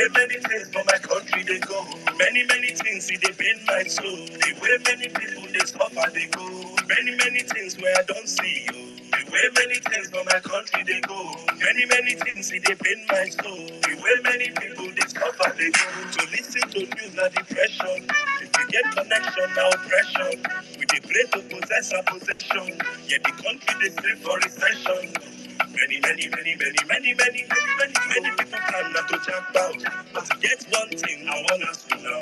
way many things for my country they go. Many things see they pain my soul. The way many people they suffer they go. Many things where I don't see you. The way many things for my country they go. Many things see they pain my soul. The way many people they suffer they go. To listen to news na depression. If you get connection now oppression. We dey pray to possess our possession. Yet the country they slave for recession. Many people plan not to jump out. But to get one thing I want us to know.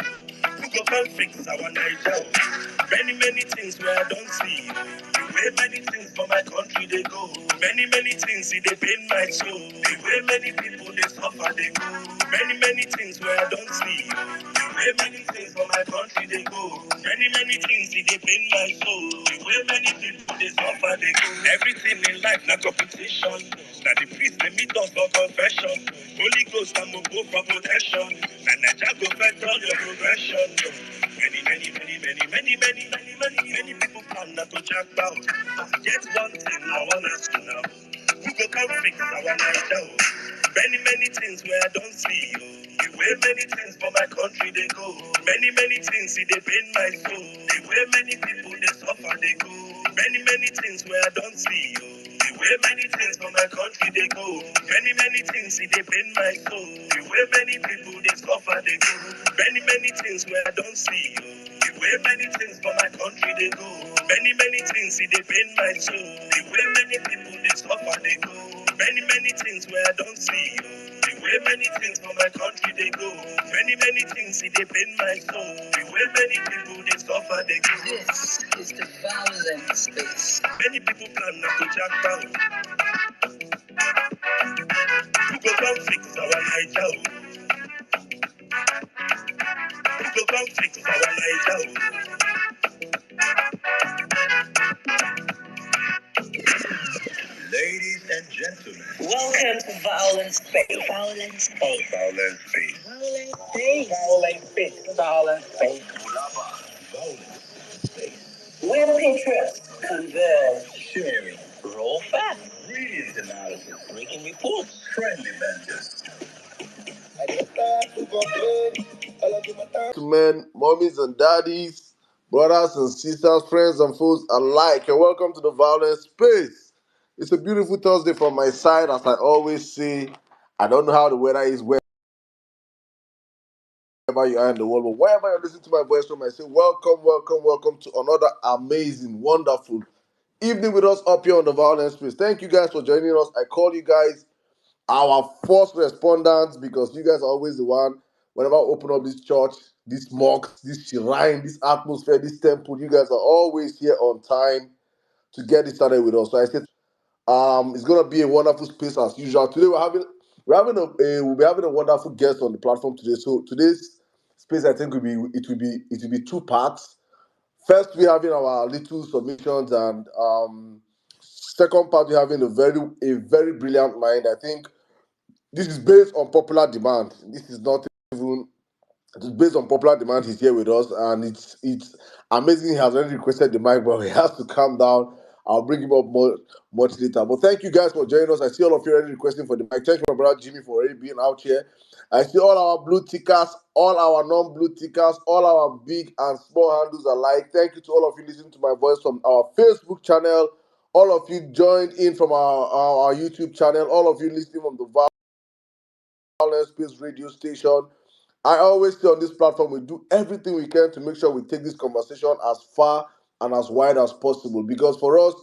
Who go come fix our Niger? Many things where I don't see. The way many things for my country they go. Many things see they pain my soul. The way many people they suffer they go. Many things where I don't see. The way many things for my country they go. Many things see they pain my soul. The way many people they suffer they go. Everything in life not competition. Now the priest they meet us for confession. Holy Ghost I'm go for protection. And I just go back all your progression. Many people plan not to jack out. Yet one thing I want us to know. Who go come fix our Niger? Many things where I don't see you. The way many things for my country they go. Many things see they pain my soul. The way many people they suffer they go. Many things where I don't see you. The way many things for my country they go. Many things see they pain my soul. The way many people they suffer they go. Many things where I don't see you. The way many things for my country they go. Many things see they pain my soul. The way many people they suffer they go. Many things where I don't see you. The way many things for my country they go. Many things see they pain my soul. The way many people they suffer they go. This is the Vawulence space. Many people plan not to jack down. Who go come fix our Niger? Who go come fix our Niger? Ladies and gentlemen, welcome to Vawulence Space. Vawulence Space. Vawulence Space. Vawulence Space. Vawulence Space. Vawulence Space. Where patriots converge, sharing raw facts, brilliant analysis, breaking reports, friendly banter. Men, mommies and daddies, brothers and sisters, friends and foes alike, and welcome to the Vawulence Space. It's a beautiful Thursday from my side, as I always say. I don't know how the weather is wherever you are in the world, but wherever you're listening to my voice from, I say welcome to another amazing, wonderful evening with us up here on the Vawulence Space. Thank you guys for joining us. I call you guys our first respondents because you guys are always the one. Whenever I open up this church, this mosque, this shrine, this atmosphere, this temple, you guys are always here on time to get it started with us. So I said, it's gonna be a wonderful space as usual. Today we'll be having a wonderful guest on the platform today. So today's space, I think, will be two parts. First, we're having our little submissions, and second part, we're having a very brilliant mind. I think this is based on popular demand. This is not even it's based on popular demand. He's here with us, and it's amazing. He has already requested the mic, but he has to calm down. I'll bring him up much later. But thank you guys for joining us. I see all of you already requesting for the mic. Thank you, my brother Jimmy, for already being out here. I see all our blue tickers, all our non-blue tickers, all our big and small handles alike. Thank you to all of you listening to my voice from our Facebook channel. All of you joined in from our YouTube channel. All of you listening from the Vawulence Space radio station. I always say on this platform, we do everything we can to make sure we take this conversation as far and as wide as possible. Because for us,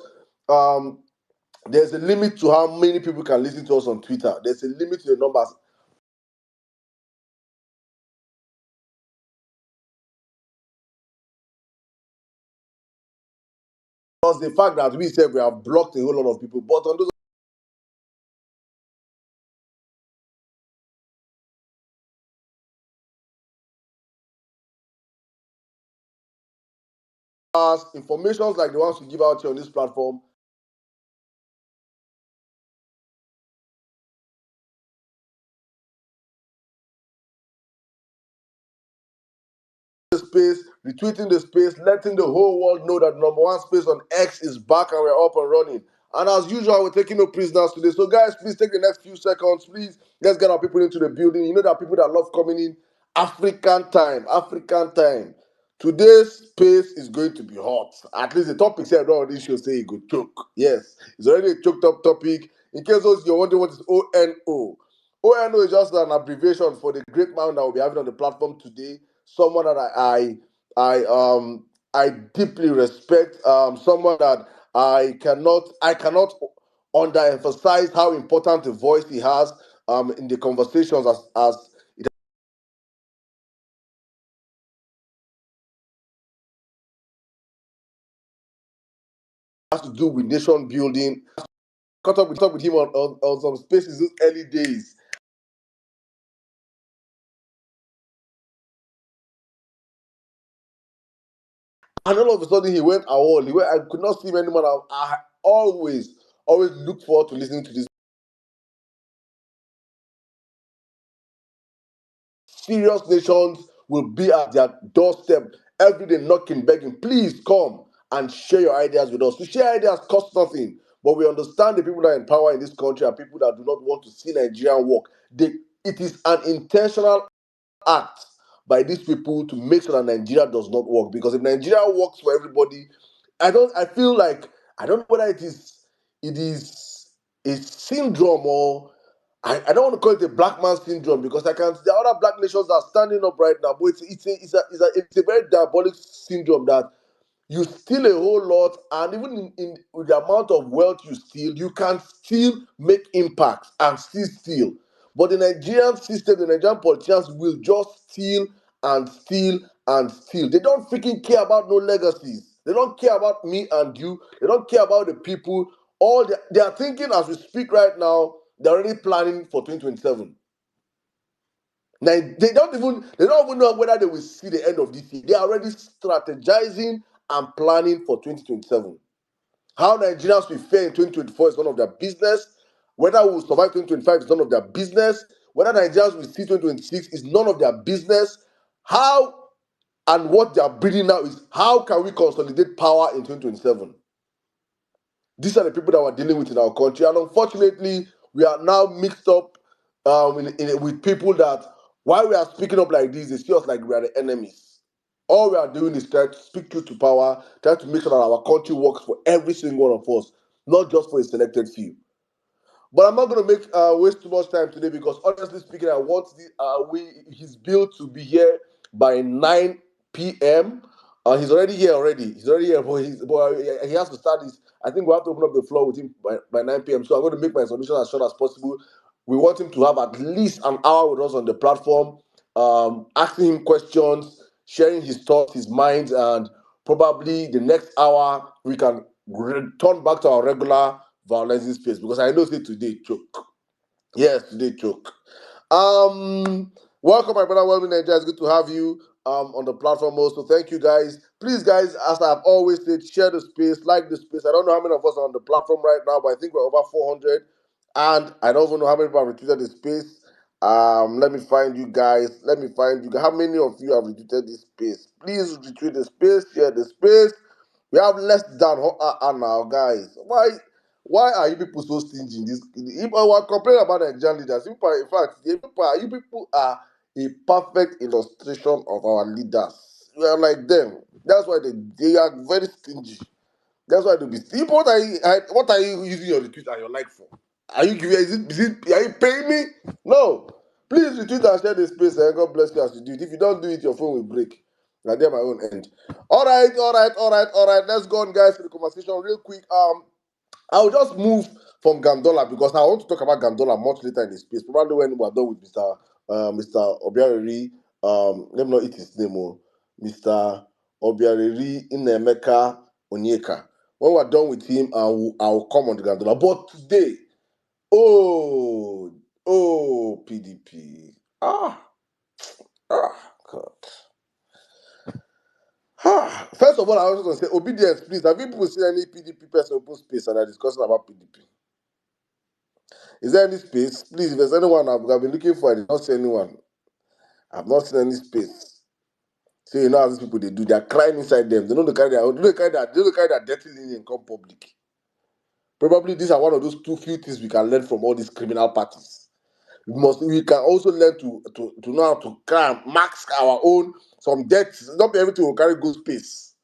there's a limit to how many people can listen to us on Twitter. There's a limit to the numbers. Plus the fact that we said we have blocked a whole lot of people. But on those informations like the ones we give out here on this platform, the space, retweeting the space, letting the whole world know that number one space on X is back and we're up and running. And as usual, we're taking no prisoners today. So, guys, please take the next few seconds. Please, let's get our people into the building. You know, there are people that love coming in. African time. African time. Today's space is going to be hot. At least the topic said already should say it could choke. Yes, it's already a choked up topic. In case those you're wondering what is ONO. ONO is just an abbreviation for the great man that we'll be having on the platform today. Someone that I deeply respect. Someone that I cannot underemphasize how important a voice he has in the conversations as it has to do with nation building. Caught up with him on some spaces those early days. And all of a sudden he went AWOL. I could not see him anymore. I always look forward to listening to this. Serious nations will be at their doorstep every day knocking, begging, please come and share your ideas with us. To share ideas costs nothing, but we understand the people that are in power in this country are people that do not want to see Nigeria work. It is an intentional act by these people to make sure that Nigeria does not work. Because if Nigeria works for everybody, I feel like I don't know whether it is a syndrome or I don't want to call it a black man syndrome because there are other black nations that are standing up right now, but it's a very diabolic syndrome that you steal a whole lot, and even in with the amount of wealth you steal, you can still make impacts and still steal. But the Nigerian system, the Nigerian politicians will just steal and steal and steal. They don't freaking care about no legacies. They don't care about me and you. They don't care about the people. They are thinking as we speak right now, they're already planning for 2027. Now they don't even know whether they will see the end of this year. They are already strategizing and planning for 2027. How Nigerians will fare in 2024 is none of their business. Whether we will survive 2025 is none of their business. Whether Nigerians will see 2026 is none of their business. How and what they are breeding now is how can we consolidate power in 2027? These are the people that we're dealing with in our country. And unfortunately, we are now mixed up with people that, while we are speaking up like this, they see us like we are the enemies. All we are doing is try to speak truth to power, try to make sure that our country works for every single one of us, not just for a selected few. But I'm not going to make waste too much time today because honestly speaking, I want his bill to be here by 9 p.m. He's already here already. He's already here, but he has to start this. I think we have to open up the floor with him by 9 p.m. So I'm going to make my submission as short as possible. We want him to have at least an hour with us on the platform, asking him questions, sharing his thoughts, his minds, and probably the next hour we can return back to our regular Vawulence space because I know say today choke. Yes, today choke. Welcome, my brother. Welcome, Nigeria. It's good to have you on the platform also. Thank you, guys. Please, guys, as I've always said, share the space, like the space. I don't know how many of us are on the platform right now, but I think we're over 400. And I don't even know how many people have retweeted the space. Let me find you guys. Let me find you. How many of you have retweeted this space? Please retweet the space, share the space. We have less than now, guys. Why are you people so stingy in this? If I were complaining about Nigerian leaders, in fact, you people are a perfect illustration of our leaders. We are like them. That's why they are very stingy. That's why they be stingy. What are you using your retweet and your like for? Are you giving? Are you paying me? No. Please retweet and share the space, and God bless you as you do it. If you don't do it, your phone will break. Like they're my own end. All right. Let's go on, guys, to the conversation real quick. I'll just move from Gandollar because I want to talk about Gandollar much later in the space. Probably when we're done with Mr. Obiareri. Let me not eat his name, Mr. Obiareri Inemeka Onyeka. When we're done with him, I'll come on to Gandollar. But today, PDP. God. First of all, I was going to say obedience, please. Have you people seen any PDP person open space and are discussing about PDP? Is there any space? Please, if there's anyone I've been looking for, I did not see anyone. I've not seen any space. So you know how these people they do, they're crying inside them. They don't carry their dirty linen and come public. Probably these are one of those two few things we can learn from all these criminal parties. We can also learn to know how to cram, max our own some debts. Not everything will carry good space.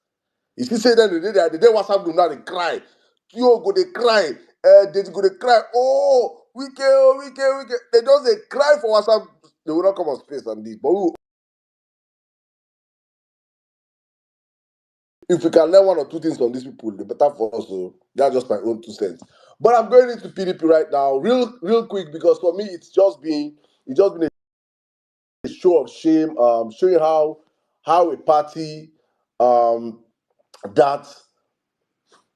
You see, say then the day WhatsApp do not they cry. You go they cry. They go they cry. Oh, we can. They just they cry for WhatsApp. They will not come on space on this. But if we can learn one or two things from these people, the better for us. So that's just my own 2 cents. But I'm going into PDP right now, real quick, because for me it's just been a show of shame, showing how a party um, that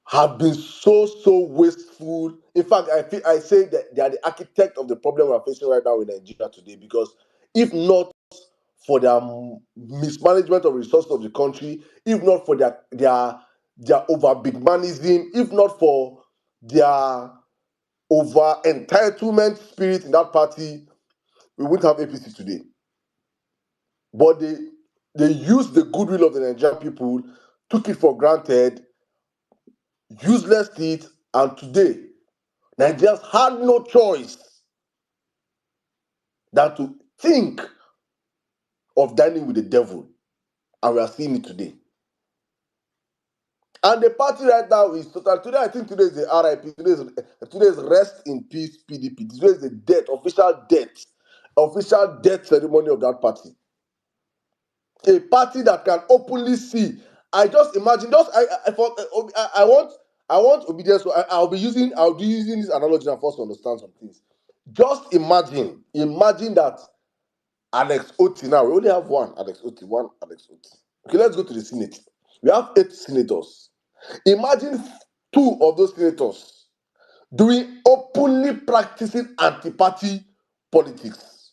have been so wasteful. In fact, I say that they are the architect of the problem we are facing right now in Nigeria today. Because if not for their mismanagement of resources of the country, if not for their over bigmanism, if not for their over entitlement spirit in that party, we wouldn't have APC today. But they used the goodwill of the Nigerian people, took it for granted, useless it, and today Nigerians had no choice than to think of dining with the devil, and we are seeing it today. And the party right now is total. Today, I think today is the RIP. Today is rest in peace PDP. Today is the official death ceremony of that party. A party that can openly see. I just imagine. I want obedience. So I'll be using this analogy and for us to understand some things. Just imagine that Alex Oti. Now we only have one Alex Oti. Okay, let's go to the Senate. We have 8 senators. Imagine 2 of those senators doing openly practicing anti-party politics.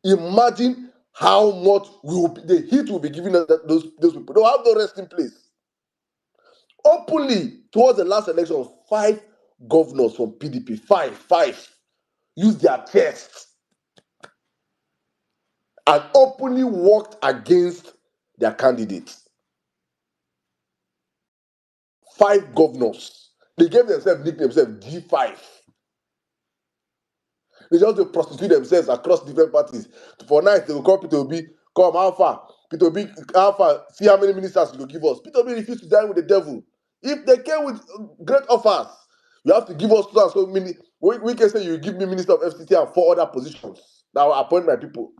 Imagine how much the heat will be given those people. They'll have no resting place. Openly, towards the last election, 5 governors from PDP, five, used their chests and openly worked against their candidates. 5 governors. They gave themselves nicknames, G5. They just to prostitute themselves across different parties. For night, they will call Peter Obi, come Alpha. Peter Obi, Alpha, see how many ministers you will give us. Peter Obi refused to dine with the devil. If they came with great offers, you have to give us so many. We can say you give me Minister of FCT and 4 other positions that will appoint my people.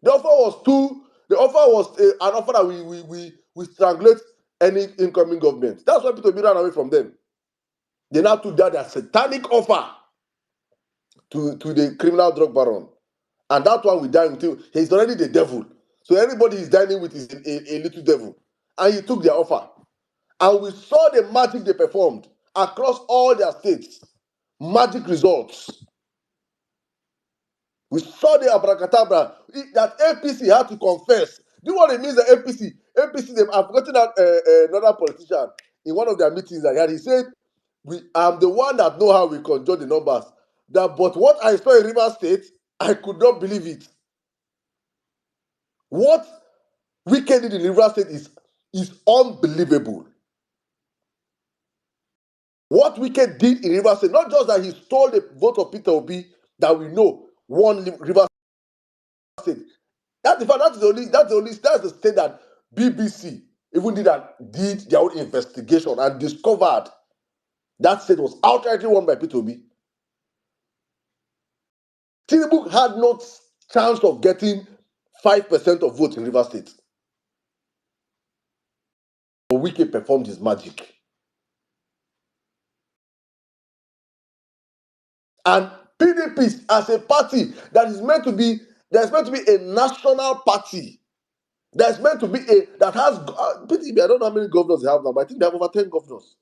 The offer was an offer that we strangulate any incoming government. That's why Peter Obi ran away from them. They now took that as satanic offer to the criminal drug baron. And that one we dine with him. He's already the devil. So anybody he's dining with is a little devil. And he took their offer. And we saw the magic they performed across all their states. Magic results. We saw the abracadabra that APC had to confess. Do you know what it means that APC, I've forgotten that another politician in one of their meetings that he said, I'm the one that know how we conjure the numbers. But what I saw in Rivers State, I could not believe it. What Wike did in Rivers State is unbelievable. What Wike did in Rivers State, not just that he stole the vote of Peter Obi that we know won Rivers State. That's the state that BBC even did their own investigation and discovered that state was outrightly won by Peter Obi. Tinubu had no chance of getting 5% of votes in Rivers State. But Wike performed his magic. And PDP as a party that's meant to be a national party. That's meant to be that has PDP. I don't know how many governors they have now, but I think they have over 10 governors.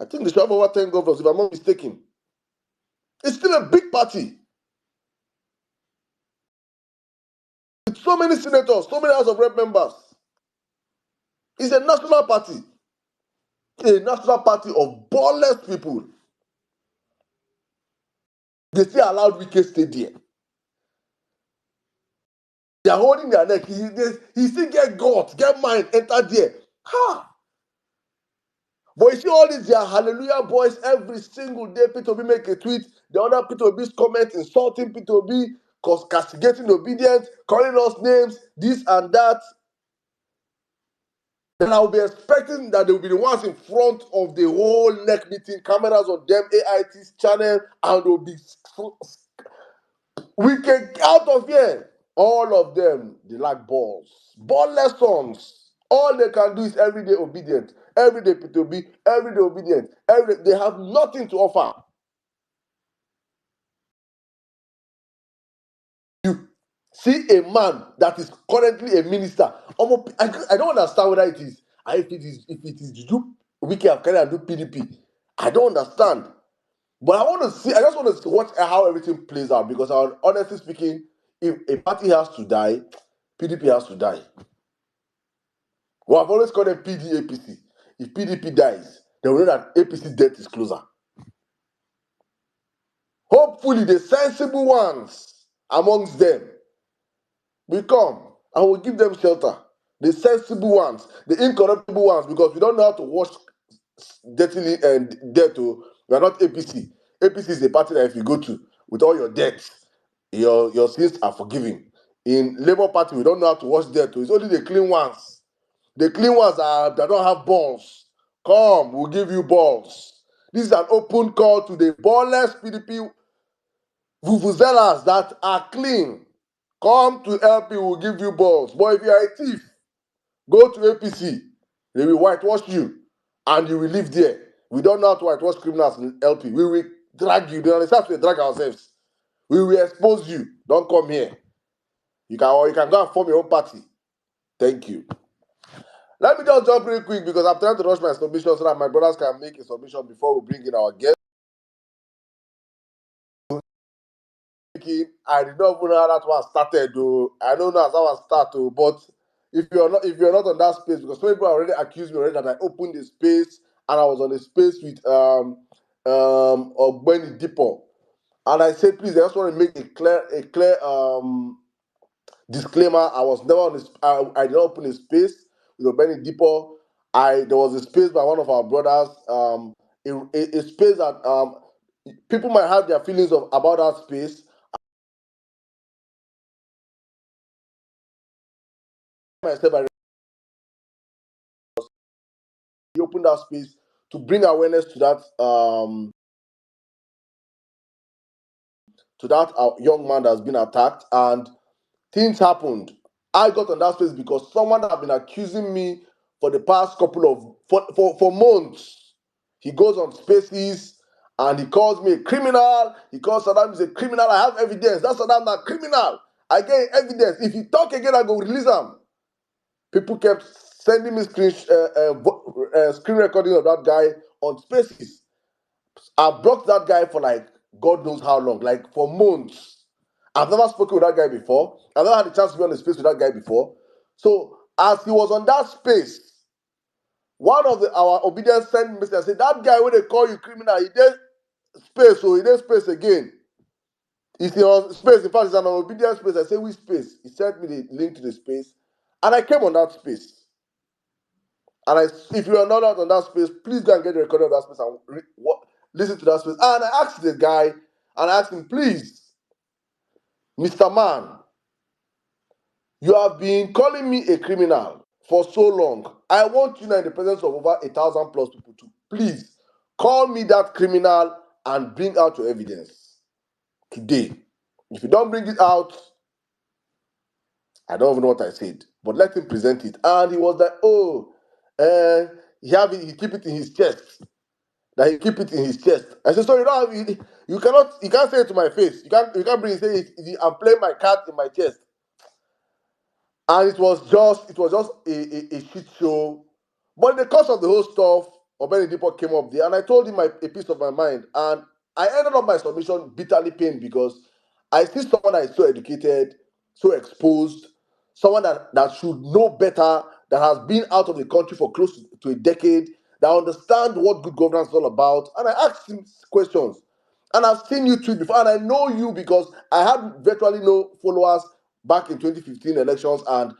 I think they should have over 10 governors, if I'm not mistaken. It's still a big party. With so many senators, so many House of Rep members. It's a national party. A national party of ballless people. They still allowed Wike stay there. They are holding their neck. He still get guts, get mind, enter there. Ha! But you see all these their hallelujah boys every single day. P2B make a tweet, the other P2B's comment insulting P2B, castigating obedience, calling us names, this and that. Then I'll be expecting that they'll be the ones in front of the whole neck meeting, cameras on them, AIT's channel, and they'll be we can out of here. All of them, they lack balls. Ball lessons. All they can do is everyday obedient. Everyday P2B, everyday obedient. They have nothing to offer. You see a man that is currently a minister. I don't understand whether it is if it is to do Wiki Afghani and do PDP. I don't understand. But I want to see, I just want to watch how everything plays out because honestly speaking, if a party has to die, PDP has to die. Well, I've always called them PDAPC. If PDP dies, then we know that APC death is closer. Hopefully, the sensible ones amongst them will come and will give them shelter. The sensible ones, the incorruptible ones, because we don't know how to wash dirtily and debt. We are not APC. APC is a party that if you go to with all your debts, your sins are forgiven. In Labour Party, we don't know how to wash debt. It's only the clean ones. The clean ones that don't have balls. Come, we'll give you balls. This is an open call to the ballless PDP vuvuzelas that are clean. Come to LP, we'll give you balls. But if you are a thief, go to APC. They will whitewash you and you will live there. We don't know how to whitewash criminals in LP. We will drag you. They understand we drag ourselves. We will expose you. Don't come here. You can go and form your own party. Thank you. Let me just jump real quick because I'm trying to rush my submission so that my brothers can make a submission before we bring in our guest. I did not even know how that one started, though. I don't know how that one started, but if you're not on that space, because some people already accused me already that I opened the space and I was on the space with Ogbeni Dipo. And I said, please, I just want to make a clear disclaimer. I was never on this. I did not open a space with Ogbeni Dipo. There was a space by one of our brothers. A space that people might have their feelings about that space. Myself, I opened that space to bring awareness to that young man that's been attacked, and things happened. I got on that space because someone had been accusing me for the past couple of for months. He goes on spaces and he calls me a criminal. He calls Saddam is a criminal. I have evidence. That's Saddam, not criminal. I get evidence. If he talk again, I go release him. People kept sending me screen recording of that guy on spaces. I've blocked that guy for like God knows how long, like for months. I've never spoken with that guy before. I've never had a chance to be on the space with that guy before. So as he was on that space, one of our obedience sent me and said, that guy when they call you criminal, he did space, so he did space again. He's on space. In fact, it's an obedience space. I say, which space? He sent me the link to the space. And I came on that space. And if you are not out on that space, please go and get the recording of that space and listen to that space. And I asked the guy, and I asked him, please, Mr. Man, you have been calling me a criminal for so long. I want you now in the presence of over 1,000 plus people to please call me that criminal and bring out your evidence today. If you don't bring it out, I don't even know what I said, but let him present it. And he was like, oh, he keep it in his chest. That he keep it in his chest. I said, so you don't have it, you can't say it to my face. You can't bring it, say it, I'm playing my card in my chest. And it was just a shit show. But in the course of the whole stuff, Obeni Dipo came up there and I told him a piece of my mind. And I ended up my submission bitterly pained because I see someone that is so educated, so exposed, someone that should know better, that has been out of the country for close to a decade, that understands what good governance is all about. And I asked him questions. And I've seen you tweet before, and I know you because I had virtually no followers back in 2015 elections, and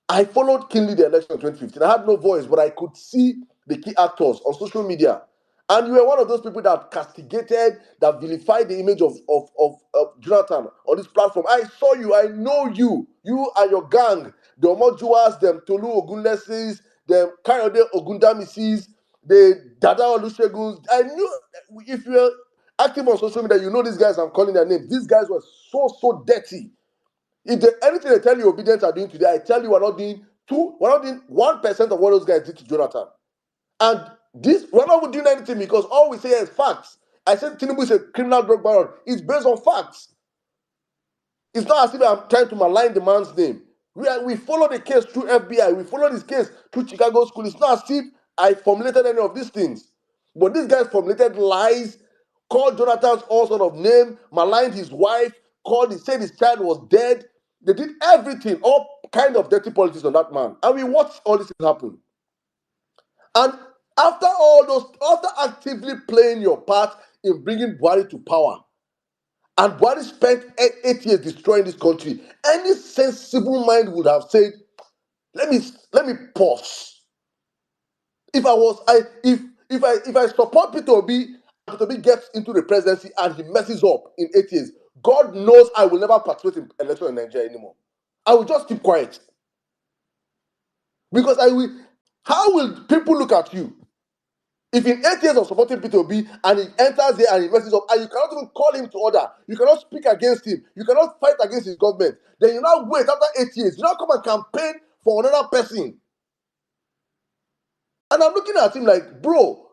I followed keenly the election in 2015. I had no voice, but I could see the key actors on social media. And you were one of those people that castigated, that vilified the image of Jonathan on this platform. I saw you, I know you. You and your gang, the Omojuas, them Tolu Ogunleses, them Kayode Ogundamisis, the Dada Oluseguns. I knew if you were active on social media, you know these guys, I'm calling their names. These guys were so dirty. If anything they tell you obedience are doing today, I tell you we're not doing 1% of what those guys did to Jonathan. And this, we're not doing anything because all we say is facts. I said Tinubu is a criminal drug baron. It's based on facts. It's not as if I'm trying to malign the man's name. We follow the case through FBI. We follow this case through Chicago School. It's not as if I formulated any of these things. But these guys formulated lies, called Jonathan's all sort of name, maligned his wife, said his child was dead. They did everything, all kind of dirty politics on that man. And we watched all this happen. And after actively playing your part in bringing Buhari to power, and Buhari spent 8 years destroying this country, any sensible mind would have said, let me pause. If I support Peter Obi, and Peter Obi gets into the presidency and he messes up in 8 years, God knows I will never participate in election in Nigeria anymore. I will just keep quiet. Because how will people look at you? If in 8 years of supporting Peter Obi and he enters there and he messes up, and you cannot even call him to order, you cannot speak against him, you cannot fight against his government, then you now wait after 8 years, you now come and campaign for another person. And I'm looking at him like, bro,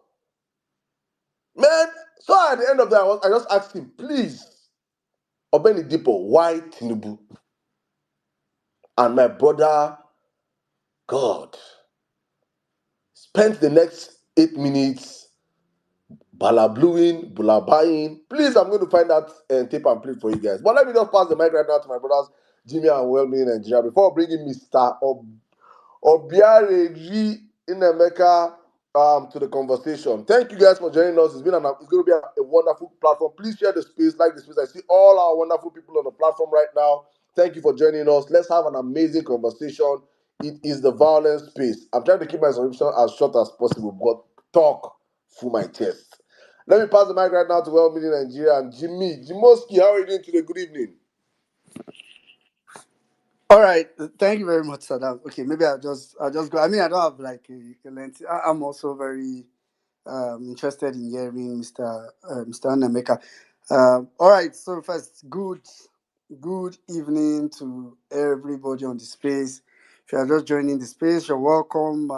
man. So at the end of that, I just asked him, please, Obeni Dipo, why Tinubu? And my brother, God, spent the next 8 minutes balabluing, bulabaing. Please, I'm going to find that tape and play for you guys. But let me just pass the mic right now to my brothers, Jimmy and Welmy in Nigeria, before bringing Mr. Obiareji in Emeka to the conversation. Thank you guys for joining us. It's going to be a wonderful platform. Please share the space, like the space. I see all our wonderful people on the platform right now. Thank you for joining us. Let's have an amazing conversation. It is the Vawulence space. I'm trying to keep my submission as short as possible, but talk through my chest. Let me pass the mic right now to Welmy in Nigeria and Jimmy. Jimoski, how are you doing today? Good evening. All right, thank you very much, Saddam. Okay, maybe I'll just go. I mean, I don't have like a lengthy. I'm also very interested in hearing Mr. Nemeka. All right, so first, good evening to everybody on the space. If you are just joining the space, you're welcome.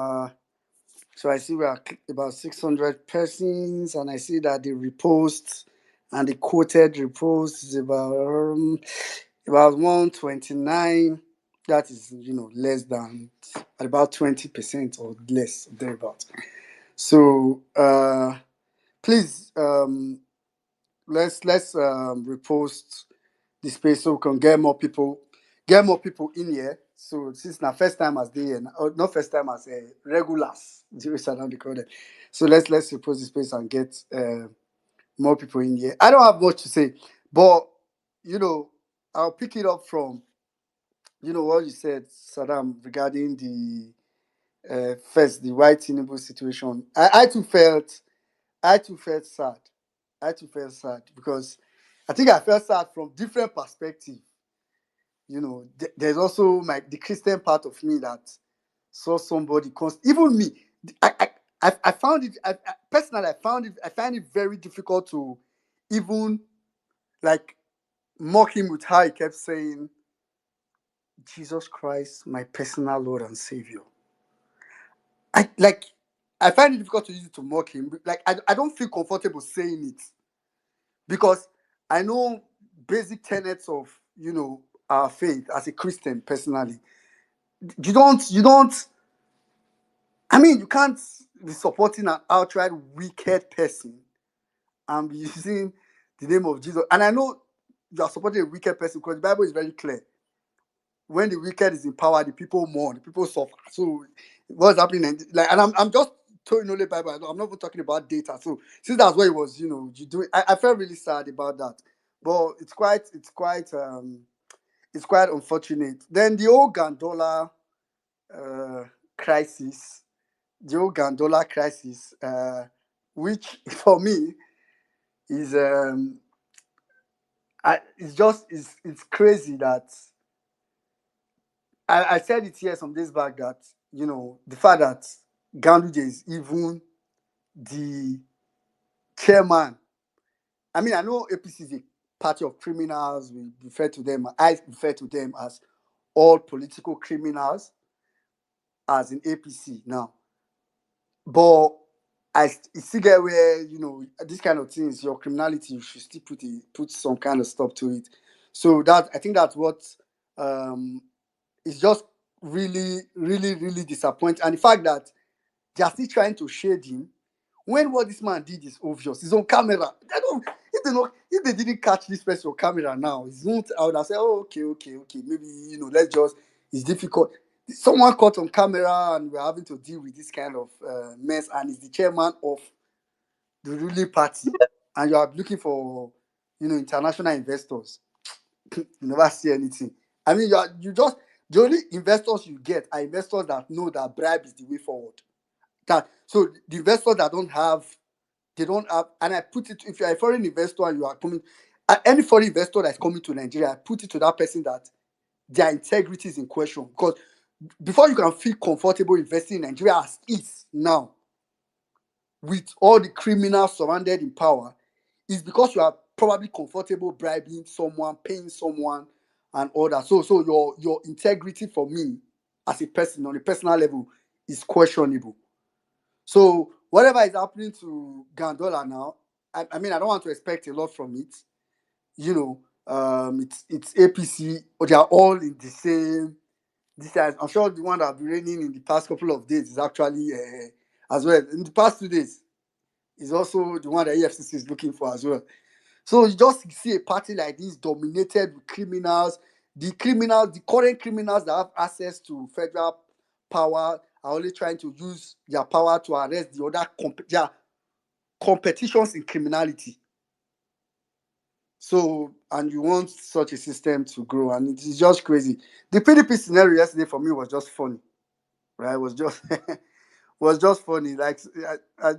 So I see we are about 600 persons, and I see that the repost and the quoted repost is about 129. That is, less than at about 20% or less thereabout. So please, let's repost the space so we can get more people in here. So since now first time as day and not first time as regulars, so let's repost the space and get more people in here. I don't have much to say, but I'll pick it up from what you said, Saddam, regarding the first the white Tinubu situation. I too felt sad. I too felt sad because I think I felt sad from different perspectives. There's also the Christian part of me that saw somebody even me. I found it. Personally, I find it very difficult to even like mock him with how he kept saying, "Jesus Christ, my personal Lord and Savior." I find it difficult to use it to mock him. Like I don't feel comfortable saying it because I know basic tenets of our faith as a Christian. Personally, you don't. I mean, you can't be supporting an outright wicked person and be using the name of Jesus. And I know you are supporting a wicked person because the Bible is very clear. When the wicked is in power, the people mourn, the people suffer. So what's happening? And I'm just throwing only Bible. I'm not even talking about data. So since that's what it was, you do. I felt really sad about that. But it's quite unfortunate. Then the old Gandollar crisis the whole Gandollar crisis, which for me is it's crazy that I said it here some days back that the fact that Ganduje is even the chairman. I mean, I know APC is a party of criminals. We refer to them. I refer to them as all political criminals, as in APC now. But I still get where this kind of things, your criminality, you should still put some kind of stop to it. So that I think that's what um is just really, really, really disappointing. And the fact that they are still trying to shade him when what this man did is obvious. He's on camera. They don't, if they didn't catch this person on camera now, it's not. I would have said, oh, okay, okay, okay. Maybe let's just. It's difficult. Someone caught on camera, and we're having to deal with this kind of mess. And he's the chairman of the ruling party, and you are looking for, international investors. You never see anything. I mean, you just the only investors you get are investors that know that bribe is the way forward. That so the investors that they don't have, and I put it, if you're a foreign investor and you are coming, any foreign investor that's coming to Nigeria, I put it to that person that their integrity is in question. Because before you can feel comfortable investing in Nigeria as is now, with all the criminals surrounded in power, is because you are probably comfortable bribing someone, paying someone, and all that. So your integrity for me as a person on a personal level is questionable. So whatever is happening to Gandollar now, I mean, I don't want to expect a lot from it. It's APC, or they are all in the same. I'm sure the one that have been raining in the past couple of days is actually as well. In the past 2 days, is also the one that EFCC is looking for as well. So you just see a party like this dominated with criminals. The current criminals that have access to federal power are only trying to use their power to arrest their competitions in criminality. So, and you want such a system to grow, and it is just crazy. The PDP scenario yesterday for me was just funny, right? It was just was just funny. Like I,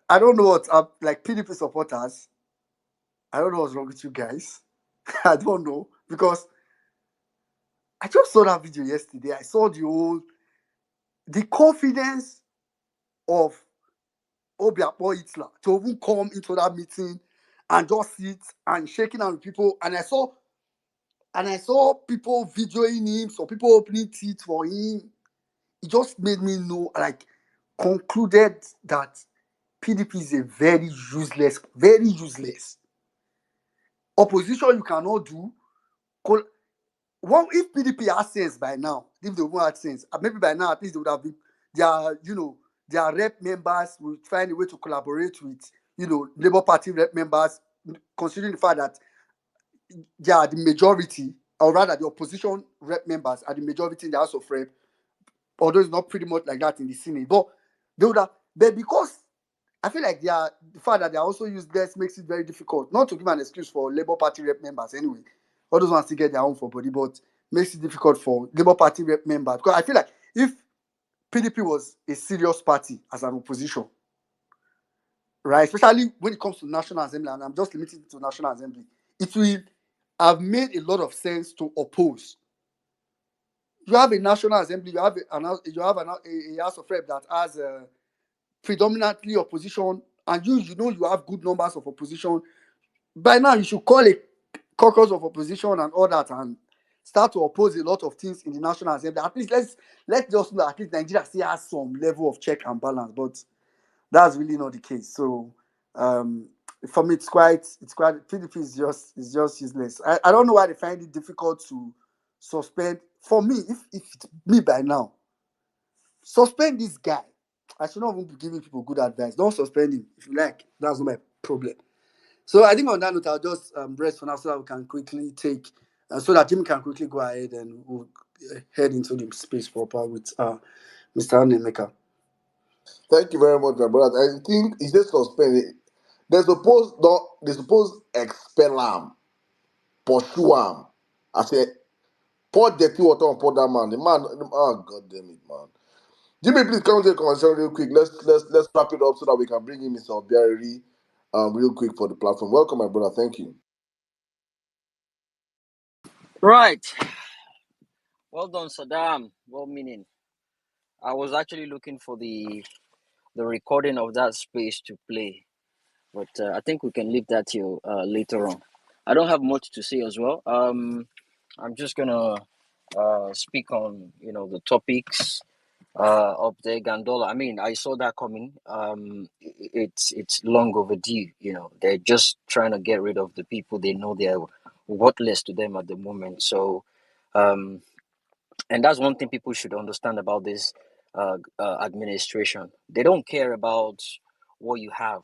I don't know what's up. Like PDP supporters, I don't know what's wrong with you guys. I don't know because I just saw that video yesterday. I saw the confidence of Obiakpo Hitler to even come into that meeting and just sit and shaking hands with people. And I saw people videoing him, some people opening teeth for him. It just made me know, like, concluded that PDP is a very useless opposition. You cannot do. Well, if PDP has sense by now, if they won't have sense, maybe by now at least they would have been their rep members will find a way to collaborate with Labour Party rep members, considering the fact that they are the majority, or rather the opposition rep members are the majority in the House of Rep, although it's not pretty much like that in the Senate. But they would have, but because I feel like the fact that they are also useless makes it very difficult. Not to give an excuse for Labour Party rep members anyway. All those ones to get their own for body, but makes it difficult for Labour Party rep members. Because I feel like if PDP was a serious party as an opposition, right, especially when it comes to National Assembly, and I'm just limiting it to National Assembly, it will have made a lot of sense to oppose. You have a National Assembly, a House of Rep that has predominantly opposition, and you have good numbers of opposition. By now, you should call a caucus of opposition and all that, and start to oppose a lot of things in the National Assembly. At least let's just know at least Nigeria still has some level of check and balance, but that's really not the case. So um, for me, it's quite PDP is just useless. I don't know why they find it difficult to suspend. For me, if it's me by now, suspend this guy. I should not even be giving people good advice. Don't suspend him if you like. That's not my problem. So I think on that note, I'll just rest for now so that we can quickly so that Jimmy can quickly go ahead and we'll head into the space proper with Mr. Anemeka. Thank you very much, my brother. I think he said suspend it. They suppose expel him, pursue him. I say pour dirty water on pour that man. The man, oh god damn it, man. Jimmy, please come to the conversation real quick. Let's wrap it up so that we can bring in Mr. Obiari real quick for the platform. Welcome, my brother. Thank you. Right. Well done, Saddam. Well meaning. I was actually looking for the recording of that space to play, but I think we can leave that till later on. I don't have much to say as well. I'm just gonna speak on the topics of the Gandollar. I mean, I saw that coming. It's long overdue. They're just trying to get rid of the people they know they're worthless to them at the moment. So. Um, And that's one thing people should understand about this administration. They don't care about what you have,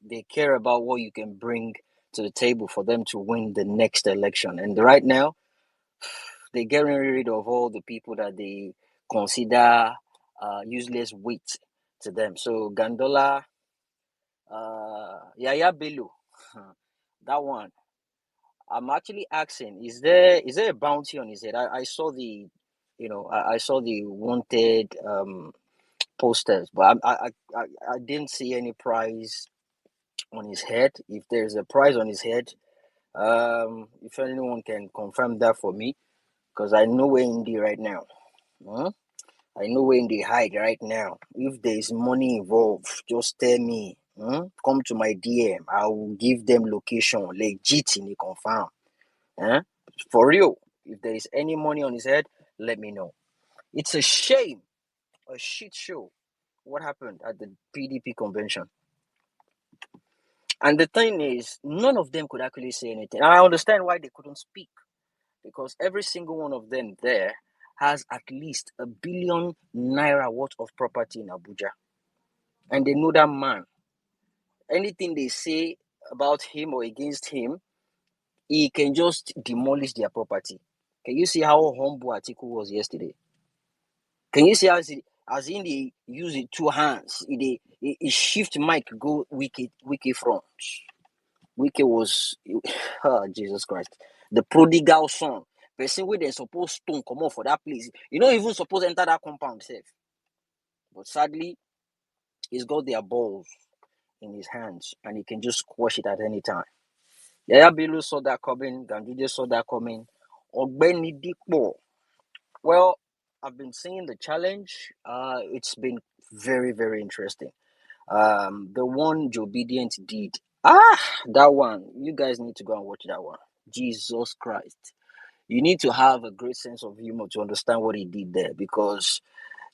they care about what you can bring to the table for them to win the next election. And right now, they're getting rid of all the people that they consider useless weight to them. So, Gandola, Yaya Bello, that one. I'm actually asking, is there a bounty on his head? I saw I saw the wanted posters, but I didn't see any prize on his head. If there's a prize on his head, if anyone can confirm that for me, because I know where Indy right now. Huh? I know where they hide right now. If there is money involved, just tell me. Come to my DM. I will give them location, legit in the confirm. Huh? For real. If there is any money on his head, let me know. It's a shame, a shit show, what happened at the PDP convention. And the thing is, none of them could actually say anything. And I understand why they couldn't speak, because every single one of them there has at least R1 billion worth of property in Abuja. And they know that man. Anything they say about him or against him, he can just demolish their property. Can you see how humble Atiku was yesterday? Can you see as in they use it two hands? He shift mic go wicked front. Wike was Jesus Christ. The prodigal son. Person where they supposed to come off for that place. You don't even supposed to enter that compound safe. But sadly, he's got their balls in his hands and he can just squash it at any time. Yaya Bello saw that coming, Ganduje saw that coming. Ogbeni Dikpo. Well, I've been seeing the challenge. It's been very, very interesting. The one Joe Obedient did. That one. You guys need to go and watch that one. Jesus Christ. You need to have a great sense of humor to understand what he did there, because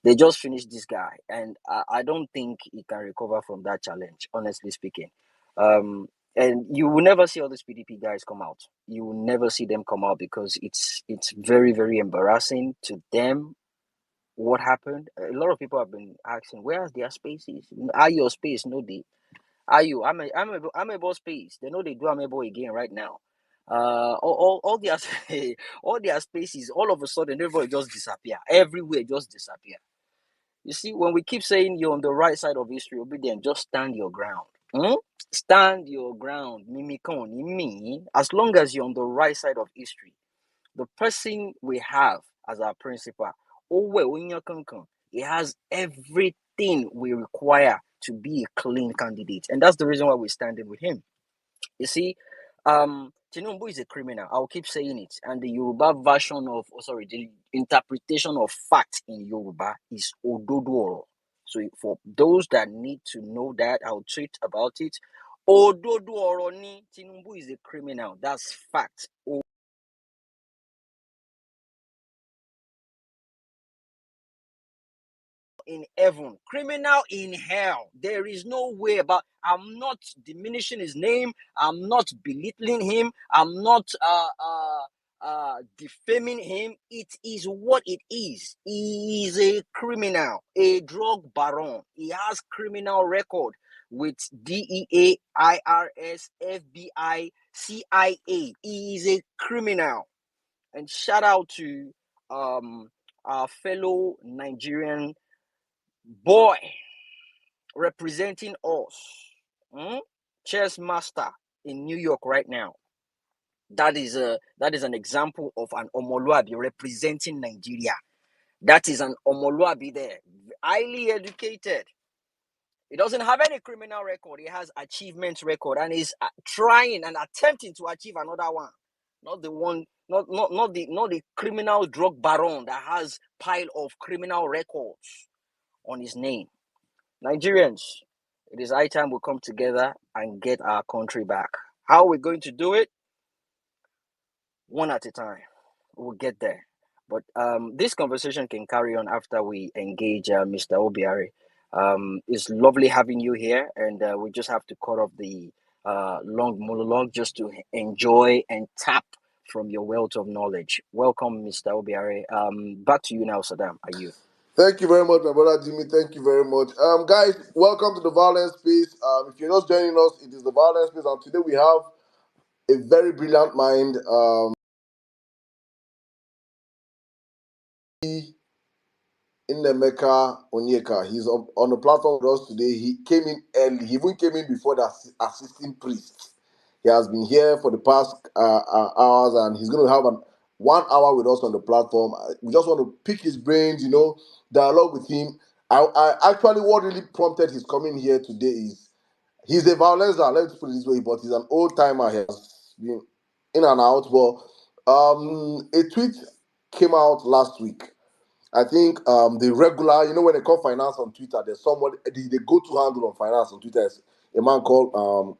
they just finished this guy, and I don't think he can recover from that challenge, honestly speaking. Um, and you will never see all these PDP guys come out. You will never see them come out because it's very, very embarrassing to them what happened. A lot of people have been asking, where's their spaces? Are your space? No, they are you? I'm a boss space. They know they do able again right now. All their all their spaces, all of a sudden, everybody just disappear. Everywhere just disappear. You see, when we keep saying you're on the right side of history, obedient, just stand your ground. Stand your ground. Mimikon, me. As long as you're on the right side of history, the person we have as our principal, he has everything we require to be a clean candidate. And that's the reason why we're standing with him. You see, Tinubu is a criminal. I'll keep saying it. And the Yoruba version of, the interpretation of fact in Yoruba is Ododo. So for those that need to know that, I'll tweet about it. Ododo ni Tinubu is a criminal. That's fact. In heaven, criminal in hell. There is no way about. I'm not diminishing his name. I'm not belittling him. I'm not defaming him. It is what it is. He is a criminal, a drug baron. He has criminal record with DEA, IRS, FBI, CIA. He is a criminal. And shout out to our fellow Nigerian boy representing us, chess master in New York right now. That is an example of an Omoluabi representing Nigeria. That is an Omoluabi there. highly educated. He doesn't have any criminal record. He has achievement record, and he's trying and attempting to achieve another one. Not the one, not the criminal drug baron that has pile of criminal records on his name. Nigerians, it is high time we come together and get our country back. How are we going to do it? One at a time. We'll get there. But this conversation can carry on after we engage Mr. Obiari. It's lovely having you here, and we just have to cut off the long monologue just to enjoy and tap from your wealth of knowledge. Welcome, Mr. Obiari. Back to you now, Saddam. Are you? Thank you very much, my brother Jimmy. Thank you very much. Guys, welcome to the Violence Space. If you're just joining us, it is the Violence Space, and today we have a very brilliant mind. Nnemeka Onyeka. He's on the platform with us today. He came in early. He even came in before the assistant priest. He has been here for the past hours, and he's going to have 1 hour with us on the platform. We just want to pick his brains, dialogue with him. I actually, what really prompted his coming here today is he's a violencer, let's put it this way, but he's an old timer. He has been in and out. But a tweet came out last week. I think the regular, when they call finance on Twitter, there's somebody, the go-to handle on finance on Twitter is a man called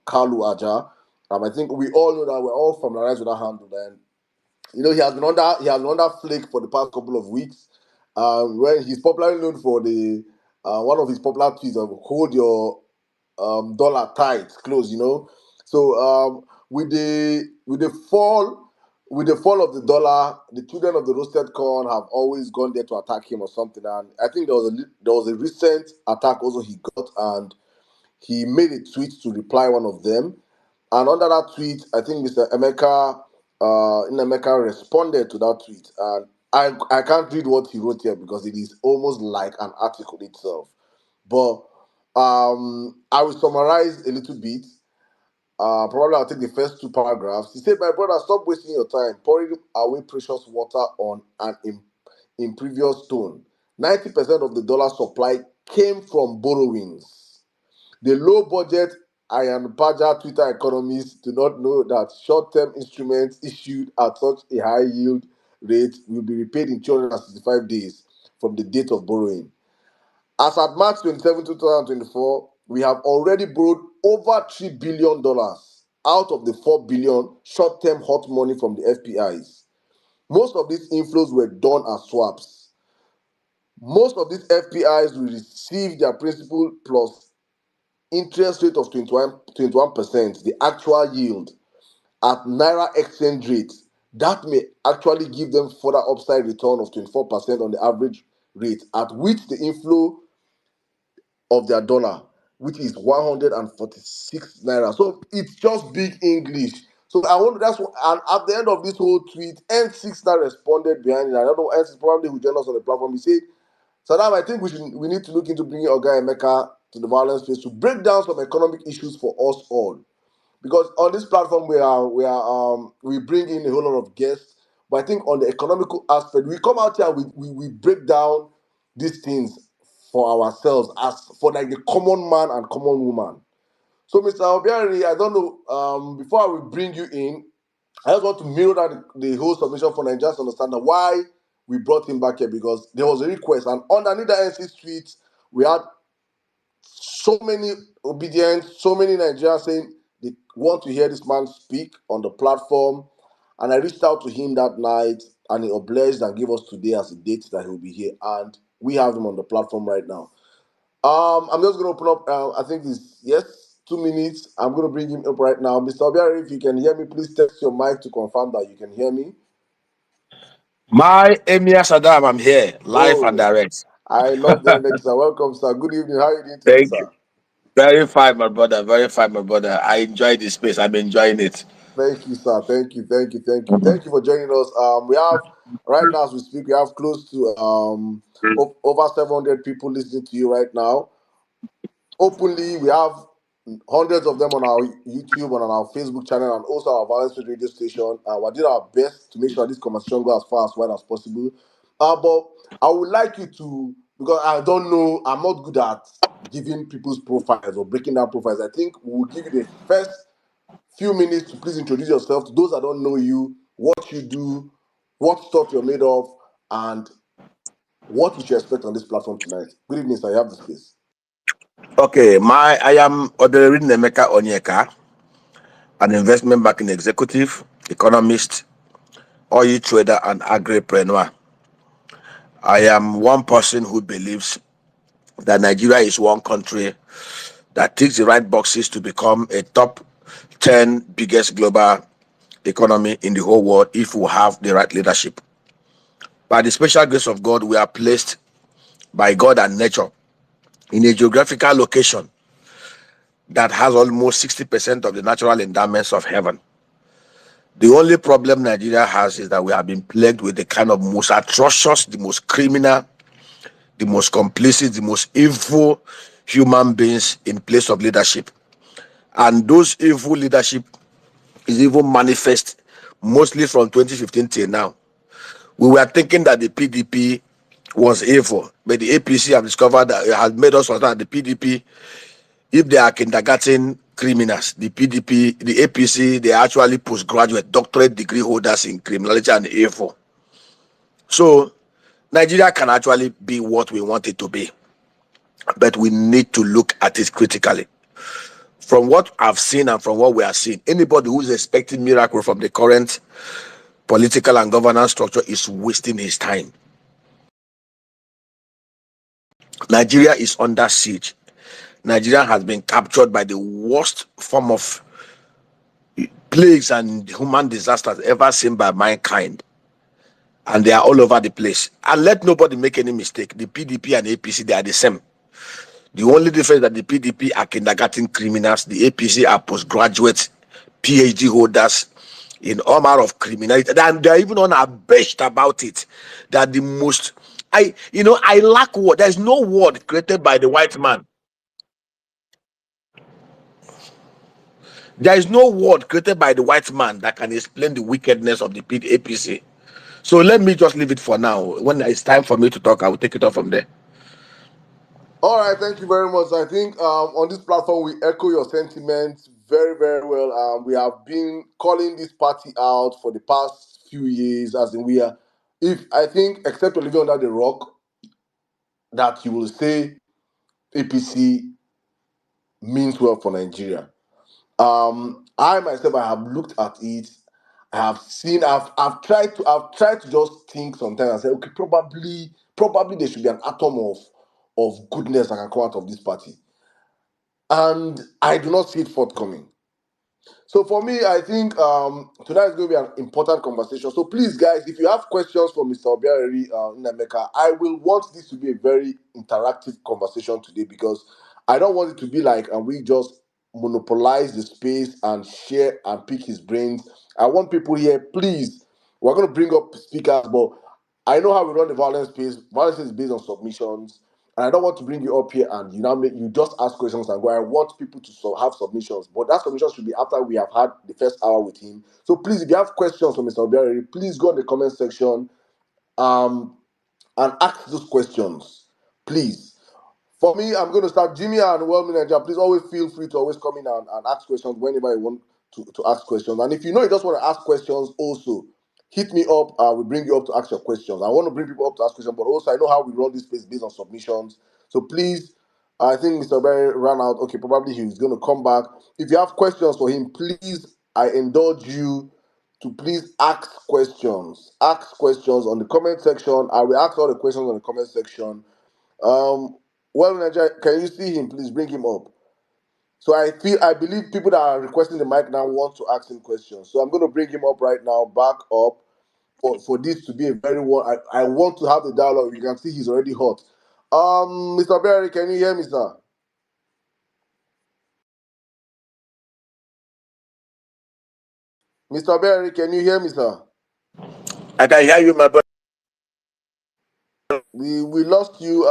Kalu Aja. I think we all know that we're all familiarized with that handle. And he has been under flake for the past couple of weeks. When he's popularly known for the one of his popular tweets of "Hold your dollar tight, close." So with the fall of the dollar, the children of the roasted corn have always gone there to attack him or something. And I think there was a recent attack also he got, and he made a tweet to reply one of them. And under that tweet, I think Mr. Emeka responded to that tweet. And I can't read what he wrote here because it is almost like an article itself. But I will summarize a little bit. Probably I'll take the first two paragraphs. He said, "My brother, stop wasting your time pouring away precious water on an impervious stone. 90% of the dollar supply came from borrowings. The low budget Ayan Paja Twitter economists do not know that short term instruments issued at such a high yield rate will be repaid in 265 days from the date of borrowing. As at March 27, 2024, we have already borrowed over $3 billion out of the $4 billion short-term hot money from the FPIs. Most of these inflows were done as swaps. Most of these FPIs will receive their principal plus interest rate of 21%, the actual yield, at Naira exchange rate. That may actually give them further upside return of 24% on the average rate, at which the inflow of their dollar, which is 146 naira. So it's just big English. So I want that's what, and at the end of this whole tweet, N6 now responded behind it. I don't know, N6 probably who joined us on the platform. He said, Saddam, I think we need to look into bringing Oga Emeka to the violence space to break down some economic issues for us all. Because on this platform we bring in a whole lot of guests, but I think on the economical aspect, we come out here and we break down these things for ourselves as for like the common man and common woman. So, Mr. Obiari, I don't know. Before I will bring you in, I just want to mirror that the whole submission for Nigerians to understand that why we brought him back here, because there was a request, and underneath the NC tweets, we had so many obedience, so many Nigerians saying they want to hear this man speak on the platform. And I reached out to him that night, and he obliged and gave us today as a date that he'll be here. And we have him on the platform right now. I'm just going to open up. I think this, yes, 2 minutes. I'm going to bring him up right now. Mr. Obiari, if you can hear me, please test your mic to confirm that you can hear me. My Emir Saddam, I'm here, live and Oh, direct. I love the energy, sir. Welcome, sir. Good evening. How are you doing today, Thank you. sir? Very fine, my brother. Very fine, my brother. I enjoy this space. I'm enjoying it. Thank you, sir. Thank you, thank you, thank you. Thank you for joining us. We have right now as we speak, we have close to over 700 people listening to you right now. Openly, we have hundreds of them on our YouTube and on our Facebook channel and also our Vawulence radio station. We did our best to make sure this conversation goes as far as wide as possible. But I would like you to because I don't know, I'm not good at giving people's profiles or breaking down profiles. I think we'll give you the first few minutes to please introduce yourself to those that don't know you, what you do, what stuff you're made of, and what we should expect on this platform tonight. Good evening, sir. You have the space. Okay, I am Oderin Nemeka Onyeka, an investment banking executive, economist, oil trader, and agripreneur. I am one person who believes that Nigeria is one country that ticks the right boxes to become a top 10 biggest global economy in the whole world if we have the right leadership. By the special grace of God, we are placed by God and nature in a geographical location that has almost 60% of the natural endowments of heaven. The only problem Nigeria has is that we have been plagued with the kind of most atrocious, the most criminal, the most complicit, the most evil human beings in place of leadership. And those evil leadership is even manifest mostly from 2015 till now. We were thinking that the PDP was evil, but the APC have discovered that it has made us understand that the PDP, if they are kindergarten criminals, the PDP, the APC, they are actually postgraduate doctorate degree holders in criminality and evil. So Nigeria can actually be what we want it to be, but we need to look at it critically. From what I've seen and from what we are seeing, anybody who's expecting miracle from the current political and governance structure is wasting his time. Nigeria is under siege. Nigeria has been captured by the worst form of plagues and human disasters ever seen by mankind. And they are all over the place. And let nobody make any mistake. The PDP and APC, they are the same. The only difference is that the PDP are kindergarten criminals, the APC are postgraduate PhD holders in all manner of criminality. And they're even unabashed about it. They're the most, I lack word. There's no word created by the white man. There is no word created by the white man that can explain the wickedness of the APC. So let me just leave it for now. When it's time for me to talk, I will take it off from there. All right, thank you very much. I think on this platform we echo your sentiments very, very well. We have been calling this party out for the past few years, as in we are. If I think, except you're living under the rock, that you will say APC means well for Nigeria. I myself, I have looked at it. I have seen. I've tried to just think sometimes and say, okay, probably there should be an atom of goodness that can come out of this party, and I do not see it forthcoming. So for me, I think tonight is going to be an important conversation. So please, guys, if you have questions for Mr. Obiari Nnameka, I will want this to be a very interactive conversation today because I don't want it to be like and we just monopolize the space and share and pick his brains. I want people here, please. We're going to bring up speakers, but I know how we run the violence space. Violence is based on submissions. And I don't want to bring you up here and you just ask questions and go. I want people to have submissions, but that submission should be after we have had the first hour with him. So please, if you have questions for Mr. Obiari, please go in the comment section and ask those questions, please. For me, I'm going to start. Jimmy and Wellman Nigeria, please always feel free to always come in and ask questions whenever you want to ask questions. And if you know you just want to ask questions also, hit me up. We'll bring you up to ask your questions. I want to bring people up to ask questions, but also I know how we run this space based on submissions. So please, I think Mr. Berry ran out. Okay, probably he's going to come back. If you have questions for him, please, I indulge you to please ask questions. Ask questions on the comment section. I will ask all the questions on the comment section. Um, well, Nigeria, can you see him? Please bring him up. So I believe people that are requesting the mic now want to ask him questions. So I'm going to bring him up right now, back up for this to be a very one. I want to have the dialogue. You can see he's already hot. Mr. Berry, can you hear me, sir? Mr. Berry, can you hear me, sir? I can hear you, my brother. We lost you.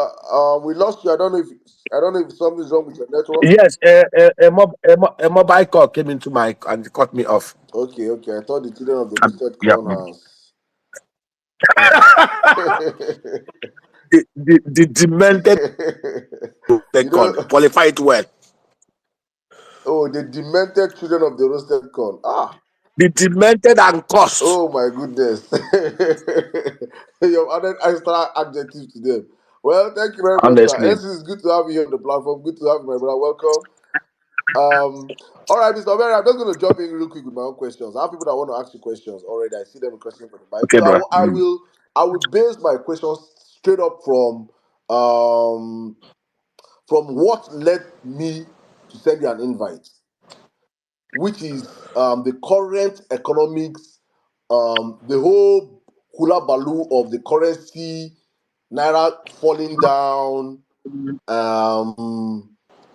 We lost you. I don't know if something's wrong with your network. Yes, a mobile call came into my and it cut me off. Okay. I thought the children of the roasted Yeah. corn has. the demented You know, qualify it well. oh, the demented children of the roasted corn. Ah, The demented and cursed. oh my goodness. You've added extra adjective to them. Well, thank you very much, sir. Honestly. NC, it's good to have you here on the platform. Good to have you, my brother. Welcome. All right, Mr. Mary, I'm just going to jump in real quick with my own questions. I have people that want to ask you questions already. I see them requesting for the mic. Okay, So bro. I will base my questions straight up from what led me to send you an invite, which is the current economics, the whole hula baloo of the currency, naira falling down,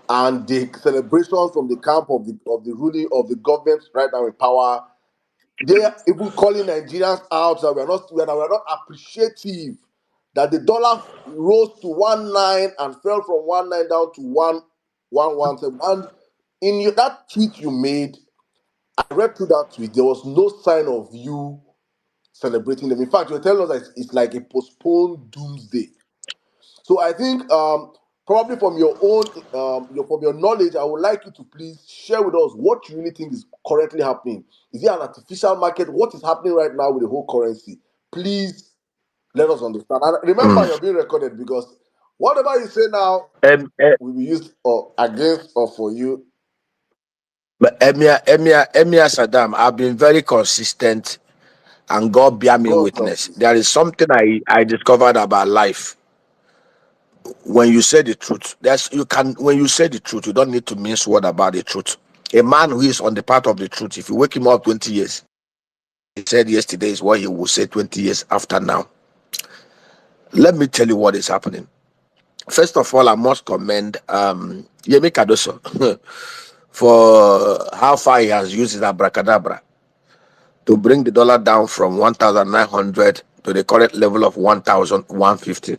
and the celebration from the camp of the ruling of the government right now in power. They are even calling Nigerians out that we are not appreciative that the dollar rose to 1.9 and fell from 1.9 down to 1.117. And that tweet you made, I read through that tweet. There was no sign of you celebrating them. In fact, you were telling us that it's like a postponed doomsday. So I think probably from your own from your knowledge, I would like you to please share with us what you really think is currently happening. Is it an artificial market? What is happening right now with the whole currency? Please let us understand. And remember, you're being recorded because whatever you say now Um, uh, will be used against or for you. but Emir Saddam, I've been very consistent, and God bear me Go on, sir, witness. please. There is something I discovered about life. When you say the truth, when you say the truth, you don't need to mince word about the truth. A man who is on the path of the truth, if you wake him up 20 years, he said yesterday is what he will say 20 years after now. Let me tell you what is happening. First of all, I must commend Yemi Kadoso for how far he has used his abracadabra to bring the dollar down from 1,900 to the current level of 1,150.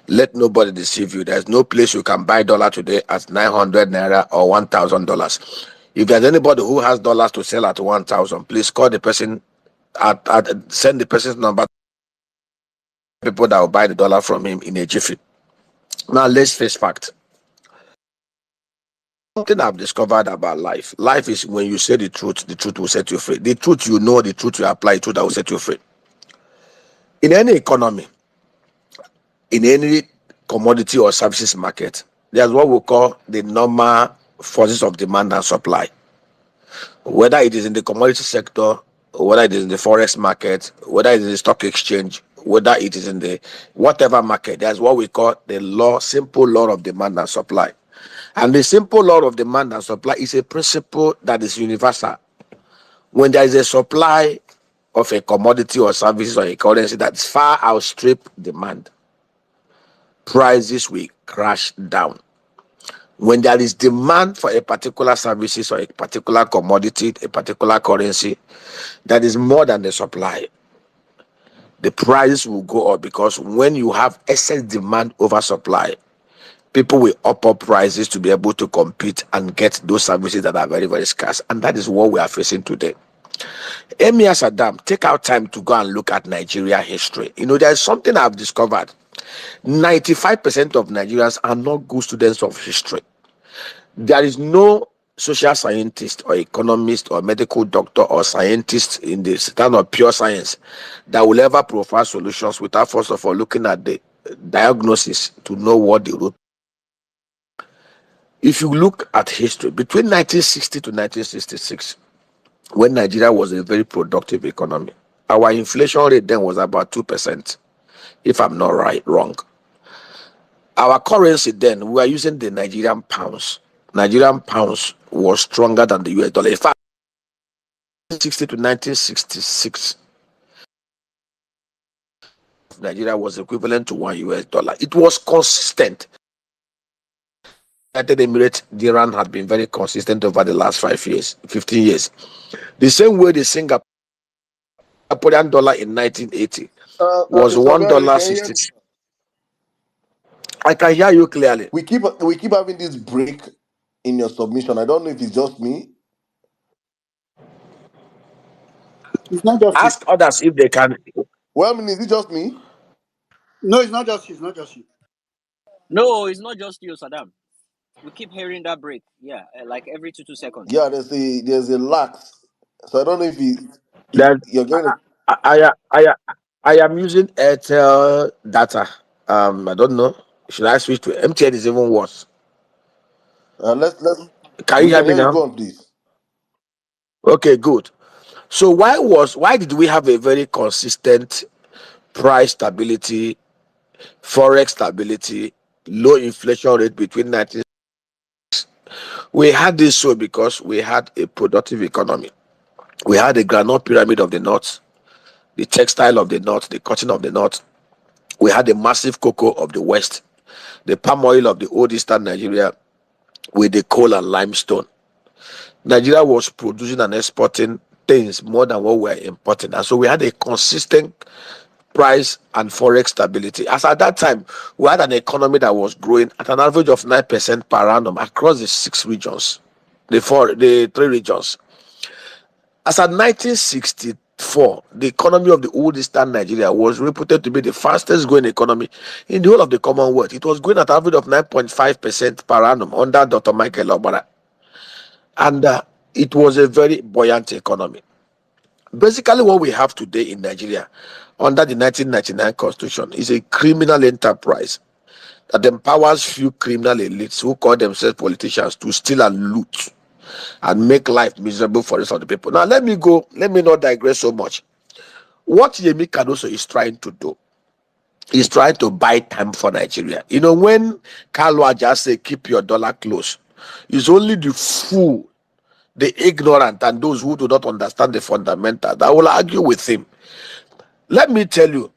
Let nobody deceive you. There's no place you can buy dollar today at 900 naira or $1,000. If there's anybody who has dollars to sell at 1,000, please call the person send the person's number to people that will buy the dollar from him in a jiffy. Now let's face fact. Something I've discovered about life. Life is when you say the truth will set you free. The truth you know, the truth you apply, the truth that will set you free. In any economy, in any commodity or services market, there's what we call the normal forces of demand and supply. Whether it is in the commodity sector, whether it is in the forex market, whether it is in the stock exchange, whether it is in the whatever market, there's what we call the simple law of demand and supply. And the simple law of demand and supply is a principle that is universal. When there is a supply of a commodity or services or a currency that far outstrip demand, prices will crash down. When there is demand for a particular services or a particular commodity, a particular currency that is more than the supply, the prices will go up, because when you have excess demand over supply, people will up prices to be able to compete and get those services that are very, very scarce. And that is what we are facing today. Emir Saddam, take out time to go and look at Nigeria history. There's something I've discovered. 95% of Nigerians are not good students of history. There is no social scientist or economist or medical doctor or scientist in the stand of pure science that will ever provide solutions without first of all looking at the diagnosis to know what the root. If you look at history between 1960 to 1966, when Nigeria was a very productive economy, our inflation rate then was about 2%, if I'm not wrong. Our currency then, we were using the Nigerian pounds. Nigerian pounds was stronger than the US dollar. In fact, 1960 to 1966, Nigeria was equivalent to $1. It was consistent. United Emirates dirham had been very consistent over the last 5 years, 15 years. The same way the Singaporean dollar in 1980 was Mr. Mary, $1 can you hear 60. me? I can hear you clearly. We keep having this break in your submission. I don't know if it's just me. It's not just you. Ask others if they can. Well, I mean, is it just me? No, it's not just you. It's not just you. No, it's not just you, Saddam. We keep hearing that break. Yeah, like every 2 seconds. Yeah, there's a lax. So I don't know if That you're getting it. I am using Airtel data. I don't know. Should I switch to MTN? Is even worse. Let's Can you we hear can me hear you. now? Go on, please. Okay, good. So why did we have a very consistent price stability, forex stability, low inflation rate between 19? We had this so because we had a productive economy. We had the granite pyramid of the north, the textile of the north, the cotton of the north. We had the massive cocoa of the west, the palm oil of the old eastern Nigeria with the coal and limestone. Nigeria was producing and exporting things more than what we were importing. And so we had a consistent price and forex stability. As at that time, we had an economy that was growing at an average of 9% per annum across the six regions, the three regions. As at 1964, the economy of the old eastern Nigeria was reputed to be the fastest growing economy in the whole of the Commonwealth. It was growing at an average of 9.5% per annum under Dr. Michael Obara. And it was a very buoyant economy. Basically, what we have today in Nigeria under the 1999 Constitution is a criminal enterprise that empowers few criminal elites who call themselves politicians to steal and loot and make life miserable for the rest of the people. Now, let me not digress so much. What Yemi Cardoso is trying to do is trying to buy time for Nigeria. You know, when Kalwa just say, keep your dollar close, it's only the fool, the ignorant, and those who do not understand the fundamental that will argue with him. Let me tell you,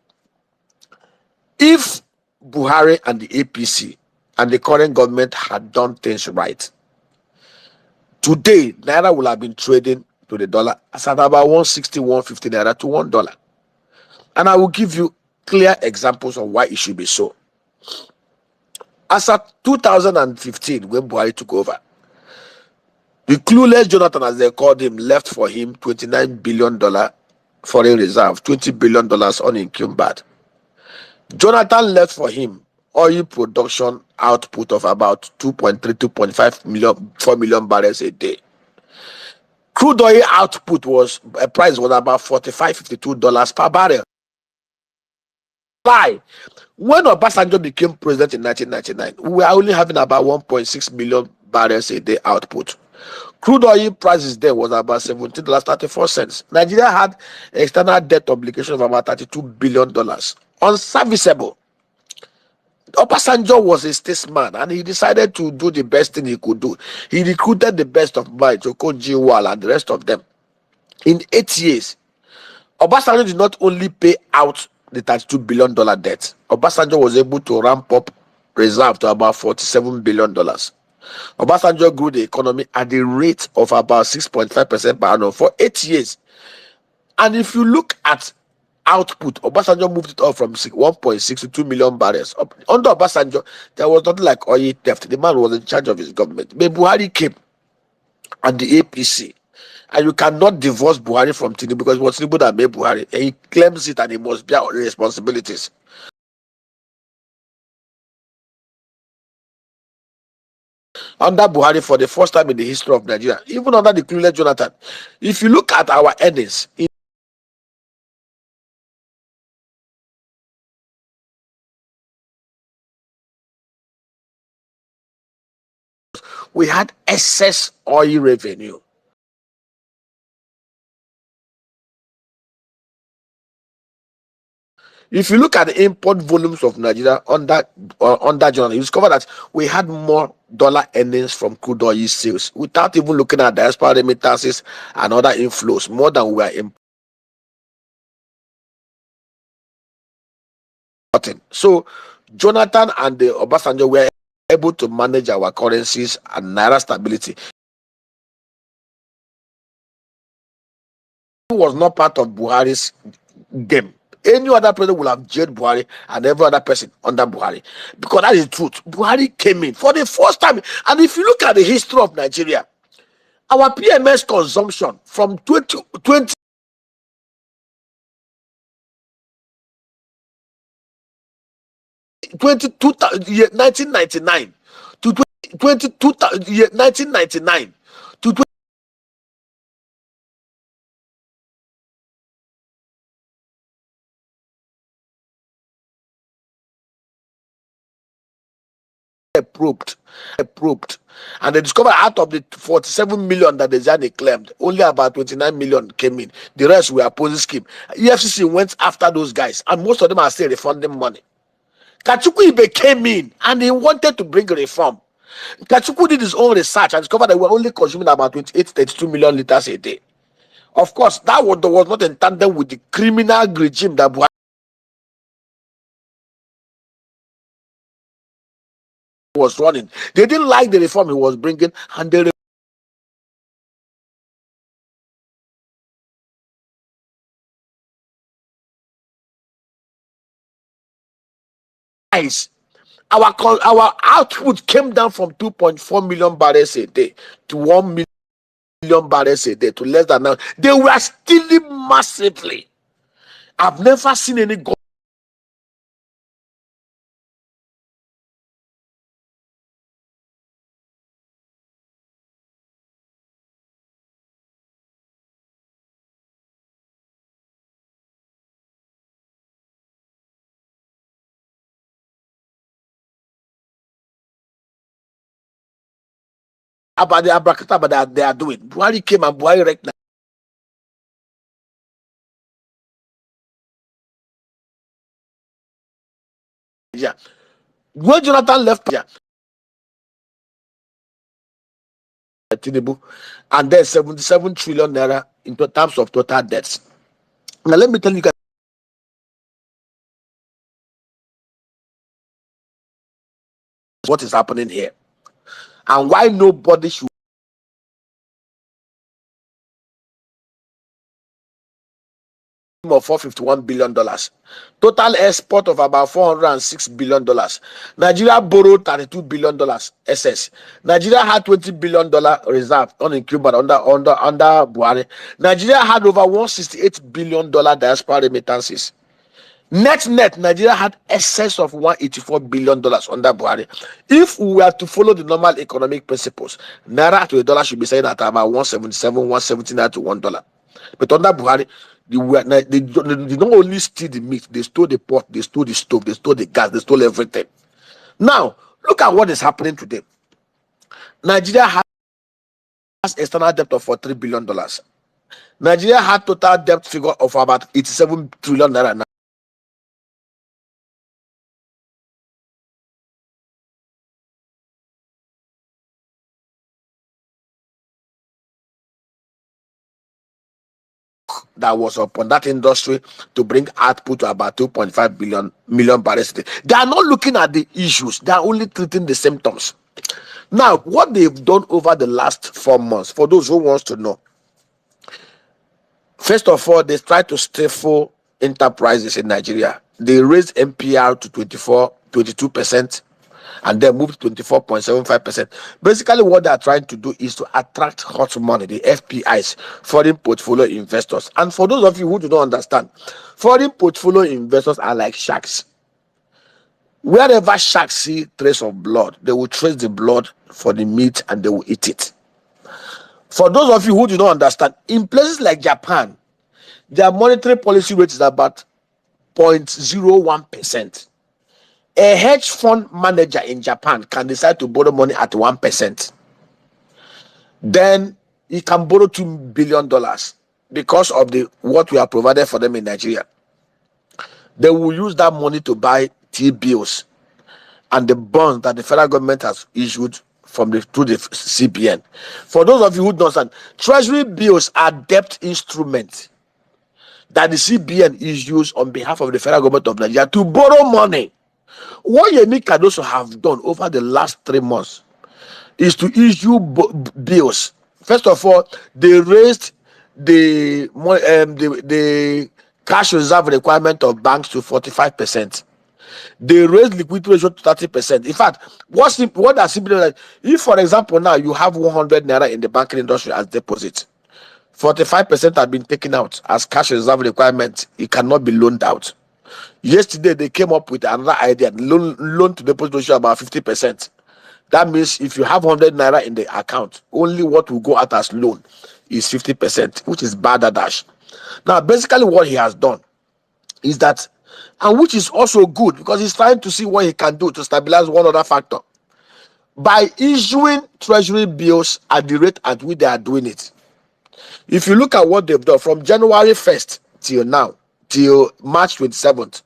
if Buhari and the APC and the current government had done things right, today Naira will have been trading to the dollar as at about 160, 150 Naira to $1. And I will give you clear examples of why it should be so. As at 2015, when Buhari took over, the clueless Jonathan, as they called him, left for him $29 billion foreign reserve, $20 billion unencumbered. Jonathan left for him oil production output of about 2.3, 2.5 million, 4 million barrels a day. Crude oil output was a price was about $45, $52 per barrel. Why? When Obasanjo became president in 1999, we were only having about 1.6 million barrels a day output. Crude oil prices then was about $17.34. Nigeria had external debt obligation of about $32 billion, unserviceable. Obasanjo was a statesman and he decided to do the best thing he could do. He recruited the best of minds, Okonjo-Iweala and the rest of them. In 8 years, Obasanjo did not only pay out the $32 billion debt, Obasanjo was able to ramp up reserve to about $47 billion. Obasanjo grew the economy at the rate of about 6.5% per annum for 8 years. And if you look at output, Obasanjo moved it up from 1.6 to 2 million barrels. Under Obasanjo, there was nothing like oil theft. The man was in charge of his government. But Buhari came and the APC. And you cannot divorce Buhari from Tinubu because it was Tinubu that made Buhari. And he claims it and he must bear responsibilities. Under Buhari, for the first time in the history of Nigeria, even under the clueless Jonathan, if you look at our earnings, we had excess oil revenue. If you look at the import volumes of Nigeria under Jonathan, you discover that we had more dollar earnings from crude oil sales without even looking at diaspora remittances and other inflows, more than we were importing. So Jonathan and the Obasanjo were able to manage our currencies and Naira stability. It was not part of Buhari's game. Any other president would have jailed Buhari and every other person under Buhari. Because that is the truth. Buhari came in for the first time. And if you look at the history of Nigeria, our PMS consumption from 2020 1999 to 1999 to probed, probed, and they discovered out of the 47 million that the Zani claimed, only about 29 million came in. The rest were a Ponzi scheme. EFCC went after those guys, and most of them are still refunding money. Kachuku Ibe came in and he wanted to bring reform. Kachuku did his own research and discovered that we were only consuming about 32 million liters a day. Of course, that was not in tandem with the criminal regime that Buhari was running. They didn't like the reform he was bringing, and they realized our output came down from 2.4 million barrels a day to 1 million barrels a day to less than now. They were stealing massively. I've never seen any about the abracadabra that they are doing. Buhari came and Buhari recognized. Yeah. When Jonathan left Tinubu, and then 77 trillion naira in terms of total debts. Now let me tell you guys what is happening here and why nobody should of $451 billion, total export of about $406 billion. Nigeria borrowed $32 billion SS. Nigeria had $20 billion reserve unencumbered under Buhari. Nigeria had over $168 billion diaspora remittances. Net, Nigeria had excess of $184 billion under Buhari. If we were to follow the normal economic principles, naira to a dollar should be saying at about 177, 179 to $1. But under Buhari, they don't only steal the meat, they stole the pot, they stole the stove, they stole the gas, they stole everything. Now, look at what is happening today. Nigeria has external debt of $43 billion. Nigeria had total debt figure of about 87 trillion naira now. That was upon that industry to bring output to about 2.5 million barrels a day. They are not looking at the issues, they are only treating the symptoms. Now, what they've done over the last 4 months, for those who wants to know, first of all, they tried to stifle enterprises in Nigeria. They raised MPR to 22%, and then moved to 24.75%. Basically, what they are trying to do is to attract hot money, the FPIs, foreign portfolio investors. And for those of you who do not understand, foreign portfolio investors are like sharks. Wherever sharks see trace of blood, they will trace the blood for the meat and they will eat it. For those of you who do not understand, in places like Japan, their monetary policy rate is about 0.01%. A hedge fund manager in Japan can decide to borrow money at 1%. Then he can borrow $2 billion because of what we have provided for them in Nigeria. They will use that money to buy T-bills and the bonds that the federal government has issued through the CBN. For those of you who don't understand, treasury bills are debt instruments that the CBN issues on behalf of the federal government of Nigeria to borrow money. What Yemi Cardoso have done over the last 3 months is to issue bills. First of all, they raised the cash reserve requirement of banks to 45%. They raised liquidity ratio to 30%. In fact, what are simply like, if for example now you have 100 naira in the banking industry as deposit, 45% have been taken out as cash reserve requirement, it cannot be loaned out. Yesterday they came up with another idea: loan to deposit ratio about 50%. That means if you have 100 naira in the account, only what will go out as loan is 50%, which is bad dash. Now, basically, what he has done is that, and which is also good because he's trying to see what he can do to stabilize one other factor by issuing treasury bills at the rate at which they are doing it. If you look at what they've done from January 1st till now, till March 27th,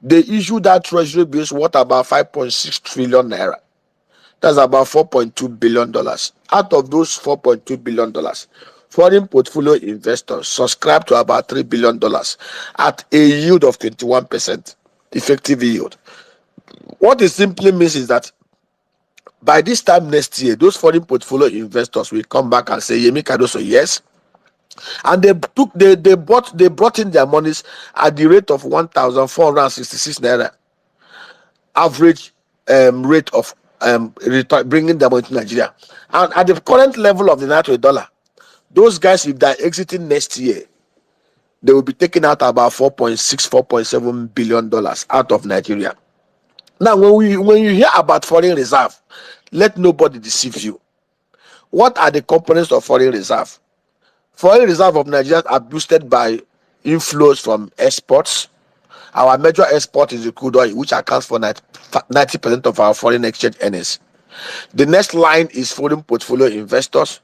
they issued that treasury bills worth about 5.6 trillion naira. That's about $4.2 billion. Out of those $4.2 billion, foreign portfolio investors subscribe to about $3 billion at a yield of 21%, effective yield. What it simply means is that by this time next year, those foreign portfolio investors will come back and say, Yemi Cardoso, yes. And they brought in their monies at the rate of 1,466 naira average rate of bringing them into Nigeria. And at the current level of the naira to a dollar, those guys, if they're exiting next year, they will be taking out about 4.7 billion dollars out of Nigeria. Now, when you hear about foreign reserve, let nobody deceive you. What are the components of foreign reserve? Foreign reserve of Nigeria are boosted by inflows from exports. Our major export is the crude oil, which accounts for 90% of our foreign exchange earnings. The next line is foreign portfolio investors.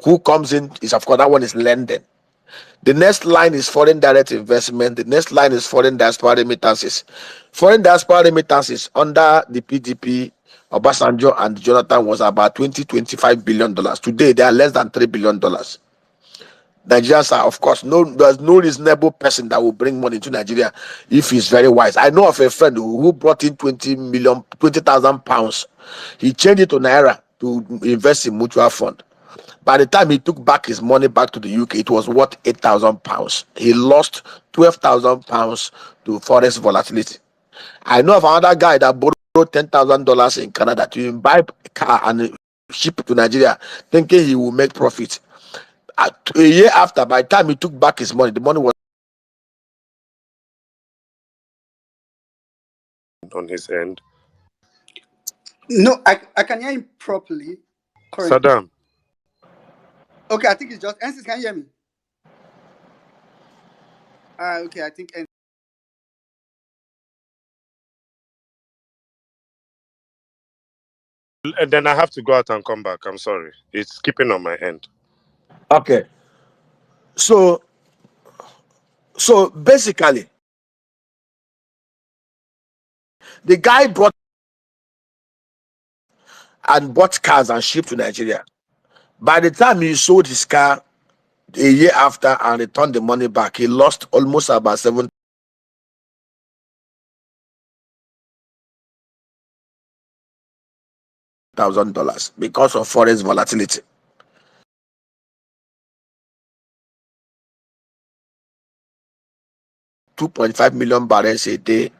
Who comes in is, of course, that one is lending. The next line is foreign direct investment. The next line is foreign diaspora remittances. Foreign diaspora remittances under the PDP, Obasanjo, and Jonathan was about $25 billion. Today, they are less than $3 billion. Nigerians are, of course, there's no reasonable person that will bring money to Nigeria if he's very wise. I know of a friend who brought in 20,000 pounds. He changed it to naira to invest in mutual fund. By the time he took back his money back to the UK, it was worth 8,000 pounds. He lost 12,000 pounds to forex volatility. I know of another guy that borrowed $10,000 in Canada to buy a car and ship it to Nigeria, thinking he will make profit. A year after, by the time he took back his money, the money was on his end. No, I can hear him properly currently. Saddam. Okay, I think it's just Ensis, can you hear me? Okay, I think And then I have to go out and come back. I'm sorry. It's skipping on my end. okay. So basically, the guy brought cars and shipped to Nigeria. By the time he sold his car a year after and returned the money back, he lost almost about $7,000 because of forex volatility. $2.5 million barrels a day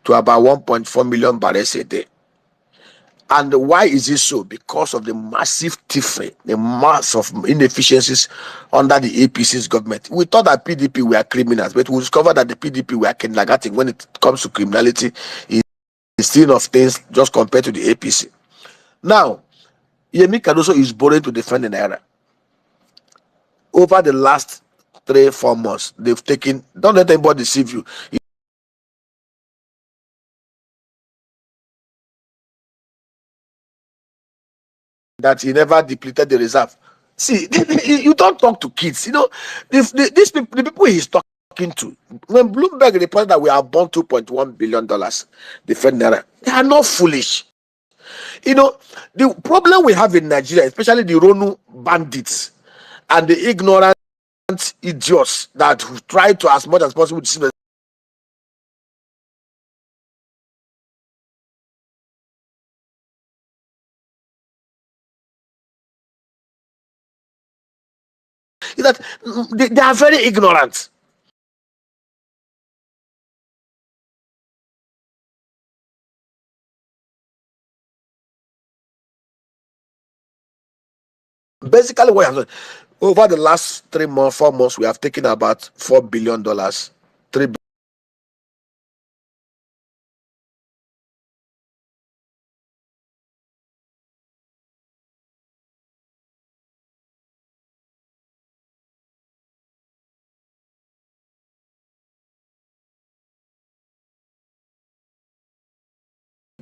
to about 1.4 million barrels a day. And why is it so? Because of the massive tiffering, the mass of inefficiencies under the APC's government. We thought that PDP were criminals, but we discovered that the PDP were kindergarten when it comes to criminality in the scene of things just compared to the APC. Now, Yemi Cardoso is borrowing to defend the naira. Over the last 3-4 months, they've taken, don't let anybody deceive you. That he never depleted the reserve. See, you don't talk to kids. You know, these people, the people he's talking to, when Bloomberg reported that we have bought $2.1 billion defend naira, they are not foolish. You know, the problem we have in Nigeria, especially the Ronu bandits and the ignorant idiots that try to, as much as possible, to is that they are very ignorant. Basically, what happened over the last 3 months, 4 months, we have taken about $4 billion, $3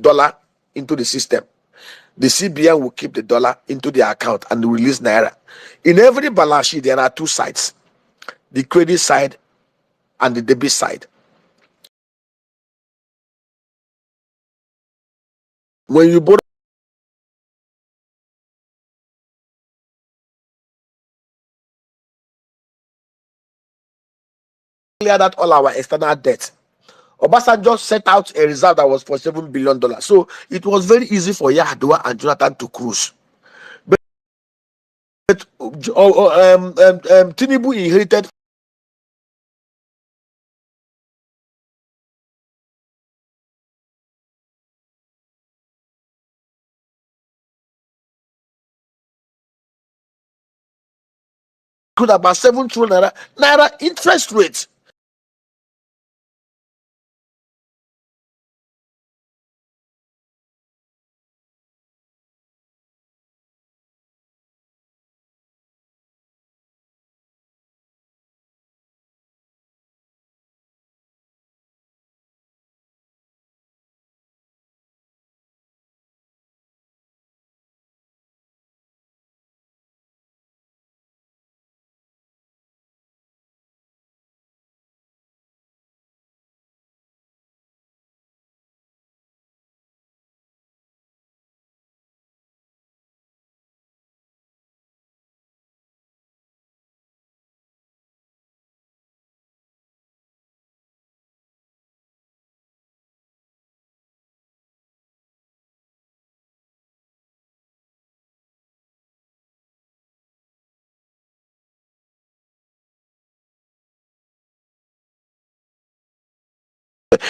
dollar into the system. The CBN will keep the dollar into their account and release naira. In every balance sheet, there are two sides: the credit side and the debit side. When you borrow, clear that all our external debt, Obasanjo set out a reserve that was for $7 billion. So it was very easy for Yar'Adua and Jonathan to cruise. But Tinubu inherited about 7 trillion naira interest rate.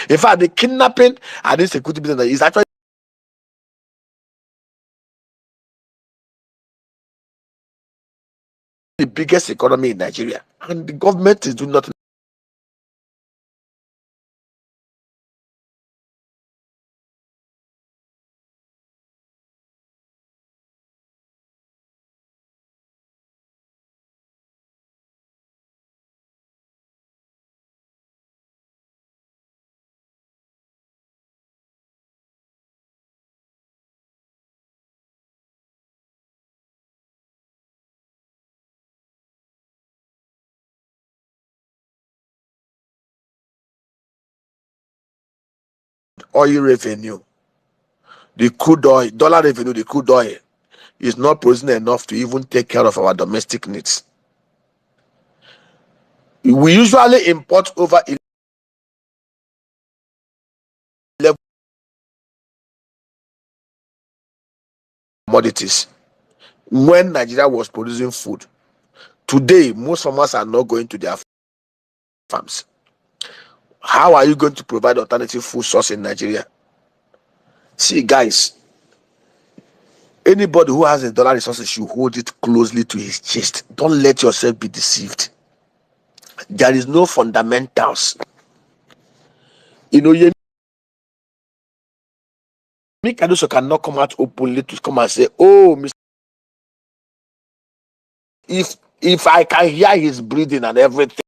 In fact, the kidnapping and this security business is actually the biggest economy in Nigeria, and the government is doing nothing. Oil revenue, the crude oil, dollar revenue, the crude oil is not producing enough to even take care of our domestic needs. We usually import over 11 commodities when Nigeria was producing food. Today, most farmers are not going to their farms. How are you going to provide alternative food source in Nigeria? See, guys, anybody who has a dollar resources should hold it closely to his chest. Don't let yourself be deceived. There is no fundamentals. You know, Yemi Kadoso cannot come out openly to come and say, "Oh, Mr. If I can hear his breathing and everything,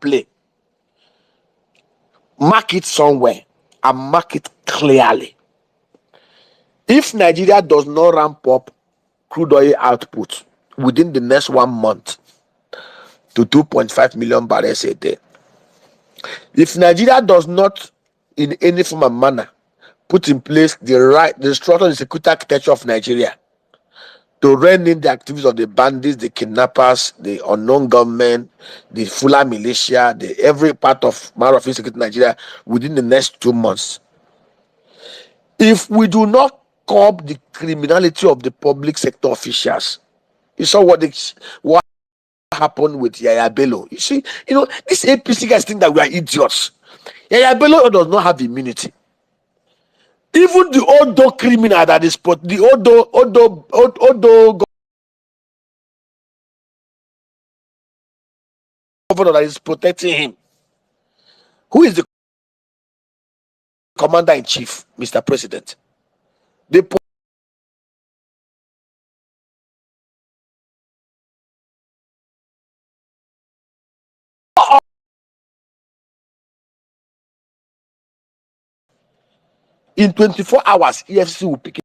play, mark it somewhere and mark it clearly. If Nigeria does not ramp up crude oil output within the next 1 month to 2.5 million barrels a day, if Nigeria does not, in any form and manner, put in place the structure and security architecture of Nigeria to rein in the activities of the bandits, the kidnappers, the unknown government, the Fula militia, every part of matter of insecurity in Nigeria within the next 2 months, if we do not curb the criminality of the public sector officials, you saw what happened with Yaya Bello. You see, these APC guys think that we are idiots. Yaya Bello does not have immunity. Even the Odo criminal that is the Odo governor that is protecting him, who is the commander in chief, Mr. President. The In 24 hours, EFCC will pick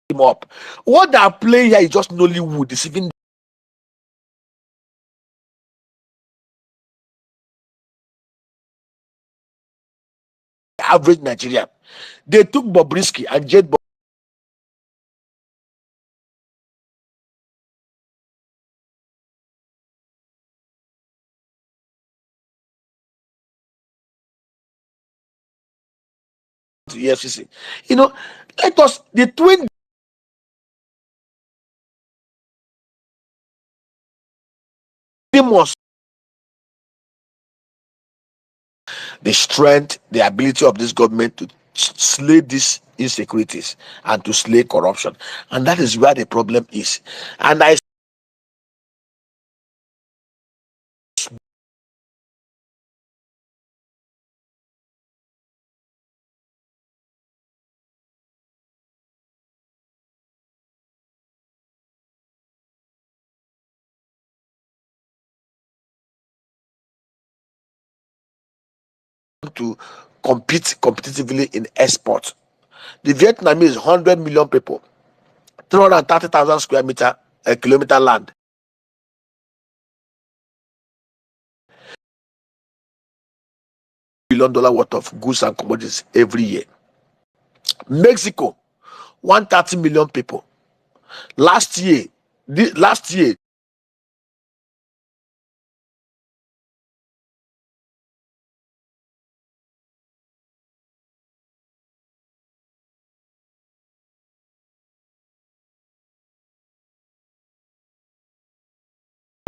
him up. What they are playing here is just Nollywood, deceiving the average Nigerian. They took Bobrisky and Jade to EFCC. You know, let us, the twin demons, the strength, the ability of this government to slay these insecurities and to slay corruption. And that is where the problem is. And I want to compete competitively in export. The Vietnamese 100 million people, 330,000 square meter kilometer land. $1 billion worth of goods and commodities every year. Mexico, 130 million people. Last year,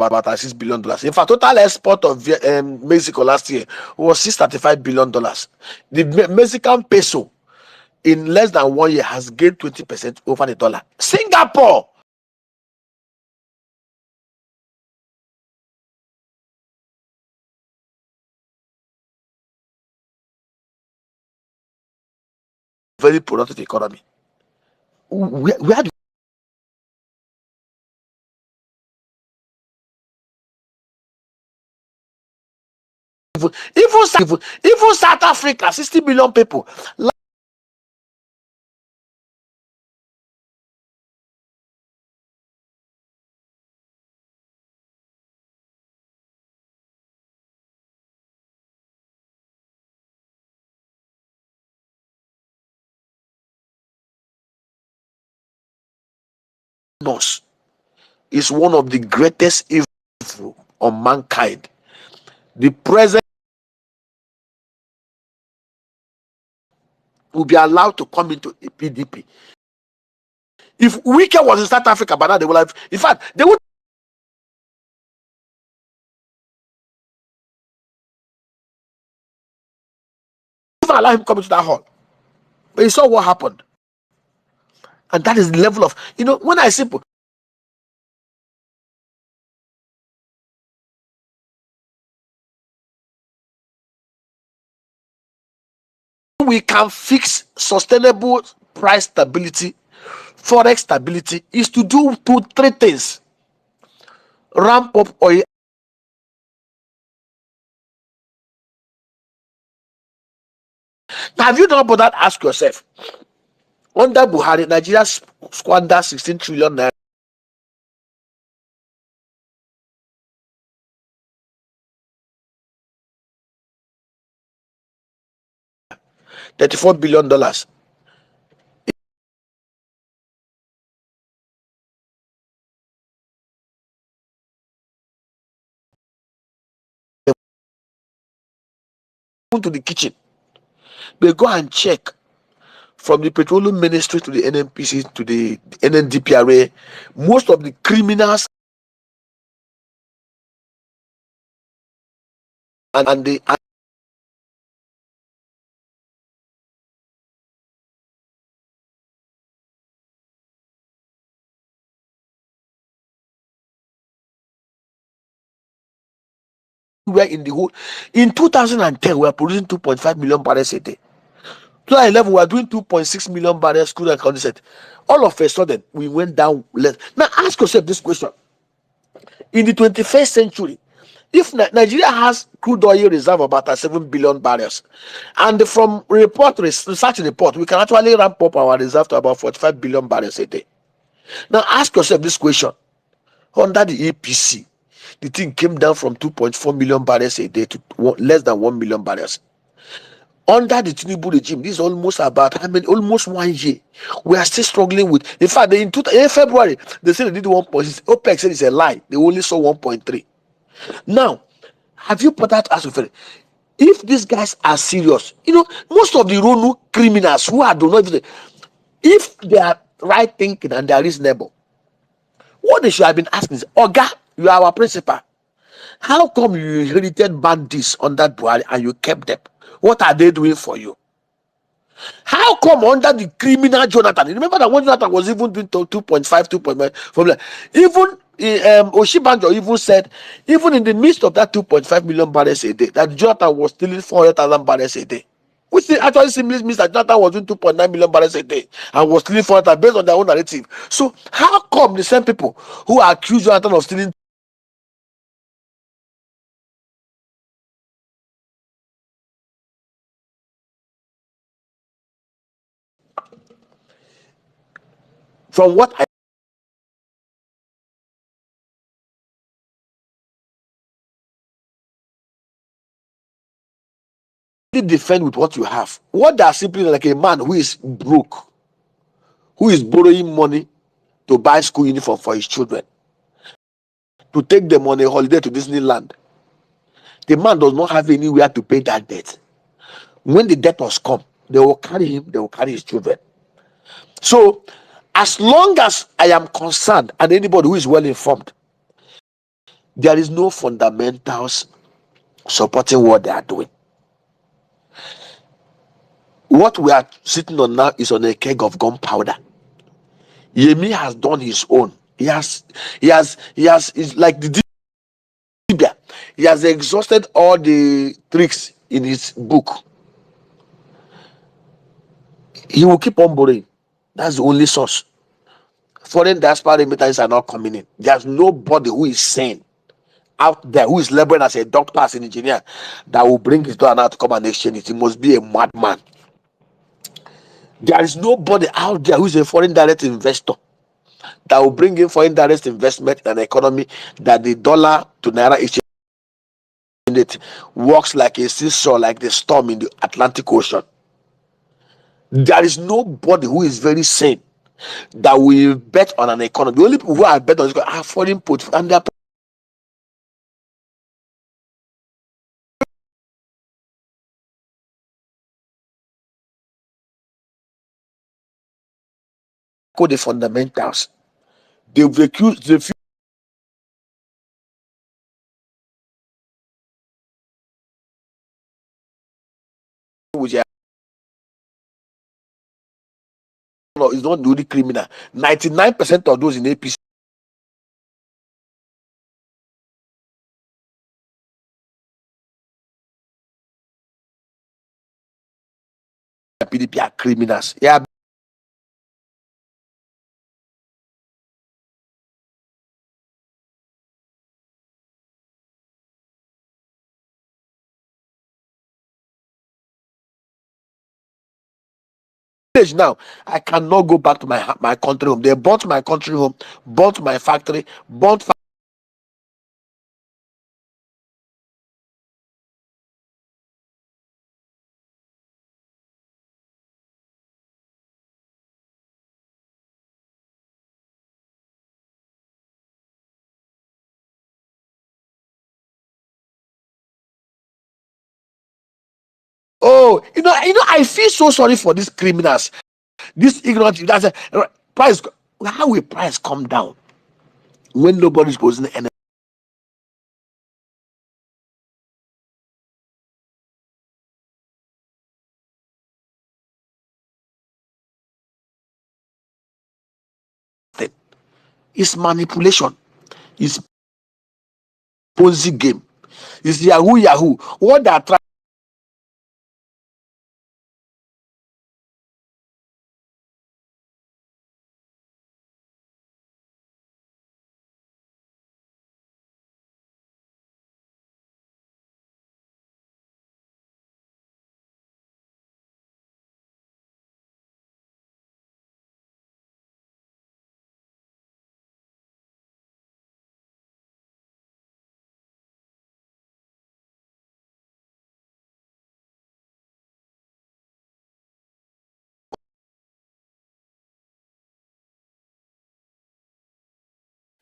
about $6 billion. In fact, total export of Mexico last year was $635 billion. The Mexican peso in less than 1 year has gained 20% over the dollar. Singapore, very productive economy. Where do even South Africa, 60 million people. Is one of the greatest evil on mankind. The present will be allowed to come into a PDP. If Wike was in South Africa, by now they would have. In fact, they would even allow him come into that hall. But you saw what happened, and that is the level of, when I say we can fix sustainable price stability, forex stability, is to do three things: ramp up oil. Now, have you not bothered ask yourself, under Buhari, Nigeria squandered 16 trillion naira, 34 billion dollars into the kitchen. They go and check from the petroleum ministry to the NNPC to the NNDPRA. Most of the criminals and the were in the whole. In 2010, we were producing 2.5 million barrels a day. 2011, we were doing 2.6 million barrels crude and condensate. All of a sudden, we went down less. Now, ask yourself this question: in the 21st century, If Nigeria has crude oil reserve of about 7 billion barrels, and from research report, we can actually ramp up our reserve to about 45 billion barrels a day. Now ask yourself this question: under the APC, the thing came down from 2.4 million barrels a day to less than 1 million barrels. Under the Tinubu regime, this is almost about how many? Almost 1 year. We are still struggling with. In fact, in February, they said they did 1.6. OPEC said it's a lie. They only saw 1.3. Now, have you put that as a friend? If these guys are serious, most of the Ronu criminals who are do not even, if they are right thinking and they are reasonable, what they should have been asking is, Oga, you are our principal. How come you inherited bandits under Buhari and you kept them? What are they doing for you? How come under the criminal Jonathan? Remember that when Jonathan was even doing 2.5, 2.5 from like, even Oshibanjo even said, even in the midst of that 2.5 million barrels a day, that Jonathan was stealing 400,000 barrels a day. Which actually simply means that Jonathan was doing 2.9 million barrels a day and was stealing 400,000 based on their own narrative. So how come the same people who accuse Jonathan of stealing from what I defend with what you have? What they are simply like a man who is broke, who is borrowing money to buy school uniform for his children, to take them on a holiday to Disneyland. The man does not have anywhere to pay that debt. When the debtors come, they will carry him, they will carry his children. So, as long as I am concerned, and anybody who is well informed, there is no fundamentals supporting what they are doing. What we are sitting on now is on a keg of gunpowder. Yemi has done his own. He's like the Abia. He has exhausted all the tricks in his book. He will keep on borrowing. That's the only source. Foreign diaspora remittances are not coming in. There's nobody who is sane out there who is laboring as a doctor, as an engineer, that will bring his dollar now to come and exchange it. He must be a madman. There is nobody out there who is a foreign direct investor that will bring in foreign direct investment in an economy that the dollar to naira exchange rate works like a seesaw, like the storm in the Atlantic Ocean. There is nobody who is very sane that will bet on an economy. The only people who are bet on this are foreign portfolio, and they are called the fundamentals. They've refused with their is not the only criminal. 99% of those in APC and PDP are criminals. Yeah, now I cannot go back to my country home. They bought my country home, bought my factory, bought I feel so sorry for these criminals, this ignorant. That's a price. How will price come down when nobody's posing anything? It's manipulation. It's Ponzi game. It's Yahoo Yahoo. What they are trying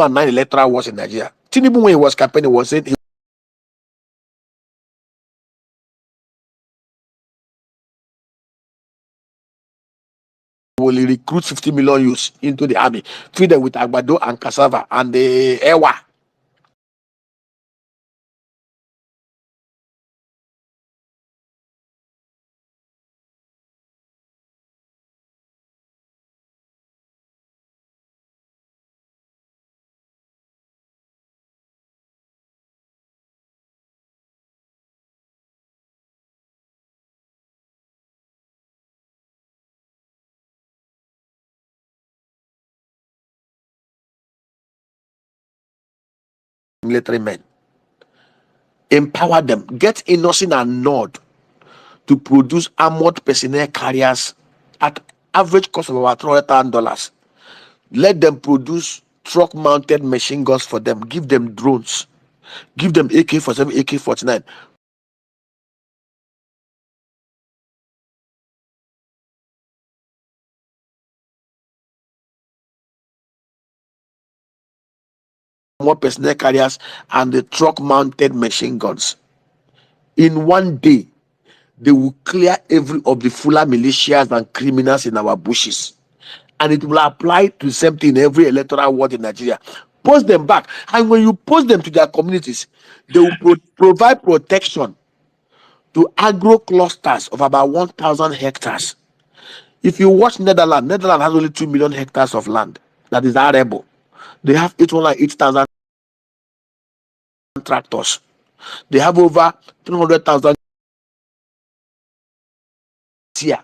9 electoral was in Nigeria. Tinubu, when he was campaigning, was saying he will recruit 50 million youths into the army, feed them with agbado and cassava and the ewa. Military men. Empower them, get innocent and nod to produce armored personnel carriers at average cost of about $300,000. Let them produce truck mounted machine guns for them, give them drones, give them AK-47, AK-49. More personnel carriers and the truck mounted machine guns. In one day, they will clear every of the fuller militias and criminals in our bushes. And it will apply to the same thing in every electoral ward in Nigeria. Post them back. And when you post them to their communities, they will provide protection to agro clusters of about 1,000 hectares. If you watch Netherlands has only 2 million hectares of land that is arable. They have 8,000 tractors. They have over 300,000 here.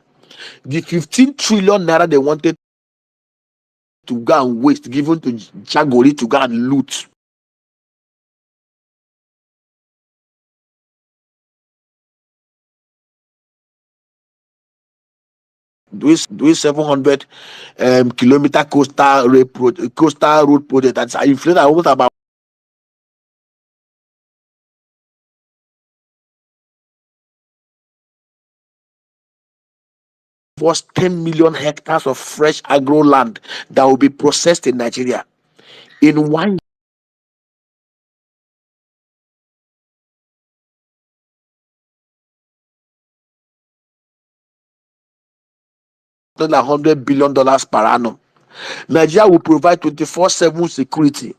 The 15 trillion naira they wanted to go and waste, given to Jagori to go and loot. Doing 700 kilometer coastal road project that's inflated almost about was 10 million hectares of fresh agro land that will be processed in Nigeria in 100 billion per annum. Nigeria will provide 24/7 security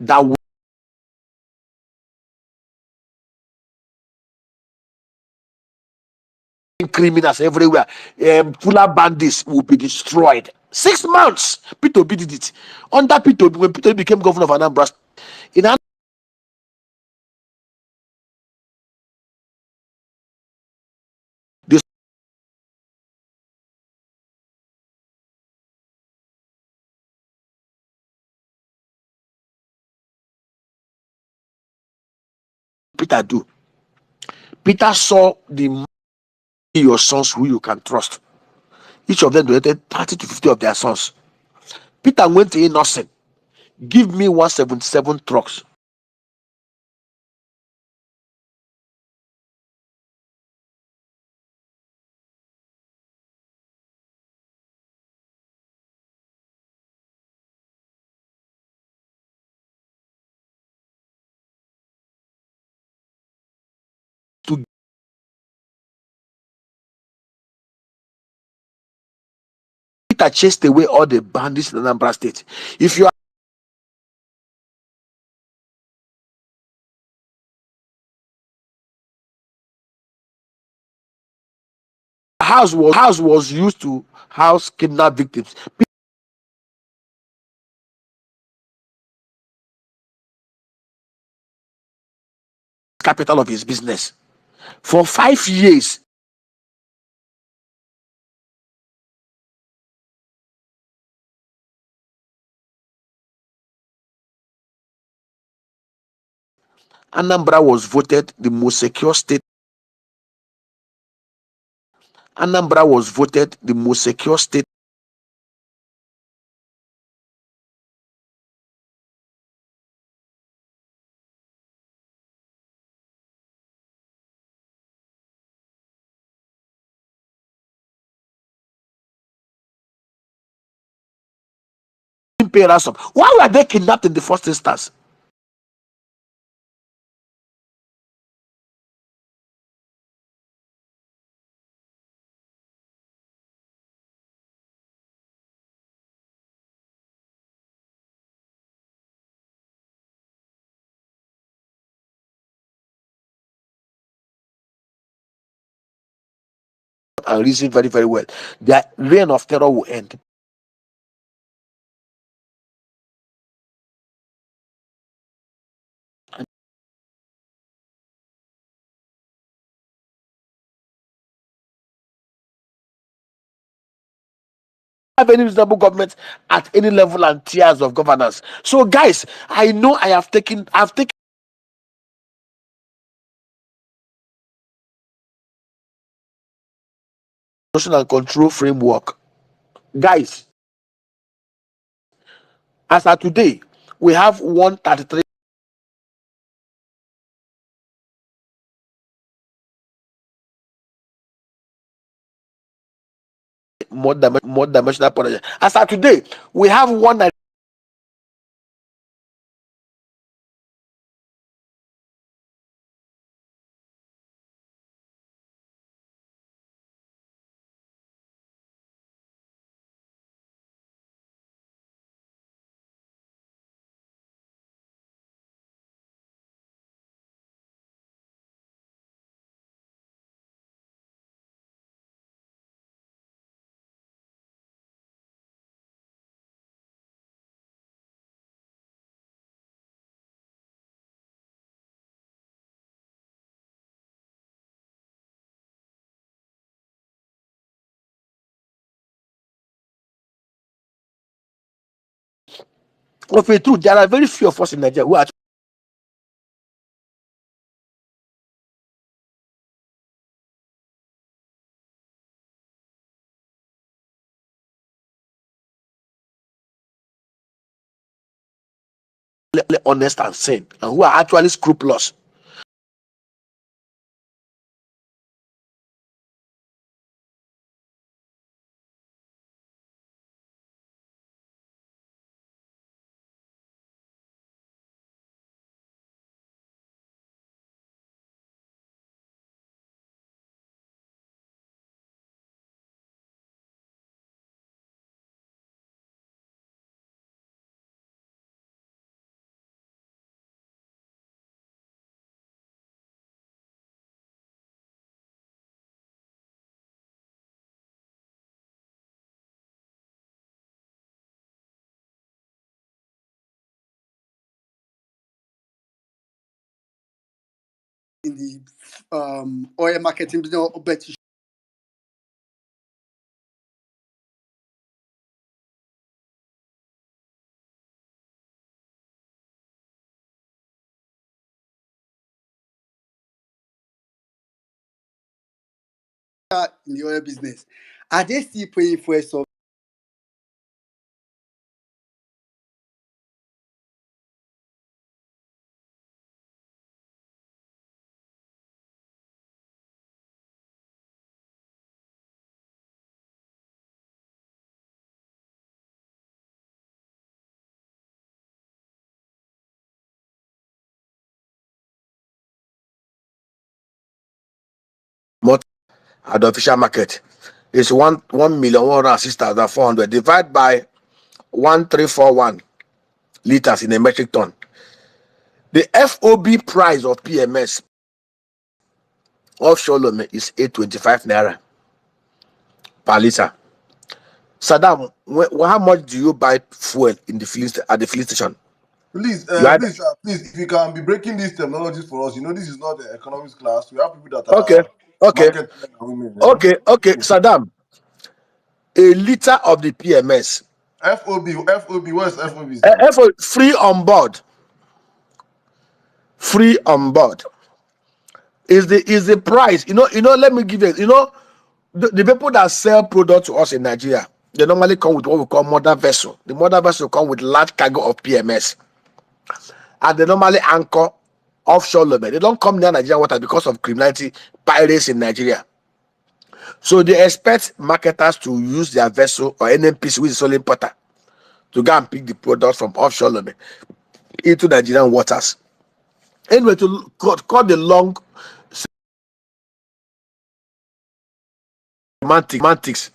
that will criminals everywhere. Fuller bandits will be destroyed. 6 months. P2B did it. Under P2B, when P2B became governor of Anambra, in this Peter do. Peter saw the your sons who you can trust. Each of them donated 30 to 50 of their sons. Peter went to Innocent. Give me 177 trucks. To Peter chased away all the bandits in Anambra State. If you are house was used to house kidnap victims. Capital of his business. For 5 years, Anambra was voted the most secure state. Anambra was voted the most secure state didn't pay ransom. Why were they kidnapped in the first instance? And reason very, very well. Their reign of terror will end. Have any reasonable government at any level and tiers of governance. So, guys, I know I've taken and control framework. Guys, as of today, we have 133 more dimensional project. As of today, we have one of a truth. There are very few of us in Nigeria who are honest and sane and who are actually scrupulous. In the oil marketing business, but in the oil business, are they still paying for a service At the official market is 1,106,400 divided by 1341 liters in a metric ton. The FOB price of PMS offshore Lome is 825 naira per liter. Saddam, how much do you buy fuel in the at the filling station? Please, You had please, if you can be breaking these terminologies for us, this is not the economics class. We have people that okay, are okay, market men and women. okay, Saddam. A liter of the PMS. FOB, what is FOB stand? Free on board. Free on board is the price. Let me give you. The people that sell product to us in Nigeria, they normally come with what we call mother vessel. The mother vessel come with large cargo of PMS, and they normally anchor offshore Lome. They don't come near Nigerian water because of criminality, pirates in Nigeria. So they expect marketers to use their vessel or NMPC, which is sole importer, to go and pick the products from offshore into Nigerian waters. Anyway, to cut the long semantics,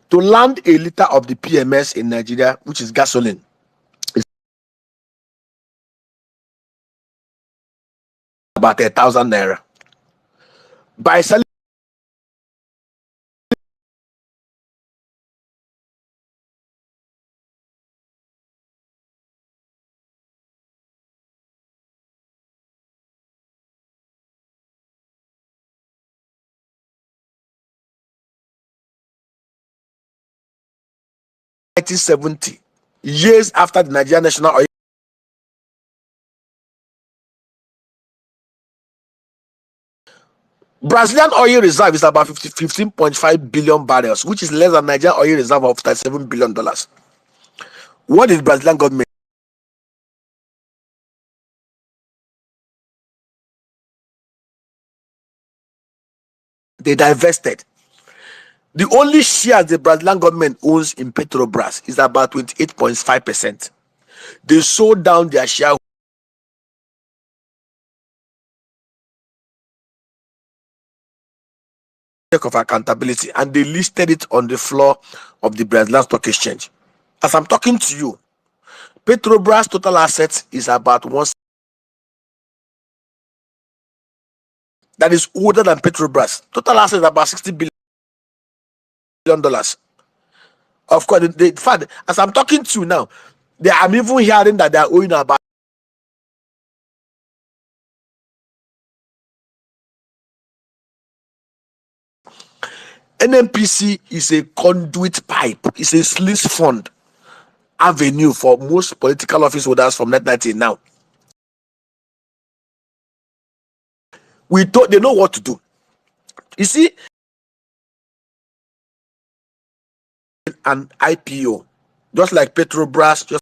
to land a liter of the PMS in Nigeria, which is gasoline, is about 1,000 naira. By selling 1970, years after the Nigerian national oil, Brazilian oil reserve is about 15.5 billion barrels, which is less than Nigerian oil reserve of $37 billion. What did Brazilian government? They divested. The only shares the Brazilian government owns in Petrobras is about 28.5%. They sold down their share of accountability and they listed it on the floor of the Brazilian Stock Exchange. As I'm talking to you, Petrobras total assets is about one that is older than Petrobras. Total assets about $60 billion. Of course, in fact, as I'm talking to you now, I'm even hearing that they are owing about NNPC is a conduit pipe, it's a sluice fund avenue for most political office holders from 1990 now. We thought they know what to do. You see, an IPO, just like Petrobras, just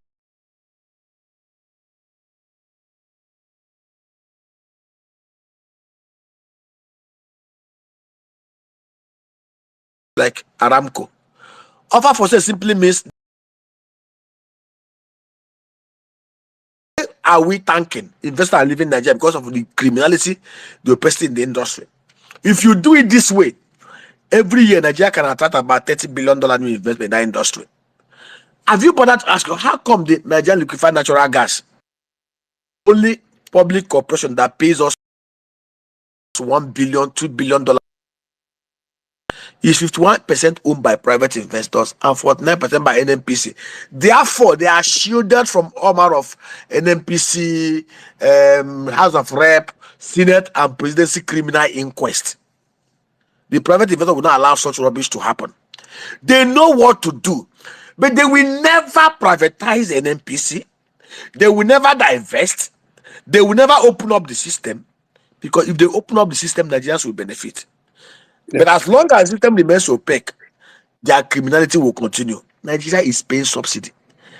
like Aramco. Offer for sale simply means, are we tanking? Investors are leaving Nigeria because of the criminality, the opacity in the industry. If you do it this way, every year Nigeria can attract about $30 billion new investment in that industry. Have you bothered to ask how come the Nigerian liquefied natural gas only public corporation that pays us $1 billion, $2 billion is 51% owned by private investors and 49% by NNPC. Therefore, they are shielded from all manner of NNPC, House of Rep, Senate, and presidency criminal inquest. The private investor will not allow such rubbish to happen. They know what to do, but they will never privatize NNPC. They will never divest. They will never open up the system, because if they open up the system, Nigerians will benefit. Yeah. But as long as the system remains opaque, their criminality will continue. Nigeria is paying subsidy.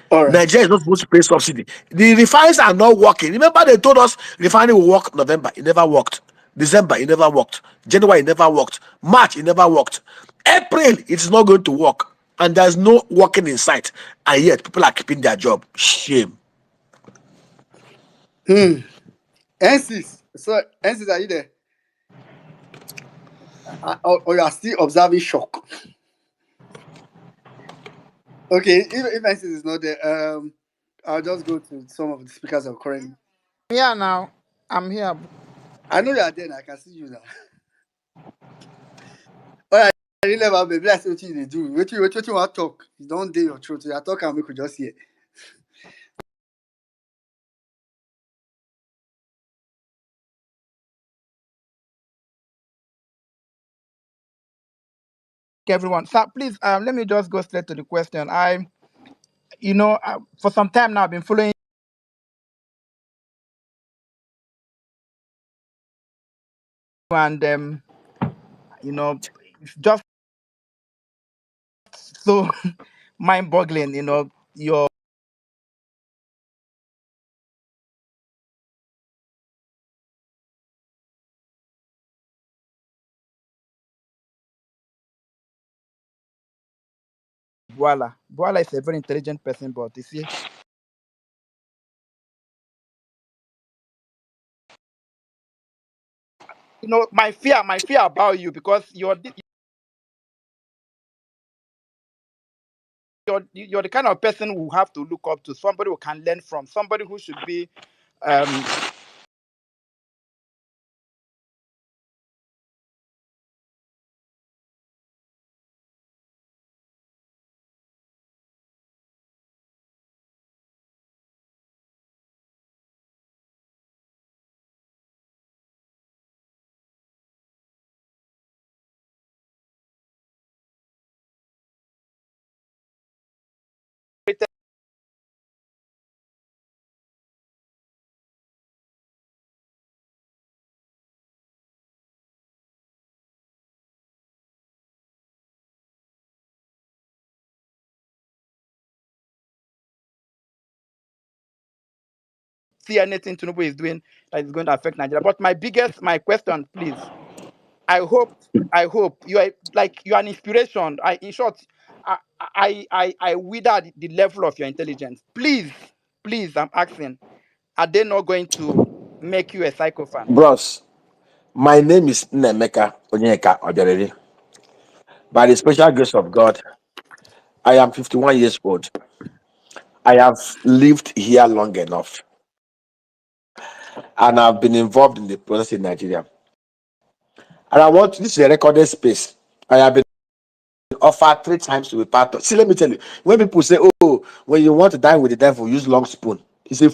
All right. Nigeria is not supposed to pay subsidy. The refineries are not working. Remember, they told us refinery will work November. It never worked. December, it never worked. January, it never worked. March, it never worked. April, it's not going to work. And there's no working in sight. And yet, people are keeping their job. Shame. NCs. So, NCs, are you there? Or you are still observing shock? Okay, if NCs is not there, I'll just go to some of the speakers of current. Yeah, now I'm here. I know you are there now. I can see you now. All right, I really never baby. That's what you do. What you want to talk? You don't dare your throat. You talk and we could just hear. Everyone. So please, let me just go straight to the question. For some time now, I've been following, and it's just so mind-boggling. Your Buala. Buala is a very intelligent person, but you see, my fear about you, because you're the kind of person who have to look up to, somebody who can learn from, somebody who should be um see anything Tinubu is doing that is going to affect Nigeria. But my question, please, I hope you are like, you are an inspiration. In short, I wither the level of your intelligence. Please, I'm asking, are they not going to make you a psychophant? Bros, my name is Nemeka Onyeka Obiareri. By the special grace of God, I am 51 years old. I have lived here long enough and I've been involved in the process in Nigeria. And this is a recorded space. I have been offered 3 times to be part of. See, let me tell you, when people say, oh, when you want to dine with the devil, use long spoon. It's a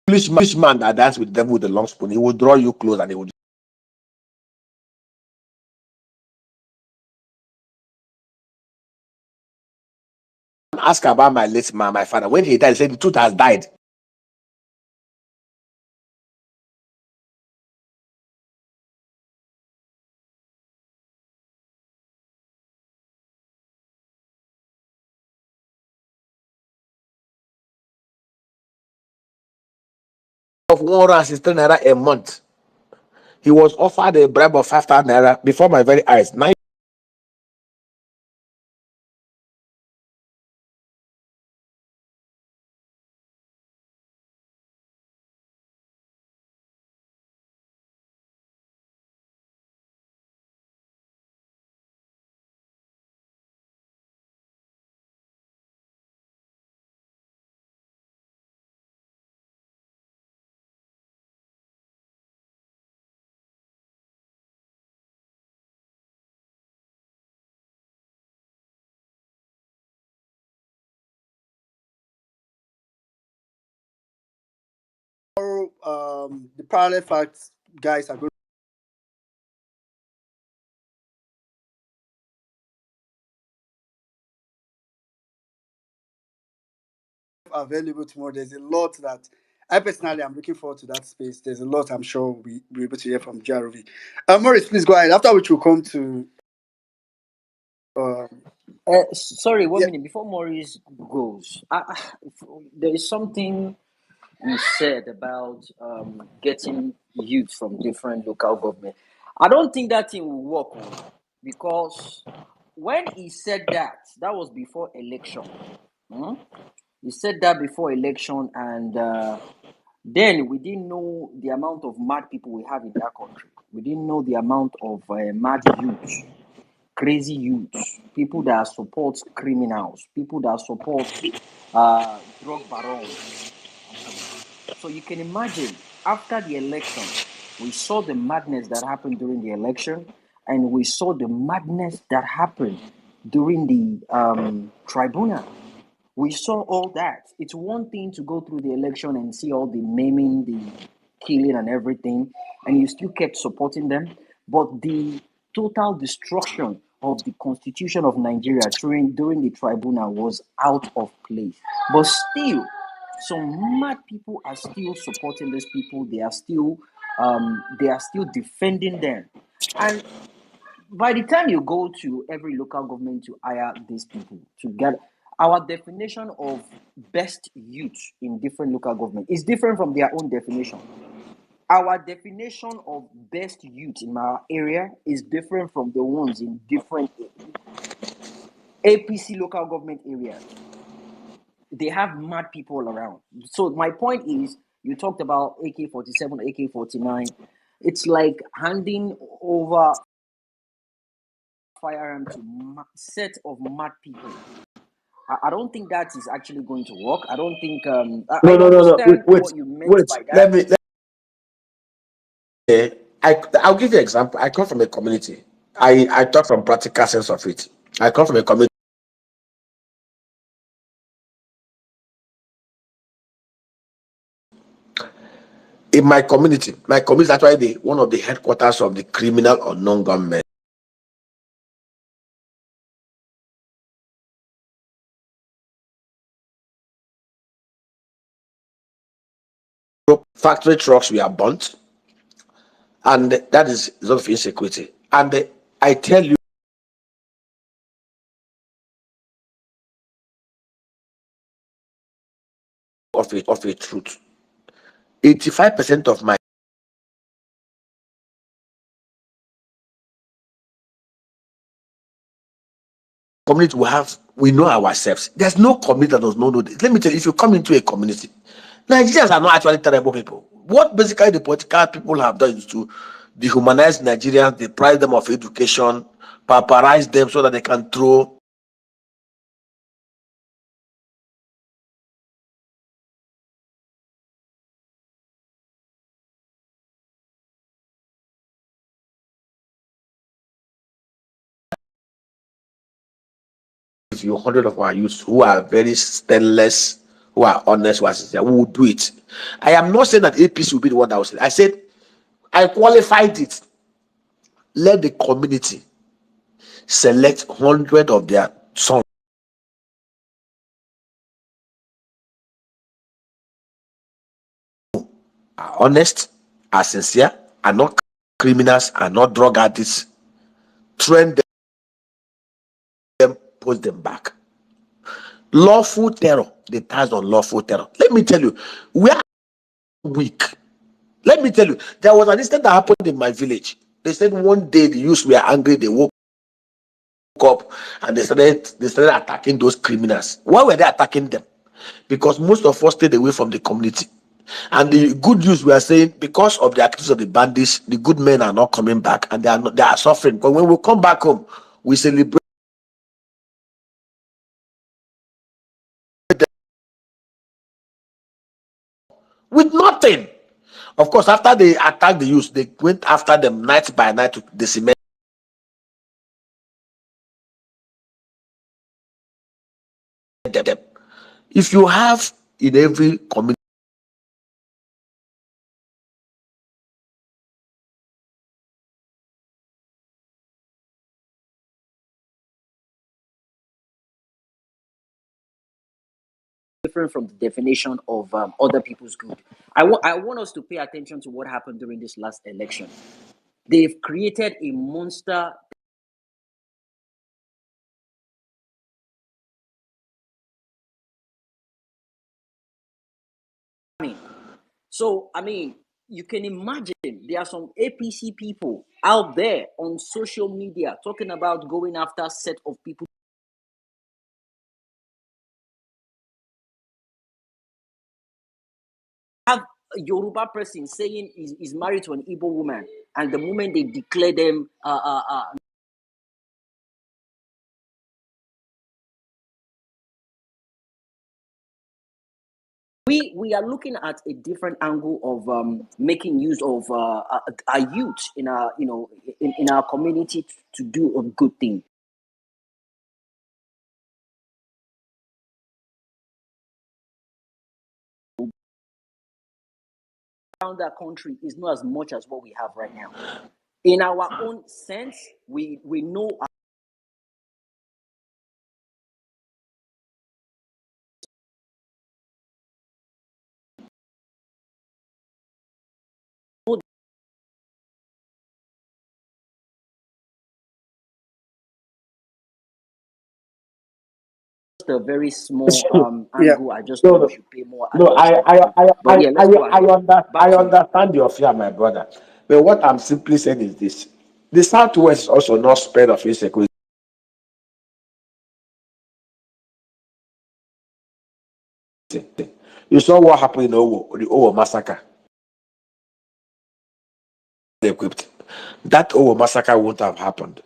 foolish man that dines with the devil with a long spoon. He will draw you close and he will ask about my late man, my father. When he died, he said the truth has died. Of 160 naira a month. He was offered a bribe of 5,000 naira before my very eyes. Now, The parallel facts guys are going available tomorrow. There's a lot that I personally am looking forward to that space. There's a lot I'm sure we'll be able to hear from GRV. Maurice, please go ahead. After which we'll come to um, Sorry, one yeah, minute before Maurice goes. There is something you said about getting youth from different local government. I don't think that thing will work, because when he said that, that was before election. Hmm? He said that before election, and then we didn't know the amount of mad people we have in that country. We didn't know the amount of mad youths, crazy youths, people that support criminals, people that support drug barons. So you can imagine, after the election, we saw the madness that happened during the election, and we saw the madness that happened during the tribunal. We saw all that. It's one thing to go through the election and see all the maiming, the killing, and everything, and you still kept supporting them. But the total destruction of the constitution of Nigeria during the tribunal was out of place. But still, some mad people are still supporting these people. They are still defending them. And by the time you go to every local government to hire these people to get, our definition of best youth in different local government is different from their own definition. our definition of best youth in our area is different from the ones in different APC local government areas. They have mad people around. So my point is, you talked about AK-47, AK-49. It's like handing over firearm to set of mad people. I don't think that is actually going to work. I don't think I No, no, no, no. understand Wait, what you meant wait. by that. I'll give you an example. I come from a community. I talk from practical sense of it. I come from a community. In my community is actually one of the headquarters of the criminal or non-government factory trucks were burnt, and that is a lot of insecurity. And I tell you of a truth. 85% of my community we know ourselves. There's no community that does not know this. Let me tell you, if you come into a community, Nigerians are not actually terrible people. What basically the political people have done is to dehumanize Nigerians, deprive them of education, pauperize them so that they can throw. If you 100 of our youths who are very stainless, who are honest, who are sincere, we will do it. I am not saying that APC will be the one that will say it. I said I qualified it. Let the community select 100 of their sons are honest, are sincere, are not criminals, are not drug addicts. Train them, put them back. Lawful terror, the ties on lawful terror. Let me tell you, we are weak. Let me tell you, there was an incident that happened in my village. They said one day the youths were angry, they woke up and they started attacking those criminals. Why were they attacking them? Because most of us stayed away from the community. And the good news we are saying, because of the activities of the bandits, the good men are not coming back and they are suffering. But when we come back home, we celebrate them with nothing. Of course, after they attacked the youth, they went after them night by night to decimate them. If you have in every community Different from the definition of other people's good. I want us to pay attention to what happened during this last election. They've created a monster. So, I mean, you can imagine there are some APC people out there on social media talking about going after a set of people. Have a Yoruba person saying he's married to an Igbo woman, and the moment they declare them we are looking at a different angle of making use of our youth in our in our community to do a good thing. Around that country is not as much as what we have right now. In our own sense, we know a very small Yeah. angle. I just No, think we no, should pay more no. attention to. But yeah, let's go ahead. Back I to you. understand your fear, my brother. But what I'm simply saying is this: the Southwest is also not spread of insecurity. You saw what happened in Owo, the Owo massacre. Equipped. That Owo massacre wouldn't have happened.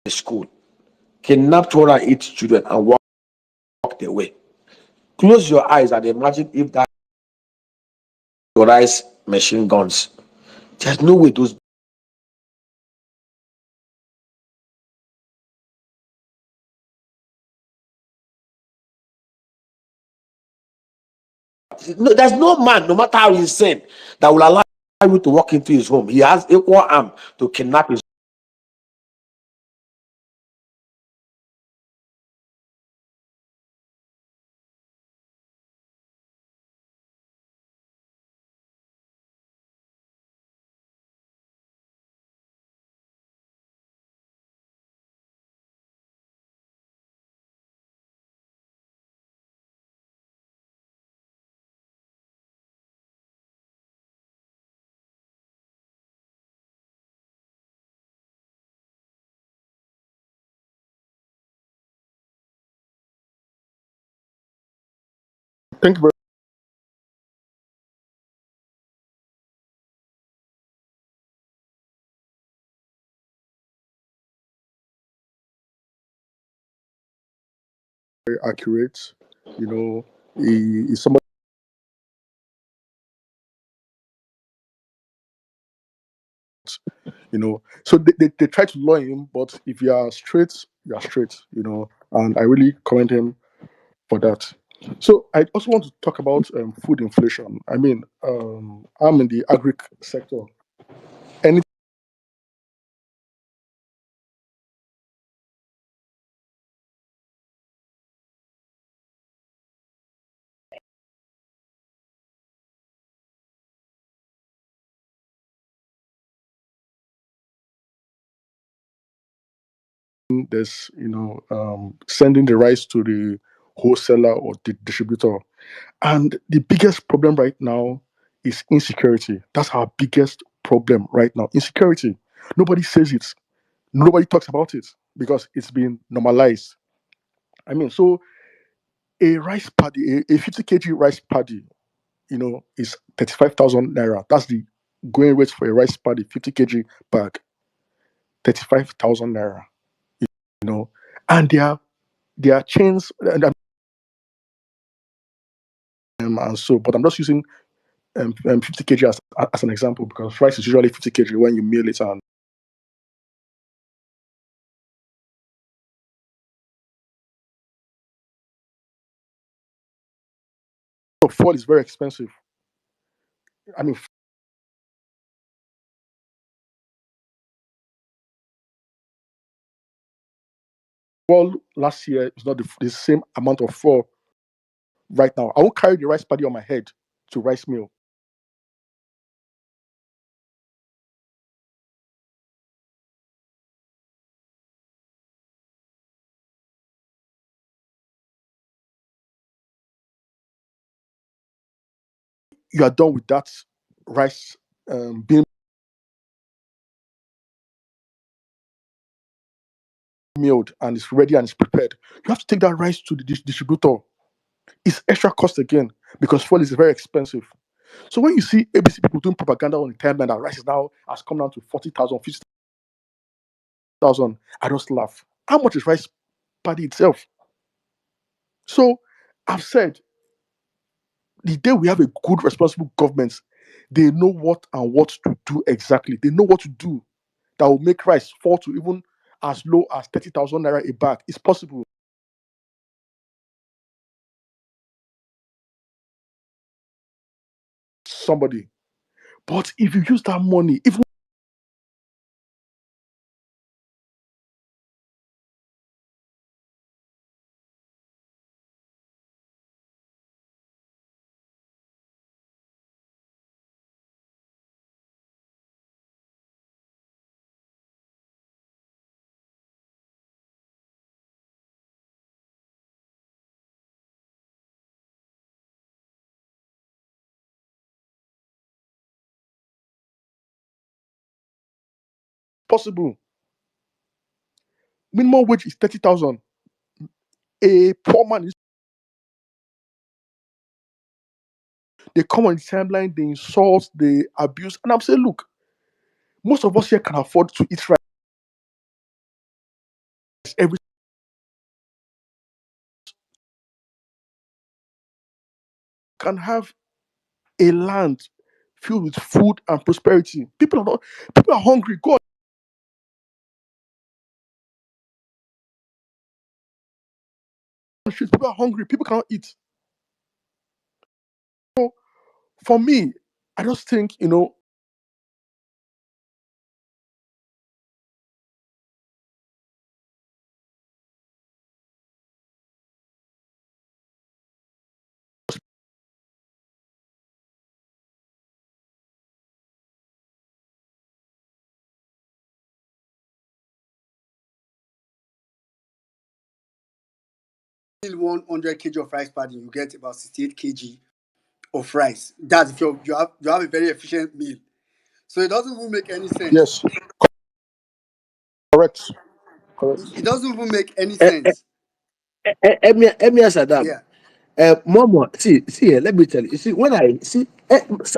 The school kidnapped 208 children and walked away. Close your eyes and imagine if that rise machine guns. There's no way those. No, there's no man, no matter how insane, that will allow you to walk into his home. He has equal arm to kidnap his. Thank you very accurate. You know, he is somebody. So they try to lure him, but if you are straight, you are straight. And I really commend him for that. So I also want to talk about food inflation. I mean, I'm in the agri sector. Anything there's sending the rice to the wholesaler or the distributor. And the biggest problem right now is insecurity. That's our biggest problem right now. Insecurity. Nobody says it. Nobody talks about it because it's been normalized. I mean, so a rice paddy, a 50 kg rice paddy, is 35,000 naira. That's the going rate for a rice paddy, 50 kg bag, 35,000 naira. You know, and there are chains and so, but I'm just using 50 kg as an example because rice is usually 50 kg when you mill it, and so fuel is very expensive. I mean, fuel last year is not the same amount of fuel right now. I won't carry the rice paddy on my head to rice mill. You are done with that rice being milled and it's ready and it's prepared. You have to take that rice to the distributor. It's extra cost again because fuel is very expensive. So when you see ABC people doing propaganda on the timeline that rice is now has come down to 40,000, 50,000, I just laugh. How much is rice paddy itself? So I've said the day we have a good, responsible government, they know what to do exactly. They know what to do that will make rice fall to even as low as 30,000 naira a bag. It's possible. Somebody. But if you use that money, even possible. Minimum wage is 30,000. A poor man is. They come on the timeline, they insult, they abuse, and I'm saying, look, most of us here can afford to eat rice every. Can have a land filled with food and prosperity. People are not. People are hungry. Go on the streets. People are hungry. People cannot eat. So for me, I just think Still 100 kg of rice paddy, you get about 68 kg of rice. That's if you have a very efficient meal. So it doesn't even make any sense. yes, correct, correct. It doesn't even make any Eh, eh, sense. Emir Saddam, Yeah. Momo, see here, let me tell you. You see, when I see,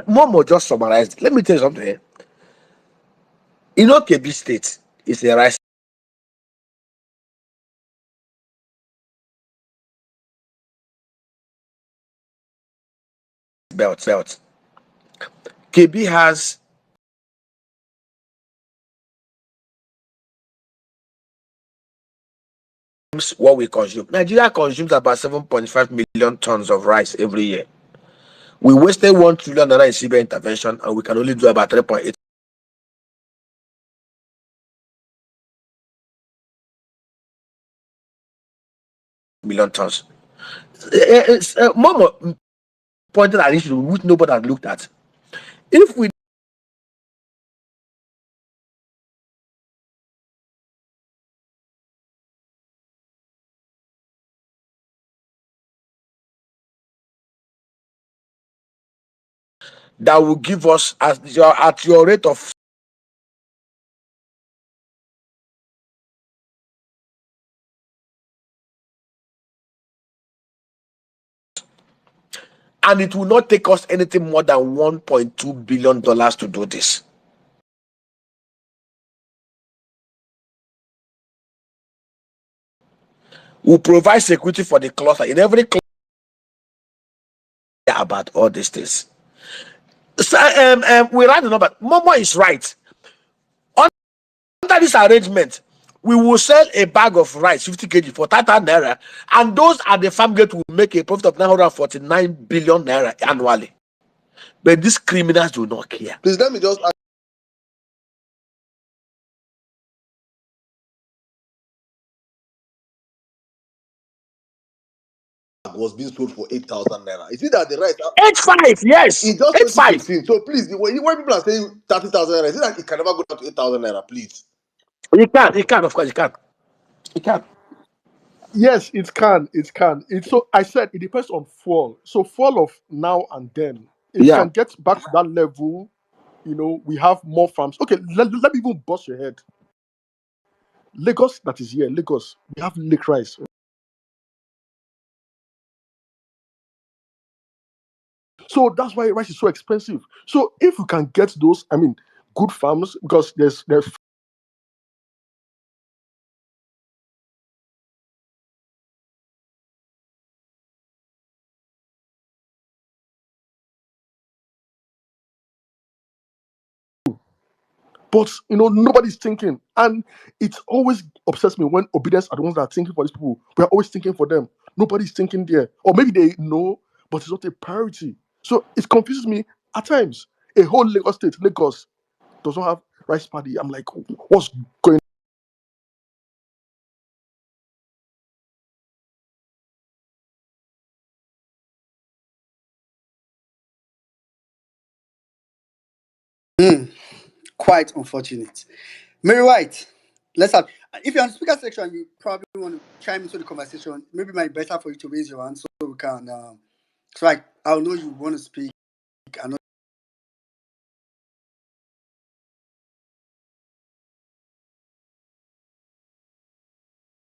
Momo just summarized. Let me tell you something here. Kebbi State is a rice belt. Kebbi has what we consume. Nigeria consumes about 7.5 million tons of rice every year. We wasted 1 trillion naira in CBA intervention, and we can only do about 3.8 million tons. Momo pointed at an issue which nobody had looked at. If we that will give us at your rate of, and it will not take us anything more than $1.2 billion to do this. We'll provide security for the cluster in every cluster about all these things. So, we ran the number. Momo is right. Under this arrangement, we will sell a bag of rice 50 kg for 30 naira, and those at the farm gate will make a profit of 949 billion naira annually. But these criminals do not care. Please let me just ask, was being sold for 8,000 naira. Is it that the rice 8.5, yes, in just 8.5. 2015? So please, when people are saying 30,000 naira, is it that it can never go down to 8,000 naira? Please. You can, of course, you can. Yes, it can. It can. It's so I said it depends on fall. So fall of now and then. If you Yeah. can get back to that level, we have more farms. Okay, let me even bust your head. Lagos, that is here. Lagos, we have lake rice. So that's why rice is so expensive. So if you can get those, I mean, good farms, because there's but nobody's thinking. And it's always obsessed me when obedience are the ones that are thinking for these people. We are always thinking for them. Nobody's thinking there. Or maybe they know, but it's not a priority. So it confuses me at times. A whole Lagos state, Lagos, does not have rice paddy. I'm like, what's going Quite unfortunate. Mary White, let's have. If you're on the speaker section, you probably want to chime into the conversation. Maybe it might be better for you to raise your hand so we can. So I'll know you want to speak. I know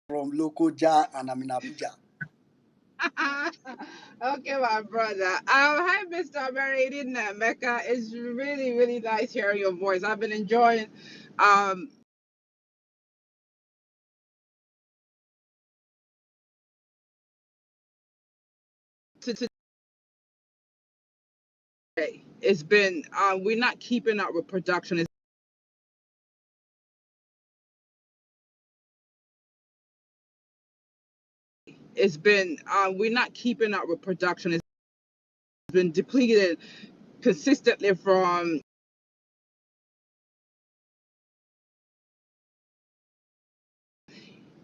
from Lokoja and I'm in Abuja. Okay, my brother. Hi, Mr. Meredith Mecca. It's really, really nice hearing your voice. I've been enjoying um today. It's been we're not keeping up with production. It's been we're not keeping up with production. It's been depleted consistently from,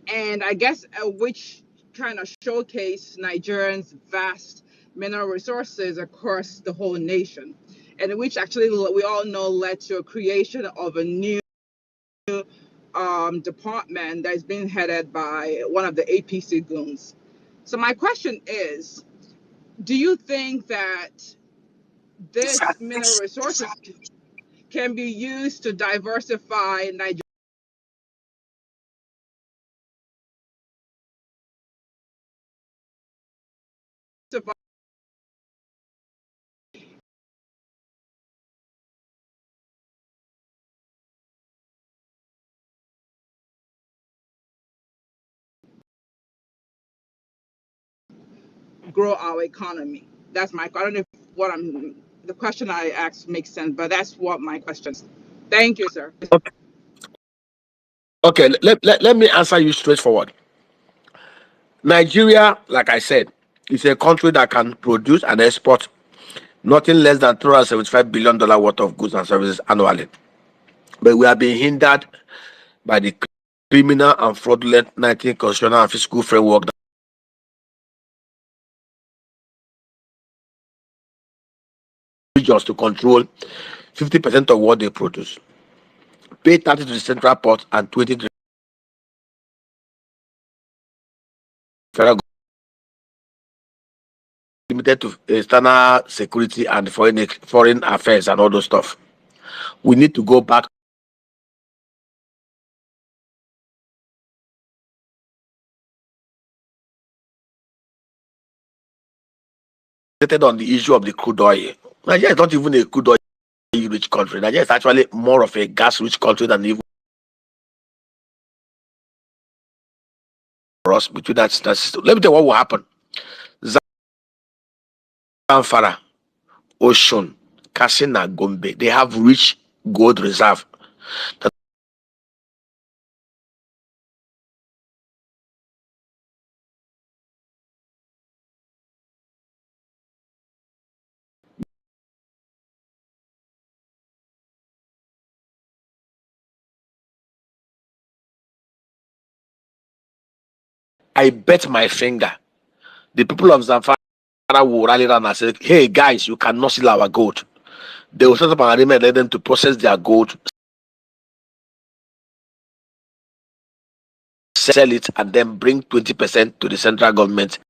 and I guess which kind of showcase Nigerians' vast mineral resources across the whole nation, and which actually we all know led to a creation of a new department that's being headed by one of the APC goons. So my question is, do you think that this mineral resources can be used to diversify Nigeria, grow our economy? That's my, I don't know if what I'm, the question I asked makes sense, but that's what my question is. Thank you, sir. Okay, okay, let me answer you straightforward. Nigeria, like I said, is a country that can produce and export nothing less than $275 billion worth of goods and services annually. But we are being hindered by the criminal and fraudulent 19 constitutional and fiscal framework that just to control 50% of what they produce, pay 30 to the central port and 20 to the federal government, limited to external security and foreign affairs and all those stuff. We need to go back on the issue of the crude oil. Nigeria is not even a crude oil rich country. Nigeria is actually more of a gas rich country than even for us between that system. Let me tell you what will happen. Zamfara, Oshun, Katsina, Gombe, they have rich gold reserve. I bet my finger the people of Zamfara will rally around and say, hey guys, you cannot steal our gold. They will set up an agreement, let them to process their gold, sell it, and then bring 20% to the central government.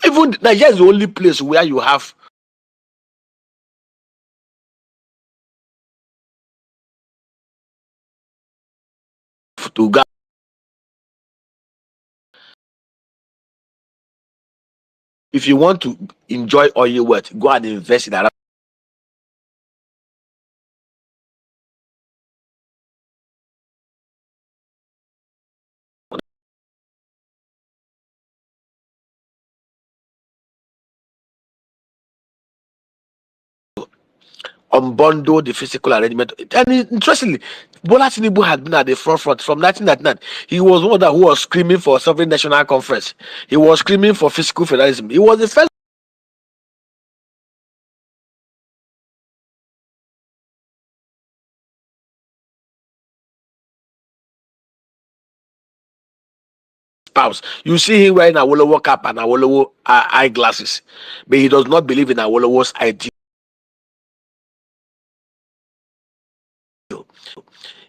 Even Nigeria is the only place where you have to go. If you want to enjoy oil wealth, go and invest in Arab unbundle the physical arrangement. And interestingly, Bola Tinubu had been at the forefront from 1999. He was one who was screaming for sovereign national conference. He was screaming for fiscal federalism. He was the first spouse. You see him wearing a Awolowo cap and Awolowo eyeglasses, but he does not believe in Awolowo's ideal.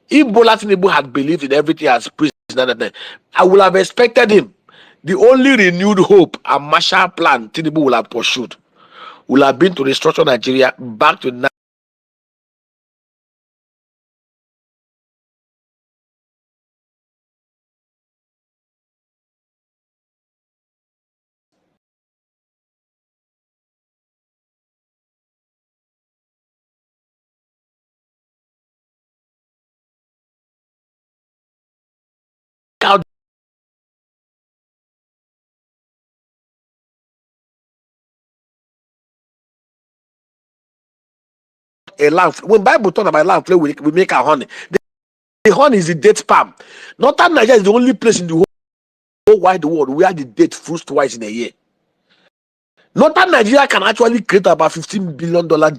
If Bola Tinubu had believed in everything as president, I would have expected him. The only renewed hope and Marshall Plan Tinubu will have pursued will have been to restructure Nigeria back to a land. When Bible talk about land flare, we make our honey. The honey is the date palm. Northern Nigeria is the only place in the whole wide world where the date fruits twice in a year. Northern Nigeria can actually create about $15 billion.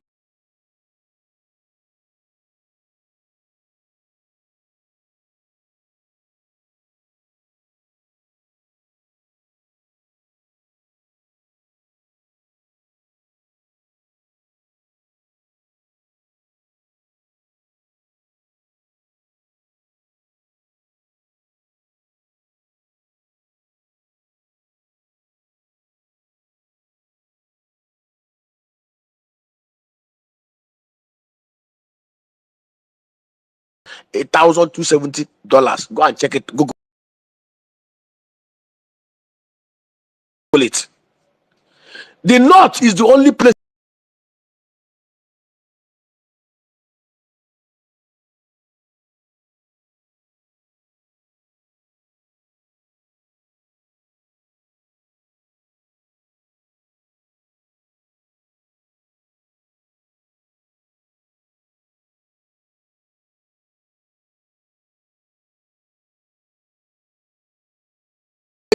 1,270. Go and check it. Google it. The North is the only place.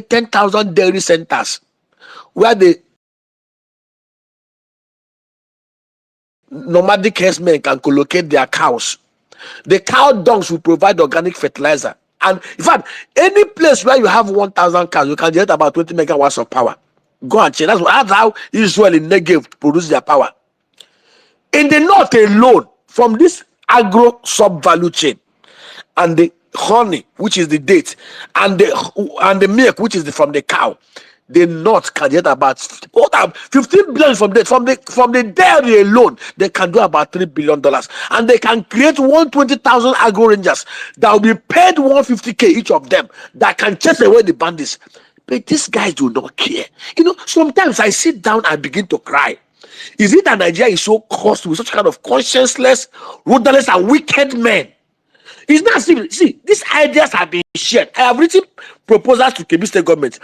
10,000 dairy centers where the nomadic herdsmen can collocate their cows. The cow dungs will provide organic fertilizer. And in fact, any place where you have 1,000 cows, you can get about 20 megawatts of power. Go and check. That's how Israel in Negev produce their power. In the north alone, from this agro sub-value chain, and the honey, which is the date, and the milk, which is from the cow, the north can get about 15 billion from the dairy alone. They can do about $3 billion, and they can create 120,000 agro rangers that will be paid 150K each of them, that can chase away the bandits. But these guys do not care. Sometimes I sit down and begin to cry. Is it that Nigeria is so cursed with such kind of conscienceless, ruthless, and wicked men? It's not simple. See, these ideas have been shared. I have written proposals to Kebbi State government.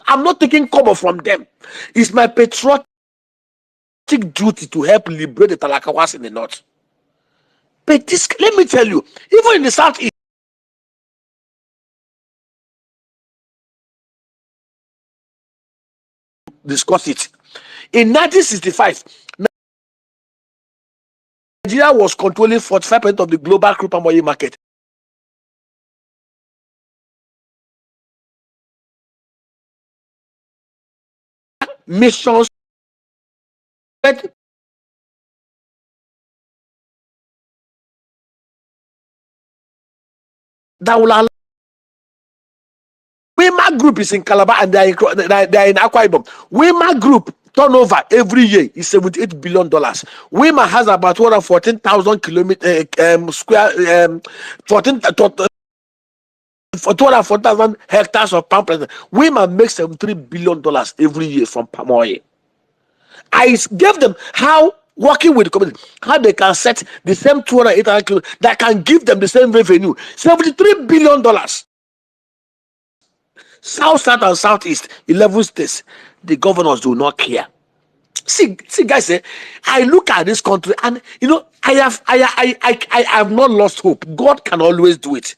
I'm not taking cover from them. It's my patriotic duty to help liberate the Talakawas in the north. But this, let me tell you, even in the southeast, discuss it. In 1965, Nigeria was controlling 45% of the global crude palm oil market. Missions that will allow. Wema Group is in Calabar and they are in Akwa Ibom. Wema Group turnover every year is $78 billion. Wema has about 214,000 kilometer square 14 for 204,000 hectares of palm plantation. Wema makes $73 billion every year from palm oil. I gave them how working with the community, how they can set the same 208 kilometers that can give them the same revenue, $73 billion. South, South, and Southeast, 11 states, the governors do not care. See, guys, I look at this country and I have not lost hope. God can always do it.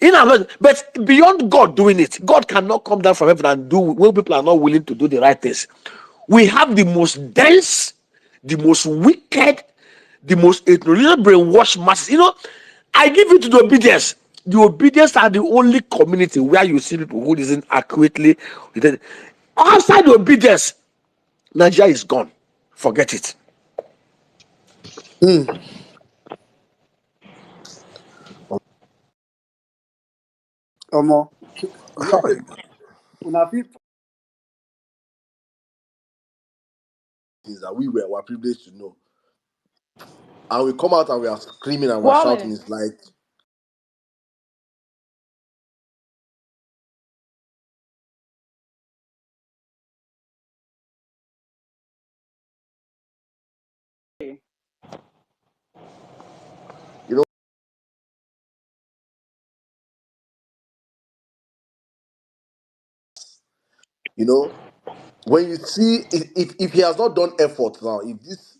But beyond God doing it, God cannot come down from heaven and do when people are not willing to do the right things. We have the most dense, the most wicked, the most ignorant, brainwashed masses. I give it to the obedience. The obedience are the only community where you see people who isn't accurately. Outside the obedience, Nigeria is gone. Forget it. Hmm. Omo, Hi. una fit. Things that we were privileged to know. And we come out and we are screaming and we're shouting. Vawulence. It's like, you know, You know, when you see if he has not done effort now, if this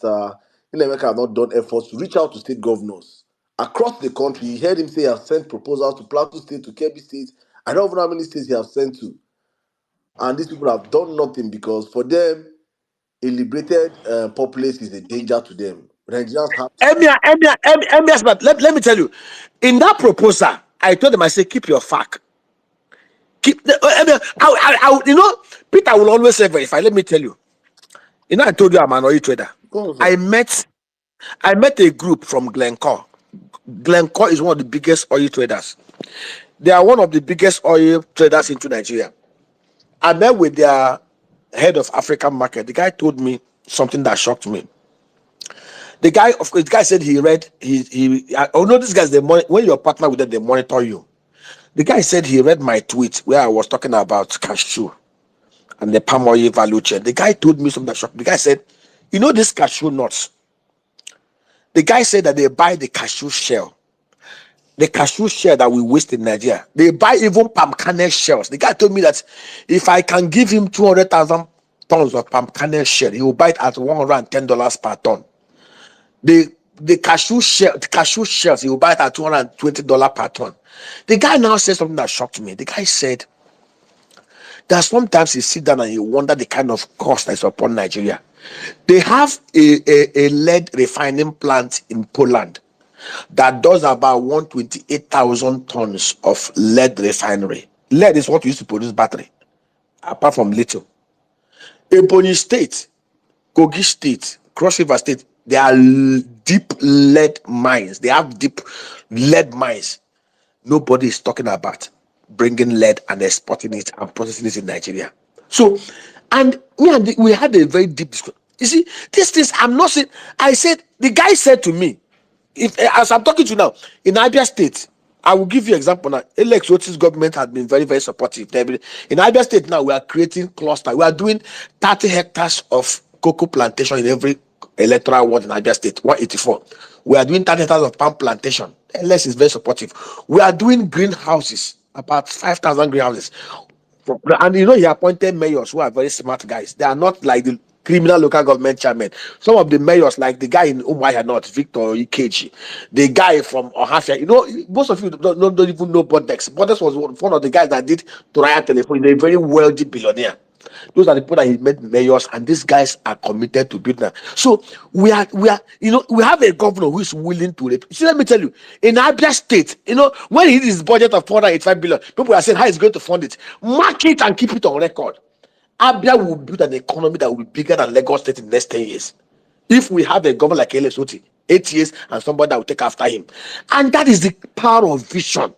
Mr. Inemeka have not done efforts to reach out to state governors across the country, you heard him say he has sent proposals to Plateau State, to Kebbi State. I don't know how many states he has sent to, and these people have done nothing because for them, a liberated populace is a danger to them. Nigerians have But let me tell you, in that proposal, I told them, I said, keep your fact. Keep the, you know, Peter will always say verify. Let me tell you, I told you I'm an oil trader. gone, sir. I met a group from Glencore. Glencore is one of the biggest oil traders. They are one of the biggest oil traders into Nigeria. I met with their head of African market. The guy told me something that shocked me. The guy said he read oh no, this guy's when you're partner with them, they monitor you. The guy said he read my tweet where I was talking about cashew and the palm oil value chain. The guy told me something that shocked me. The guy said, this cashew nuts. The guy said that they buy the cashew shell. The cashew shell that we waste in Nigeria. They buy even palm kernel shells. The guy told me that if I can give him 200,000 tons of palm kernel shell, he will buy it at $110 per ton. The cashew shells, he will buy it at $220 per ton. The guy now said something that shocked me. The guy said that sometimes he sit down and he wonder the kind of cost that's upon Nigeria. They have a lead refining plant in Poland that does about 128,000 tons of lead refinery. Lead is what we used to produce battery, apart from lithium. Ebonyi State, Kogi State, Cross River State, they are deep lead mines. They have deep lead mines. Nobody is talking about bringing lead and exporting it and processing it in Nigeria. So, and we had a very deep discussion. You see, these things I'm not saying. I said, the guy said to me, if as I'm talking to you now, in Abia State, I will give you an example now. Alex Otis government has been very, very supportive. In Abia State now, we are creating cluster. We are doing 30 hectares of cocoa plantation in every electoral ward in Abia State, 184. We are doing 30 hectares of palm plantation. Alex is very supportive. We are doing greenhouses, about 5,000 greenhouses. And he appointed mayors who are very smart guys. They are not like the criminal local government chairman. Some of the mayors, like the guy in Umuahia North, Victor Ikeji, the guy from Ohafia. Most of you don't even know Bodex. Bodex was one of the guys that did Toraya Telephone. He's a very wealthy billionaire. Those are the people that he made mayors, and these guys are committed to building. So we have a governor who is willing to. See, let me tell you, in Abia State, when he did his budget of 485 billion, people are saying how he's going to fund it. Mark it and keep it on record. Abia will build an economy that will be bigger than Lagos State in the next 10 years. If we have a governor like Alex Oti, 8 years, and somebody that will take after him. And that is the power of vision.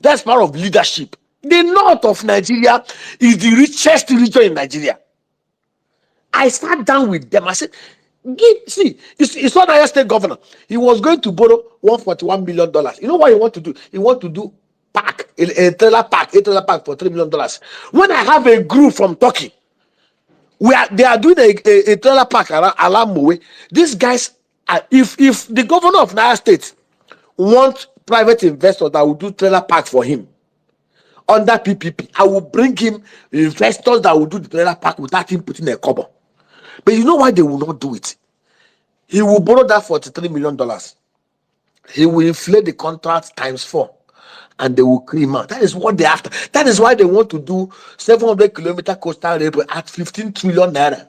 That's power of leadership. The north of Nigeria is the richest region in Nigeria. I sat down with them. I said, it's not Nigeria state governor. He was going to borrow $141 million. You know what he want to do? He want to do a trailer park for $3 million. When I have a group from Turkey, they are doing a trailer park around Alamowe. These guys, if the governor of Nigeria state wants private investors that will do trailer park for him under PPP, I will bring him investors that will do the trailer park without him putting a cover. But you know why they will not do it? He will borrow that $43 million. He will inflate the contract times 4, and they will cream out. That is what they're after. That is why they want to do 700-kilometer coastal railway at 15 trillion naira.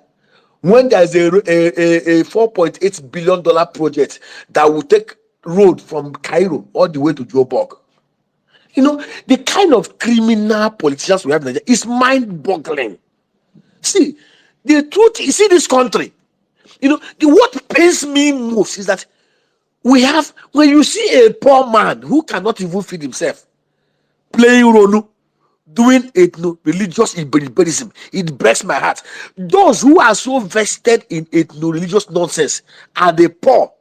When there's a $4.8 billion project that will take road from Cairo all the way to Joburg. The kind of criminal politicians we have in Nigeria is mind-boggling. See, the truth is, see this country, what pains me most is that when you see a poor man who cannot even feed himself, playing Ronu, doing ethno-religious Iberiberism, it breaks my heart. Those who are so vested in ethno-religious nonsense are the poor.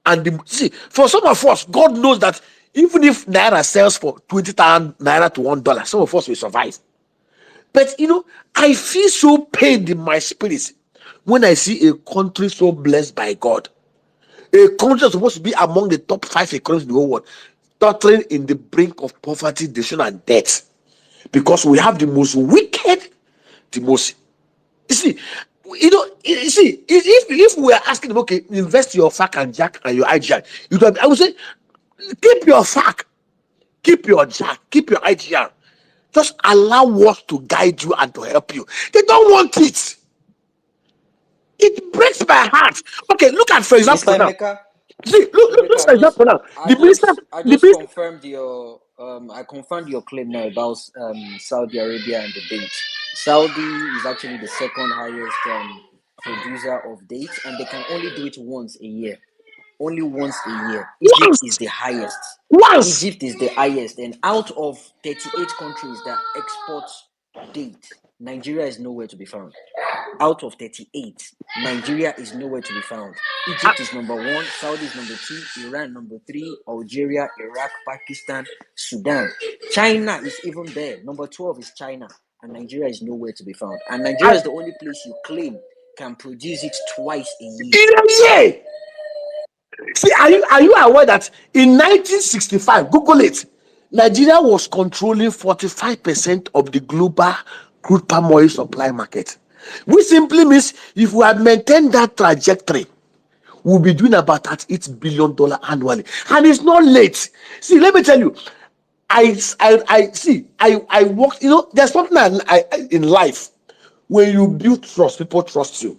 And see, for some of us, God knows that even if Naira sells for 20,000 Naira to $1, some of us will survive. But I feel so pained in my spirit when I see a country so blessed by God, a country that's supposed to be among the top 5 economies in the whole world, tottering in the brink of poverty, destruction, and death, because we have the most wicked, the most. You see, if we are asking them, okay, invest your FAC and Jack and your IGR, I would say, keep your FAC, keep your Jack, keep your IGR. Just allow us to guide you and to help you. They don't want it. It breaks my heart. Okay, look at, for example, Mr. now. Emeka, See, look, Emeka, for example, now. I The minister, just the minister, confirmed your I confirmed your claim now about Saudi Arabia and the date. Saudi is actually the second highest producer of dates, and they can only do it once a year. Only once a year. Egypt is once, the highest. once. Egypt is the highest, and out of 38 countries that export date, Nigeria is nowhere to be found. Out of 38, Nigeria is nowhere to be found. Egypt is number one, Saudi is number two, Iran number three, Algeria, Iraq, Pakistan, Sudan. China is even there. Number 12 is China, and Nigeria is nowhere to be found. And Nigeria is the only place you claim can produce it twice a year. In a year. See, are you aware that in 1965, Google it, Nigeria was controlling 45% of the global crude palm oil supply market, which simply means if we had maintained that trajectory, we'll be doing about $38 billion annually, and it's not late. See, let me tell you, I worked. There's something in life. When you build trust, people trust you.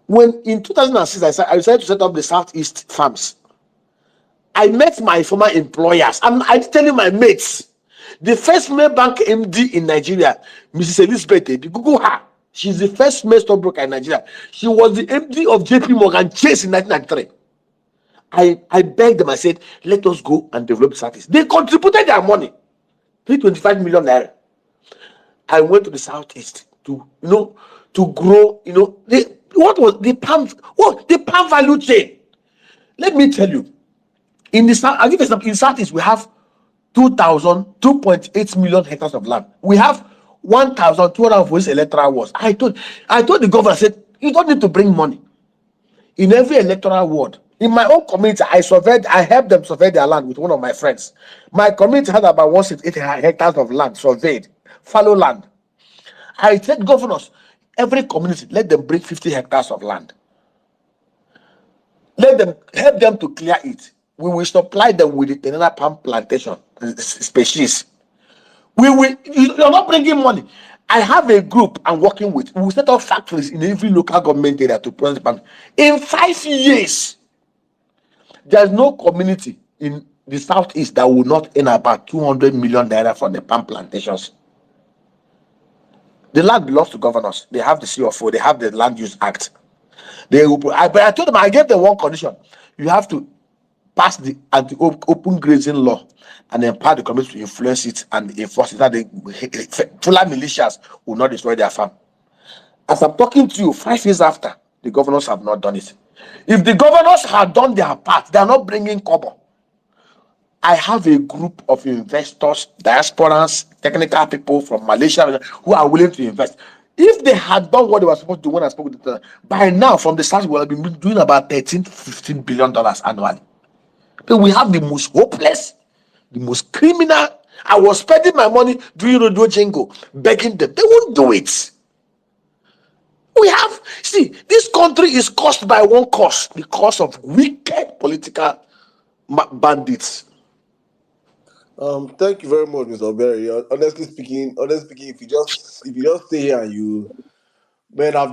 When in 2006, I decided to set up the Southeast Farms. I met my former employers, and I tell you, my mates, the first female bank MD in Nigeria, Mrs. Elizabeth Ebi. Google her. She's the first female stockbroker in Nigeria. She was the MD of JP Morgan Chase in 1993. I begged them. I said, let us go and develop the Southeast. They contributed their money, 325 million naira. I went to the Southeast to grow. What was the palm? What the palm value chain? Let me tell you. In the South, I'll give you example. In Southeast, we have 2.8 million hectares of land. We have 1,200 electoral wards. I told the governor, I said, you don't need to bring money. In every electoral ward, in my own community, I helped them survey their land with one of my friends. My community had about 168 hectares of land surveyed, fallow land. I said, governors, every community, let them bring 50 hectares of land. Let them help them to clear it. We will supply them with the banana palm plantation species. You're not bringing money. I have a group I'm working with. We will set up factories in every local government area to process palm. In 5 years, there's no community in the Southeast that will not earn about 200 million naira from the palm plantations. The land belongs to governors. They have the CFO. They have the Land Use Act. But I told them, I gave them one condition. You have to pass the anti-open grazing law and empower the community to influence it and enforce it, that the Fulani militias will not destroy their farm. As I'm talking to you, 5 years after, the governors have not done it. If the governors had done their part, they are not bringing kobo. I have a group of investors, diasporans, technical people from Malaysia who are willing to invest. If they had done what they were supposed to do when I spoke with them, by now, from the start, we would have been doing about $13-15 billion annually. But we have the most hopeless, the most criminal. I was spending my money doing radio jingle, begging them. They won't do it. This country is caused by one cause, the cause of wicked political bandits. Thank you very much, Mr. Berry. Honestly speaking, if you just stay here and man, I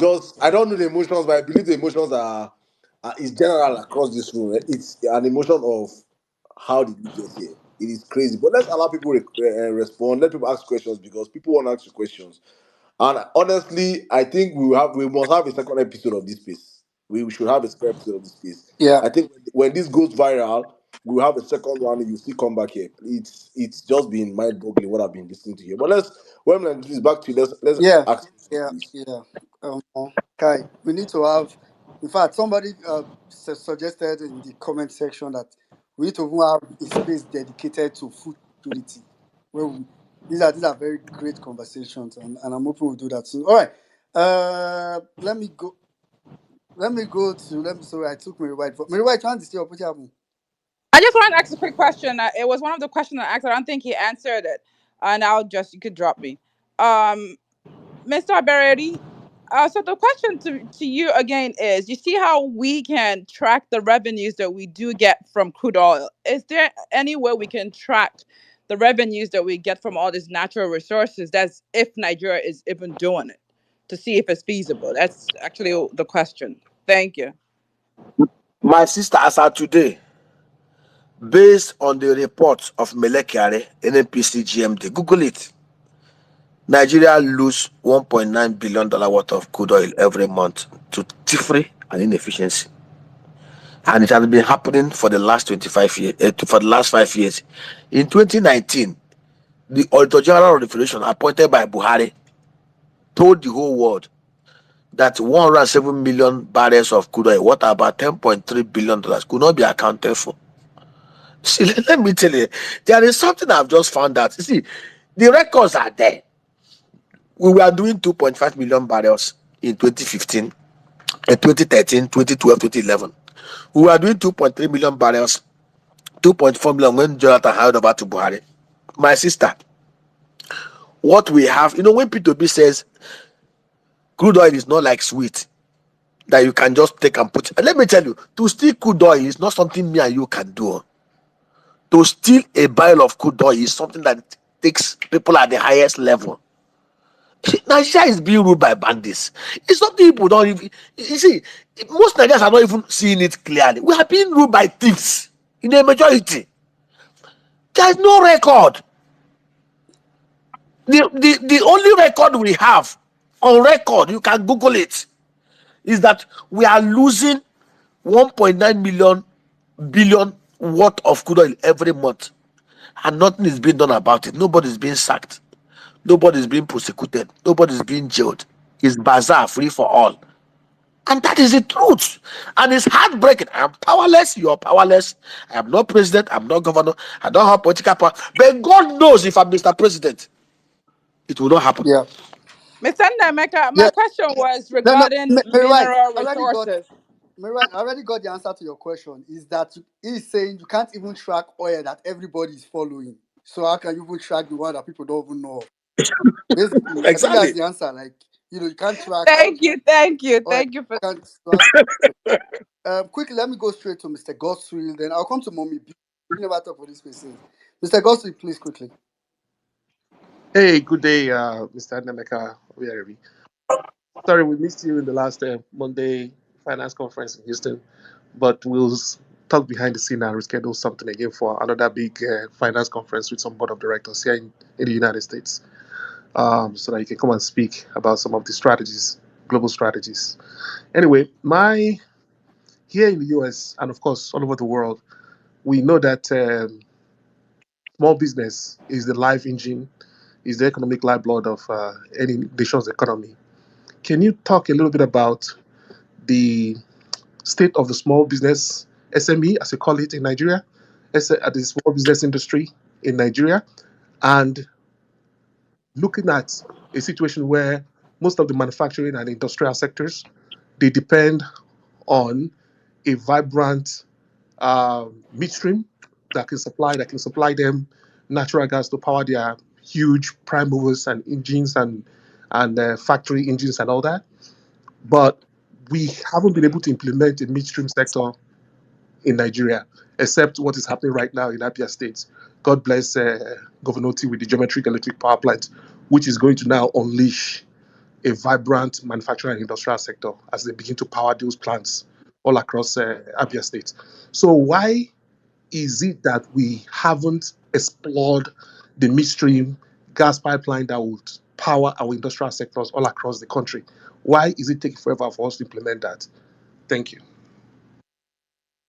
don't know the emotions, but I believe the emotions are is general across this room. It's an emotion of how did we get here? It is crazy, but let's allow people respond. Let people ask questions because people want to ask you questions. And honestly, I think we must have a second episode of this piece. We should have a second episode of this piece. Yeah, I think when this goes viral, we'll have a second one. And you still come back here. It's just been mind boggling what I've been listening to here. But when I this back to you, let's yeah, ask questions, yeah, please. yeah. Kai, we need to have. In fact, somebody suggested in the comment section that we need to even have a space dedicated to food security. These are very great conversations, and I'm hoping we'll do that soon. All right. Let me go. Let me go to. Let me. Sorry, I took Mary White. Mary White, you want to see what happened? I just want to ask a quick question. It was one of the questions I asked. I don't think he answered it. And you could drop me. Um, Mr. Berretti, so the question to you again is, you see how we can track the revenues that we do get from crude oil. Is there any way we can track the revenues that we get from all these natural resources? That's if Nigeria is even doing it, to see if it's feasible. That's actually the question. Thank you. My sister, as of today, based on the reports of Melekiare, NNPC GMD, Google it. Nigeria lose $1.9 billion worth of crude oil every month to thievery and inefficiency. And it has been happening for the last 25 years, for the last 5 years. In 2019, the Auditor General of the Federation, appointed by Buhari, told the whole world that 107 million barrels of crude oil, what about $10.3 billion, could not be accounted for. See, let me tell you, there is something I've just found out. You see, the records are there. We were doing 2.5 million barrels in 2015, 2013, 2012, 2011. We were doing 2.3 million barrels, 2.4 million when Jonathan handed over to Buhari. My sister, what we have, when P2P says crude oil is not like sweet that you can just take and put. Let me tell you, to steal crude oil is not something me and you can do. To steal a barrel of crude oil is something that takes people at the highest level. Nigeria is being ruled by bandits. It's something people don't even. You see, most Nigerians are not even seeing it clearly. We are being ruled by thieves in the majority. There is no record. The only record we have on record, you can Google it, is that we are losing 1.9 billion worth of crude oil every month, and nothing is being done about it. Nobody is being sacked. Nobody is being prosecuted. Nobody is being jailed. It's bazaar, free for all. And that is the truth. And it's heartbreaking. I'm powerless. You're powerless. I am not president. I'm not governor. I don't have political power. But God knows if I'm Mr. President, it will not happen. Yeah. Mr. Nemeka, my Yeah. question was No, no, regarding Mary, mineral I already got. resources. Mary, I already got the answer to your question. Is that he's saying you can't even track oil that everybody is following. So how can you even track the one that people don't even know of? Basically, I think that's Exactly. the answer. Like, you can't track Thank you, thank you, oil. thank you for. You can't track. Quickly, let me go straight to Mr. Godswill. Then I'll come to Mommy B. We never talk for this person. Mr. Godswill, please quickly. Hey, good day, Mr. Nemeka. Sorry, we missed you in the last Monday finance conference in Houston, but we'll talk behind the scene and reschedule something again for another big finance conference with some board of directors here in the United States, so that you can come and speak about some of the strategies, global strategies. Anyway, here in the US and of course all over the world, we know that small business is the life engine, is the economic lifeblood of any nation's economy. Can you talk a little bit about the state of the small business SME, as we call it in Nigeria, at the small business industry in Nigeria, and looking at a situation where most of the manufacturing and industrial sectors, they depend on a vibrant midstream that can supply them natural gas to power their huge prime movers and engines and factory engines and all that. But we haven't been able to implement a midstream sector in Nigeria, except what is happening right now in Abia State. God bless Governor T with the geometric electric power plant, which is going to now unleash a vibrant manufacturing and industrial sector as they begin to power those plants all across Abia State. So why is it that we haven't explored the midstream gas pipeline that would power our industrial sectors all across the country? Why is it taking forever for us to implement that? Thank you.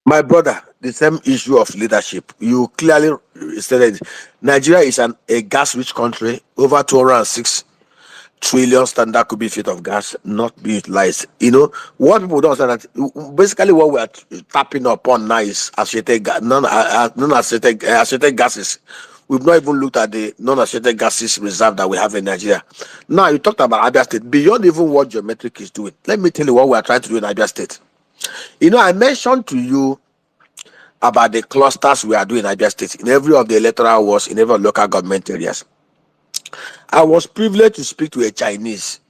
My brother, the same issue of leadership. You clearly stated Nigeria is a gas rich country, over 206 trillion standard cubic feet of gas not be utilized. What people don't understand that basically what we are tapping upon now is non-associated gases. We've not even looked at the non-associated gases reserve that we have in Nigeria. Now you talked about Abia State beyond even what geometric is doing. Let me tell you what we are trying to do in Abia State. I mentioned to you about the clusters we are doing in Abia State, in every of the electoral wards, in every local government areas. I was privileged to speak to a Chinese.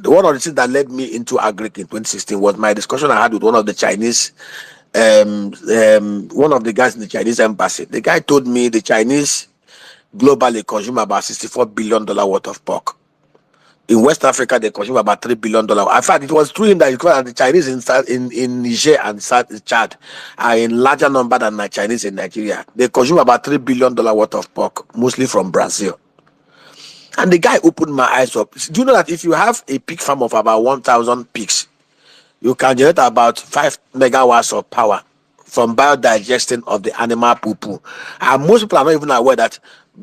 One of the things that led me into agric in 2016 was my discussion I had with one of the Chinese, one of the guys in the Chinese embassy. The guy told me the Chinese globally consume about $64 billion worth of pork. In West Africa, they consume about $3 billion. In fact, it was true in that the Chinese in Niger and Chad are in larger number than the Chinese in Nigeria. They consume about $3 billion worth of pork, mostly from Brazil. And the guy opened my eyes up. Do you know that if you have a pig farm of about 1,000 pigs, you can generate about 5 megawatts of power from biodigesting of the animal poo. And most people are not even aware that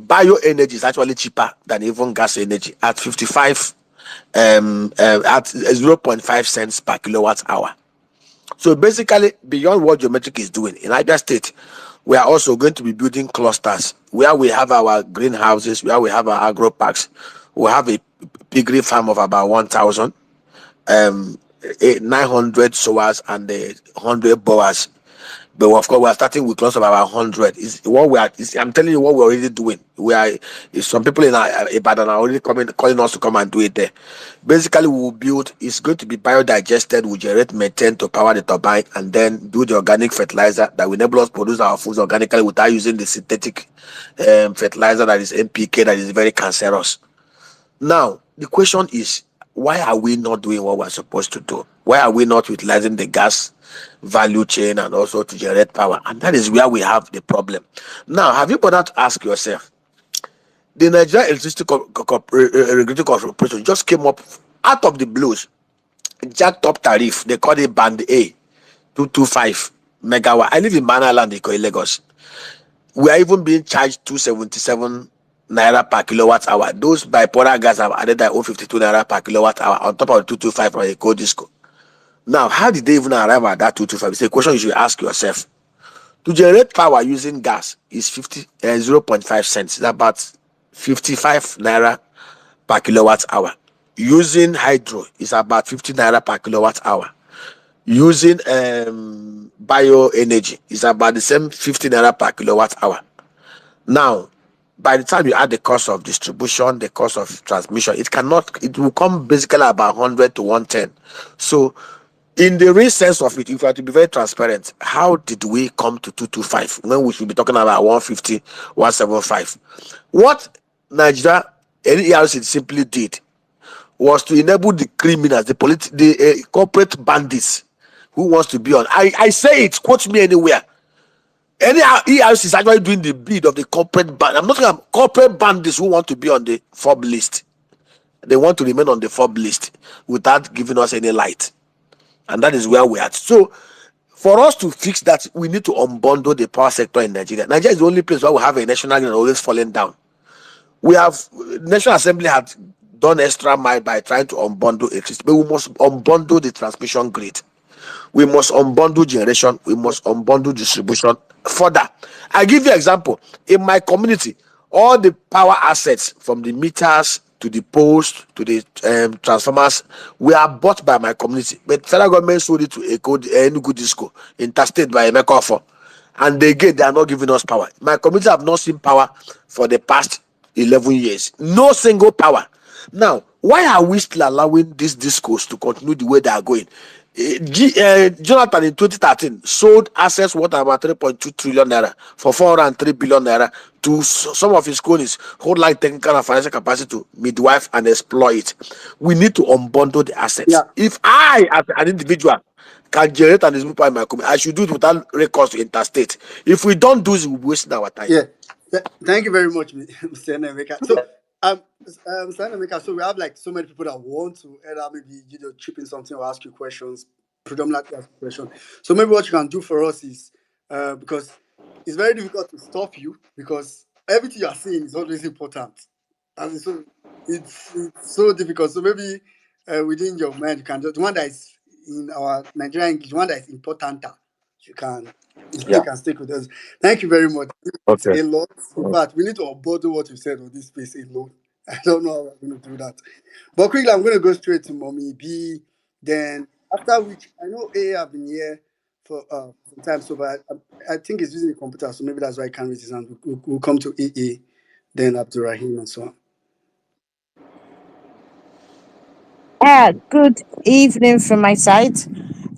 bioenergy is actually cheaper than even gas energy at 55 at 0.5 cents per kilowatt hour. So basically, beyond what Geometric is doing in Abia State, we are also going to be building clusters where we have our greenhouses, where we have our agro parks. We have a piggery farm of about 1,000, 900 sowers and 100 bowers. But of course, we are starting with close to about 100. Is what we are. I'm telling you what we're already doing. We are. Some people in Ibadan are already calling us to come and do it there. Basically, we will build. It's going to be biodigested. We generate methane to power the turbine, and then do the organic fertilizer that will enable us produce our foods organically without using the synthetic fertilizer that is NPK that is very cancerous. Now, the question is, why are we not doing what we're supposed to do? Why are we not utilizing the gas value chain and also to generate power? And that is where we have the problem. Now, have you bothered to ask yourself, the Nigeria Electricity Regulatory Corporation just came up out of the blues, jacked up tariff. They call it Band A, 225 megawatt. I live in Manaland, in Lagos. We are even being charged 277 naira per kilowatt hour. Those bipolar gas have added their own 52 naira per kilowatt hour on top of the 225 from a cold disco. Now, how did they even arrive at that 225? It's a question you should ask yourself. To generate power using gas is 0.5 cents. It's about 55 naira per kilowatt hour. Using hydro is about 50 naira per kilowatt hour. Using bioenergy is about the same 50 naira per kilowatt hour. Now, by the time you add the cost of distribution, the cost of transmission, it will come basically about 100 to 110. So, in the real sense of it, if you are to be very transparent, how did we come to 225 when we should be talking about 150, 175? What Nigeria and ERC simply did was to enable the criminals, the corporate bandits who wants to be on. I say it, quote me anywhere. Any ERC is actually doing the bid of the corporate band. I'm not talking about corporate bandits who want to be on the FOB list. They want to remain on the FOB list without giving us any light. And that is where we are. So, for us to fix that, we need to unbundle the power sector in Nigeria. Nigeria is the only place where we have a national grid always falling down. We have National Assembly had done extra mile by trying to unbundle electricity, but we must unbundle the transmission grid. We must unbundle generation. We must unbundle distribution. Further, I give you an example. In my community, all the power assets from the meters to the post to the transformers were bought by my community. But federal government sold it to Enugu Disco, interstate by Emeka. And again, they are not giving us power. My community have not seen power for the past 11 years. No single power. Now, why are we still allowing these discos to continue the way they are going? Jonathan in 2013 sold assets worth about 3.2 trillion naira for 403 billion naira to some of his cronies who like technical and financial capacity to midwife and exploit. We need to unbundle the assets. Yeah. If I, as an individual, can generate and distribute power in my community, I should do it without recourse to interstate. If we don't do this, we'll be wasting our time. Yeah. Thank you very much, Mr. Nemeka. So, Mr. Nemeka, so we have like so many people that want to either maybe chip in something or ask you questions, predominantly ask you questions. So maybe what you can do for us is because it's very difficult to stop you because everything you are saying is always important, and so it's so difficult. So maybe within your mind, you can just the one that is in our Nigerian English, the one that is important, you can you Yeah. can stick with us. Thank you very much. It's Okay. a lot. In fact, we need to unbundle what you said on this space alone. I don't know how we're going to do that. But quickly, I'm going to go straight to Mommy B. Then, after which, I know A have been here for some time. So, but I think he's using a computer, so maybe that's why I can't read his hand. We'll come to EE, then Abdurrahim, and so on. Good evening from my side.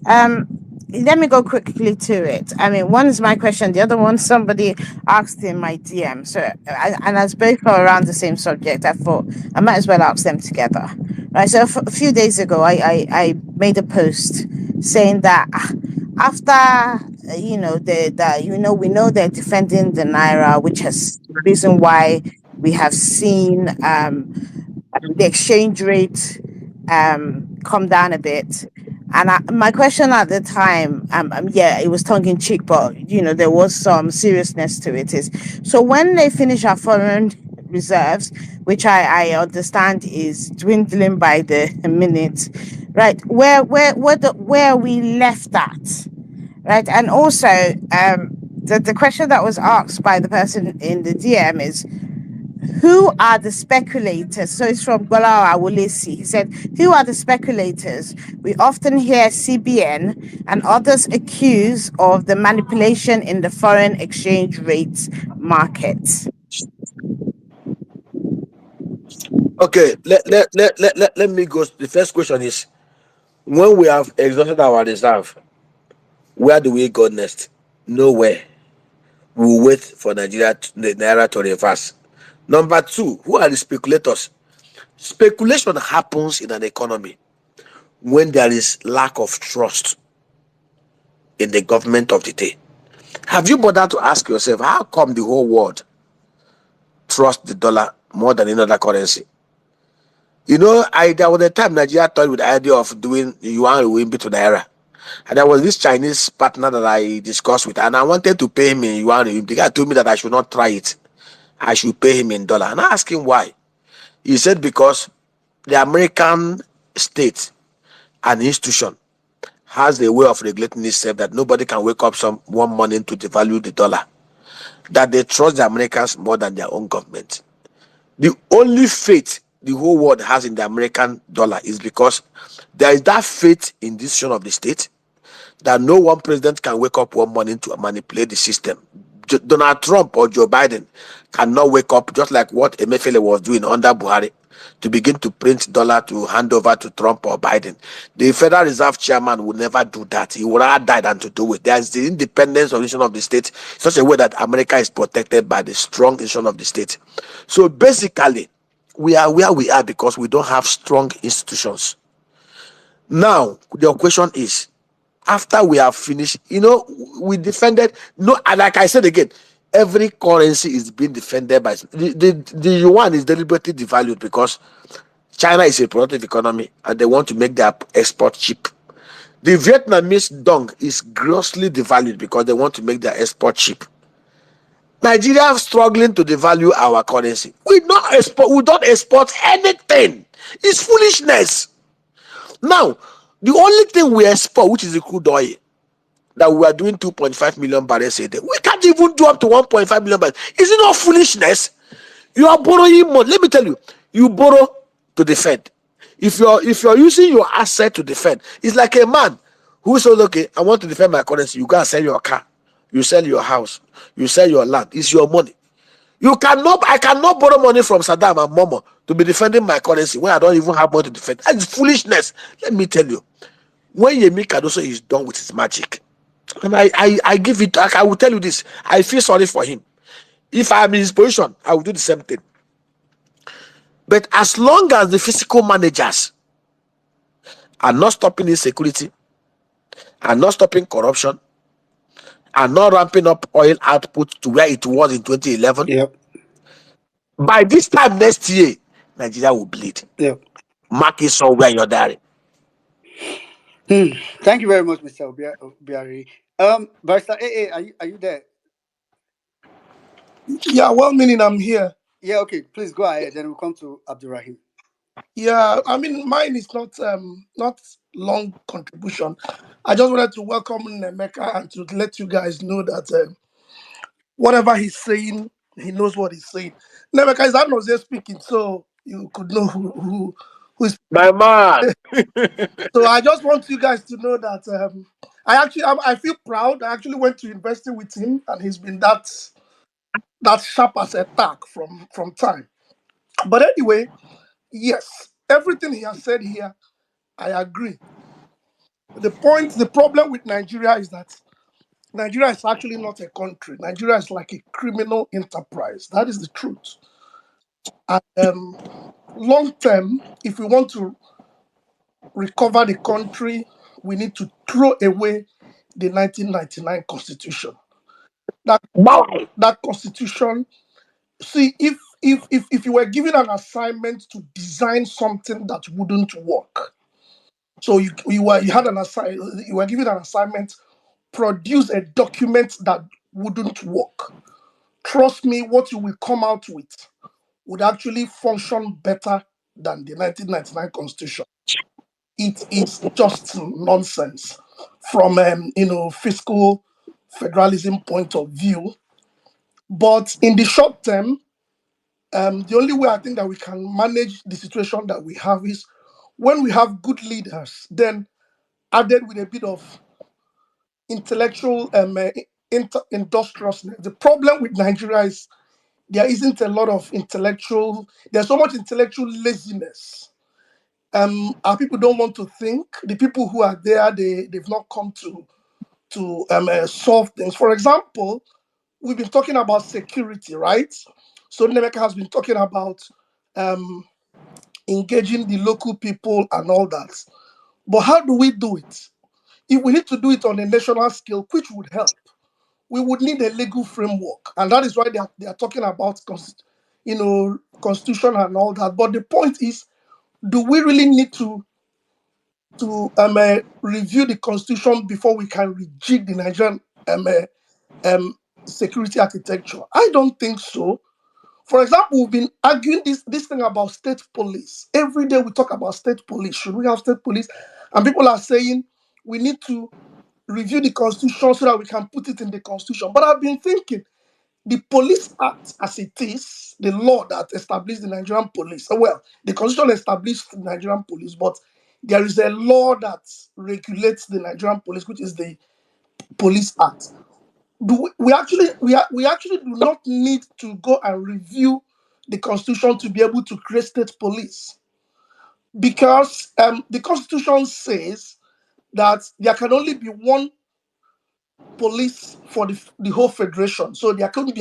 Um, Let me go quickly to it. I mean, one is my question, the other one somebody asked in my DM. So, and as both are around the same subject, I thought I might as well ask them together. Right. So, a few days ago, I made a post saying that after we know they're defending the naira, which has reason why we have seen the exchange rate come down a bit. And my question at the time, yeah, it was tongue in cheek, but there was some seriousness to it. Is so when they finish our foreign reserves, which I understand is dwindling by the minute, right? Where are we left at, right? And also, the question that was asked by the person in the DM is, who are the speculators? So it's from Gola Awolesi. He said, who are the speculators? We often hear CBN and others accused of the manipulation in the foreign exchange rate market. Okay, let me go. The first question is, when we have exhausted our reserve, where do we go next? Nowhere. We'll wait for the naira to reverse. Number two, who are the speculators? Speculation happens in an economy when there is lack of trust in the government of the day. Have you bothered to ask yourself, how come the whole world trusts the dollar more than any other currency? There was a time Nigeria toyed with the idea of doing yuan renminbi to naira. And there was this Chinese partner that I discussed with, and I wanted to pay him in yuan renminbi. The guy told me that I should not try it. I should pay him in dollar. And I asked him why. He said because the American state and institution has a way of regulating itself that nobody can wake up one morning to devalue the dollar. That they trust the Americans more than their own government. The only faith the whole world has in the American dollar is because there is that faith in the decision of the state that no one president can wake up one morning to manipulate the system. Donald Trump or Joe Biden cannot wake up, just like what Emefiele was doing under Buhari, to begin to print dollar to hand over to Trump or Biden. The Federal Reserve chairman will never do that. He would rather die than to do it. There is the independence of the decision of the state, such a way that America is protected by the strong decision of the state. So basically, we are where we are because we don't have strong institutions. Now, your question is, after we have finished, we defended. No, and like I said again, every currency is being defended by the yuan is deliberately devalued because China is a productive economy and they want to make their export cheap. The Vietnamese dong is grossly devalued because they want to make their export cheap. Nigeria is struggling to devalue our currency. We don't export anything. It's foolishness. Now, the only thing we export, which is the crude oil, that we are doing 2.5 million barrels a day. We can't even do up to 1.5 million barrels. Is it not foolishness? You are borrowing money. Let me tell you, you borrow to defend. If you're using your asset to defend, it's like a man who says, okay, I want to defend my currency. You go and sell your car, you sell your house, you sell your land. It's your money. I cannot borrow money from Saddam and Momo to be defending my currency when I don't even have money to defend. That's foolishness. Let me tell you, when Yemi Cardoso is done with his magic, and I give it, I will tell you this, I feel sorry for him. If I'm in his position, I will do the same thing. But as long as the physical managers are not stopping insecurity, are not stopping corruption, are not ramping up oil output to where it was in 2011, Yep. by this time next year, Nigeria will bleed. Yep. Mark it somewhere in your diary. Thank you very much, Mr. Obiari. Barrister AA, are you there? Yeah, well, meaning I'm here. Yeah, okay. Please go ahead. Then we'll come to Abdurrahim. Yeah, I mean, mine is not long contribution. I just wanted to welcome Nemeka and to let you guys know that whatever he's saying, he knows what he's saying. Nemeka is Anoze speaking, so you could know who who's My man. so I just want you guys to know that I feel proud. I actually went to university with him, and he's been that sharp as a tack from time. But anyway, yes, everything he has said here, I agree. The problem with Nigeria is that Nigeria is actually not a country. Nigeria is like a criminal enterprise. That is the truth. And long term, if we want to recover the country, we need to throw away the 1999 constitution. That Boy. that constitution. See, if you were given an assignment to design something that wouldn't work, so you had an assign you were given an assignment, produce a document that wouldn't work. Trust me, what you will come out with would actually function better than the 1999 constitution. It is just nonsense from fiscal federalism point of view. But in the short term, the only way I think that we can manage the situation that we have is when we have good leaders, then added with a bit of intellectual industriousness. The problem with Nigeria is there isn't a lot of intellectual. There's so much intellectual laziness. Our people don't want to think. The people who are there, they've not come to solve things. For example, we've been talking about security, right? So Nemeka has been talking about um, engaging the local people and all that. But how do we do it? If we need to do it on a national scale, which would help, we would need a legal framework, and that is why they are talking about constitution and all that. But the point is, do we really need to review the constitution before we can rejig the Nigerian security architecture? I don't think so. For example, we've been arguing this thing about state police. Every day we talk about state police. Should we have state police? And people are saying we need to review the constitution so that we can put it in the constitution. But I've been thinking the Police Act as it is, the law that established the Nigerian police. Well, the constitution established the Nigerian police, but there is a law that regulates the Nigerian police, which is the Police Act. We actually do not need to go and review the constitution to be able to create state police, because the constitution says that there can only be one police for the whole federation. So there shouldn't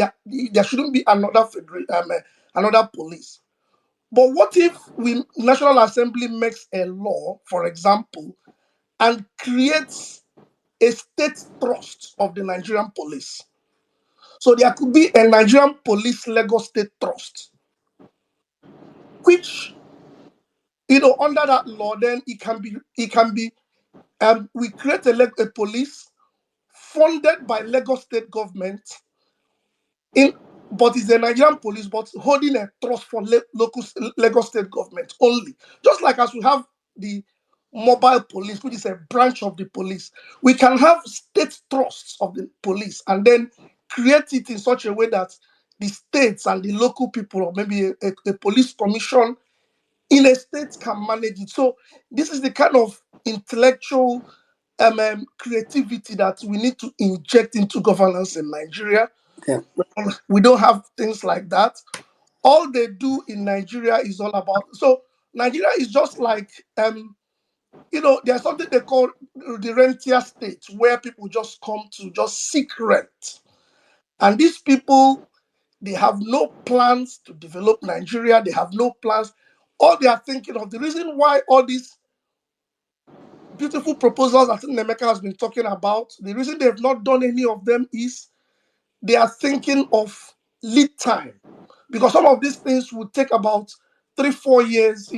be another police. But what if we National Assembly makes a law, for example, and creates a state trust of the Nigerian police? So there could be a Nigerian police Lagos State Trust, which under that law, then it can be we create a police funded by Lagos State government in but it's the Nigerian police, but holding a trust for local Lagos state government only. Just like as we have the mobile police, which is a branch of the police, we can have state trusts of the police and then create it in such a way that the states and the local people, or maybe a police commission in a state, can manage it. So this is the kind of intellectual creativity that we need to inject into governance in Nigeria. Yeah. We don't have things like that. All they do in Nigeria is all about. So Nigeria is just like there's something they call the rentier state, where people just come to just seek rent, and these people, they have no plans to develop Nigeria. They have no plans. All they are thinking of, the reason why all these beautiful proposals that Nemeka has been talking about, the reason they have not done any of them is they are thinking of lead time, because some of these things would take about 3-4 years,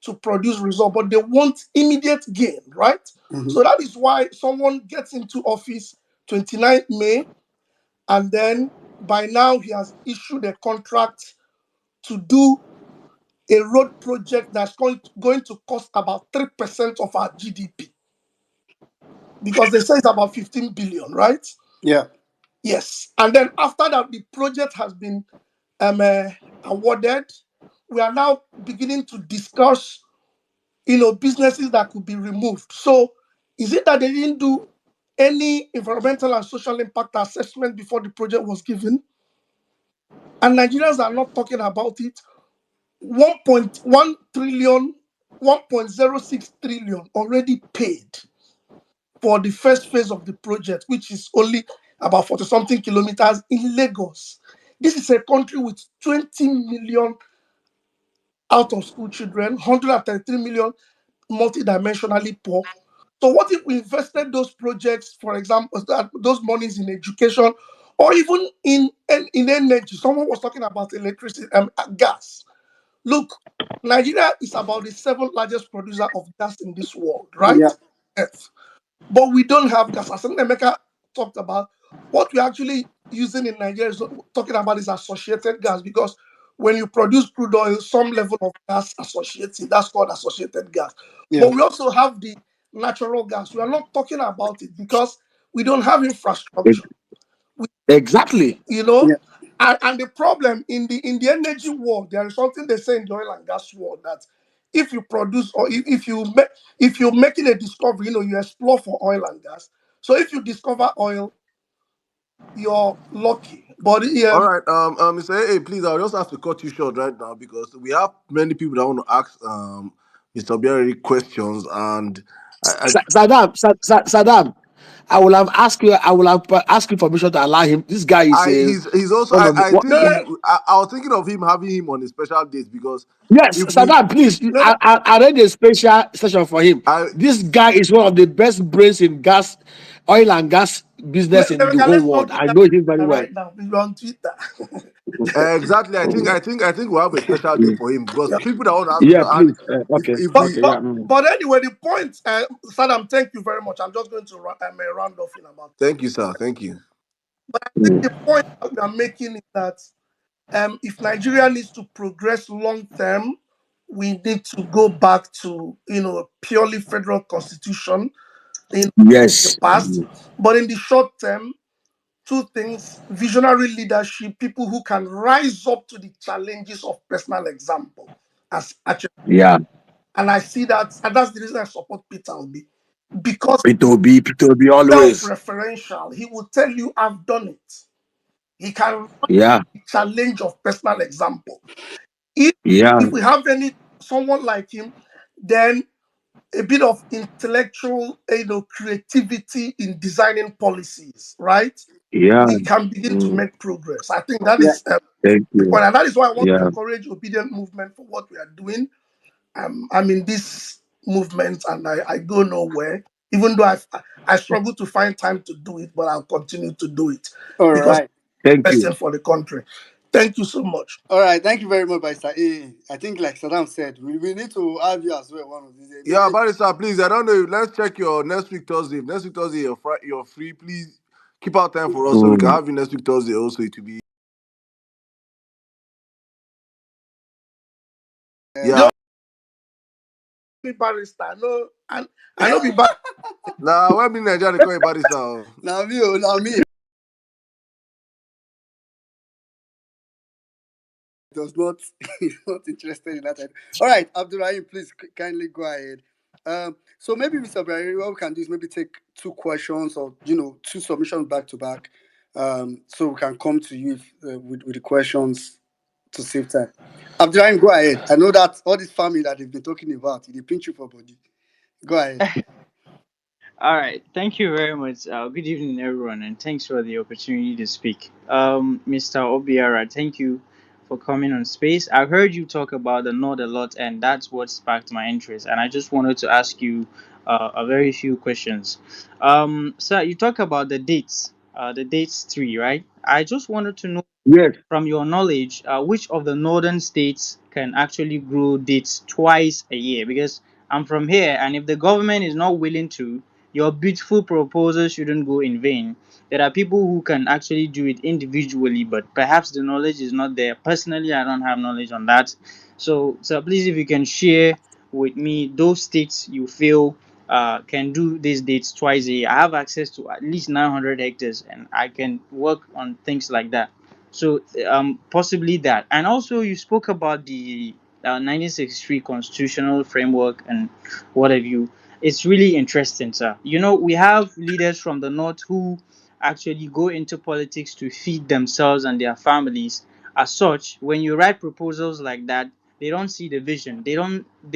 to produce result, but they want immediate gain, right? Mhm. So that is why someone gets into office 29th May, and then by now he has issued a contract to do a road project that's going to cost about 3% of our GDP, because they say it's about 15 billion, right? Yeah. Yes. And then after that, the project has been awarded. We are now beginning to discuss businesses that could be removed. So is it that they didn't do any environmental and social impact assessment before the project was given? And Nigerians are not talking about it. 1.1 trillion, 1.06 trillion already paid for the first phase of the project, which is only about 40 something kilometers in Lagos. This is a country with 20 million out of school children, 133 million multidimensionally poor. So, what if we invested those projects, for example, those monies in education or even in energy? Someone was talking about electricity and gas. Look, Nigeria is about the seventh largest producer of gas in this world, right? Yeah. Earth. But we don't have gas. As Emeka talked about, what we're actually using in Nigeria is talking about is associated gas, because when you produce crude oil, some level of gas associates it. That's called associated gas. Yeah. But we also have the natural gas. We are not talking about it because we don't have infrastructure. We, Exactly. you know, Yeah. and the problem in the energy world, there is something they say in the oil and gas world, that if you produce, or if you're making a discovery, you explore for oil and gas. So if you discover oil, you're lucky. But All right, Mr. A, please, I'll just have to cut you short right now because we have many people that want to ask Mr. Obiari questions, and I, Saddam, I will have asked you permission to allow him. This guy is a he's also one of the I what, think no, no, I was thinking of him having him on a special days because yes, if we Saddam, please. no, no, I arrange a special session for him. I This guy is one of the best brains in gas, oil and gas business in the whole let's not world. do I that know him very well. right now. We're on Twitter. exactly I think we'll have a special day for him because Yeah. people that want to ask Yeah, questions, and please. Okay, if But, we okay, but yeah. but anyway, the point, Saddam, thank you very much. I'm just going to round off in about. thank you, sir, thank you. But I think Mm. the point that we are making is that if Nigeria needs to progress long term, we need to go back to a purely federal constitution in the Yes. past. But in the short term, two things: visionary leadership, people who can rise up to the challenges of personal example as actually. Yeah. And I see that, and that's the reason I support Peter Obi, because P2B always. self-referential. He will tell you, "I've done it." He can run Yeah. the challenge of personal example. If Yeah. if we have someone like him, then a bit of intellectual, creativity in designing policies, right? Yeah. We can begin to Mm. make progress. I think that Yeah. is Thank the you. point, and that is why I want to Yeah. encourage obedient movement for what we are doing. I'm in this movement, and I go nowhere, even though I struggle to find time to do it, but I'll continue to do it All because right. it's Thank the best you. thing for the country. Thank you so much. All right. Thank you very much, Barrister. I think, like Saddam said, we need to have you as well one of these days. Yeah, Barrister, please, I don't know, let's check your next week Thursday. If next week Thursday you're free, please keep out time for us so we can Mm. have you next week Thursday also. It will be, Um, yeah. Just be barrister. No, and I know be barrister. Now when in Nigeria they call you Barrister. Oh. now me, oh, now me. Does not He's not interested in that. All right, Abdurrahim, please kindly go ahead. So maybe Mr. Barry, what we can do is maybe take two questions or two submissions back to back, so we can come to you with the questions to save time. Abdurrahim, go ahead. I know that all this farming that they've been talking about, they pinch you for body. Go ahead. All right. Thank you very much. Good evening, everyone, and thanks for the opportunity to speak. Mr. Obiara, thank you for coming on space. I heard you talk about the Nord a lot, and that's what sparked my interest. And I just wanted to ask you a very few questions. Sir, you talk about the dates three, right? I just wanted to know Yes. from your knowledge, which of the northern states can actually grow dates twice a year? Because I'm from here, and if the government is not willing to, your beautiful proposal shouldn't go in vain. There are people who can actually do it individually, but perhaps the knowledge is not there. Personally, I don't have knowledge on that. So please, if you can share with me those states you feel can do these dates twice a year. I have access to at least 900 hectares, and I can work on things like that. So possibly that. And also you spoke about 1963 constitutional framework and what have you. It's really interesting, sir. You know, we have leaders from the north who actually go into politics to feed themselves and their families. As such, when you write proposals like that, they don't see the vision. They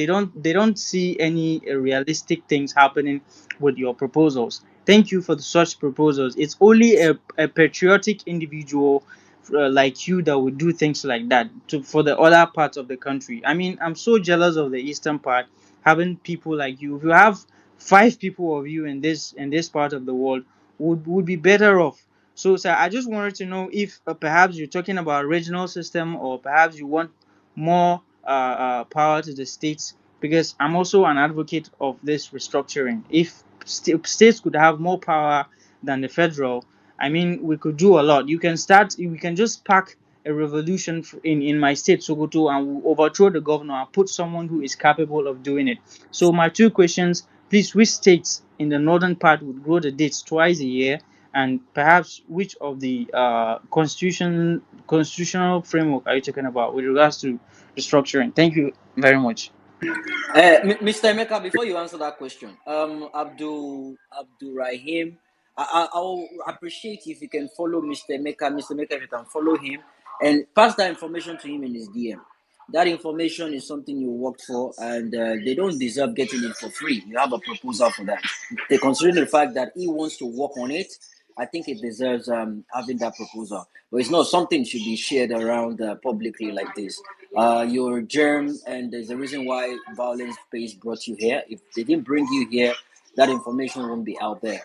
don't see any realistic things happening with your proposals. Thank you for such proposals. It's only a patriotic individual like you that would do things like that for the other parts of the country. I mean, I'm so jealous of the eastern part having people like you. If you have 5 people of you in this part of the world, would be better off. So, sir, I just wanted to know if perhaps you're talking about regional system, or perhaps you want more power to the states, because I'm also an advocate of this restructuring. If states could have more power than the federal, I mean, we could do a lot. We can just spark a revolution in my state, Sokoto, and we'll overthrow the governor and put someone who is capable of doing it. So, my two questions, please, which states in the northern part would grow the dates twice a year? And perhaps which of the constitutional framework are you talking about with regards to restructuring? Thank you very much. Mr. Emeka, before you answer that question, Abdul Rahim, I'll appreciate if you can follow Mr. Emeka. Mr. Emeka, if you can follow him and pass that information to him in his DM. That information is something you worked for, and they don't deserve getting it for free. You have a proposal for that. They considering the fact that he wants to work on it. I think it deserves having that proposal, but it's not something should be shared around publicly like this. Your germ, and there's a reason why Violence Space brought you here. If they didn't bring you here, that information won't be out there.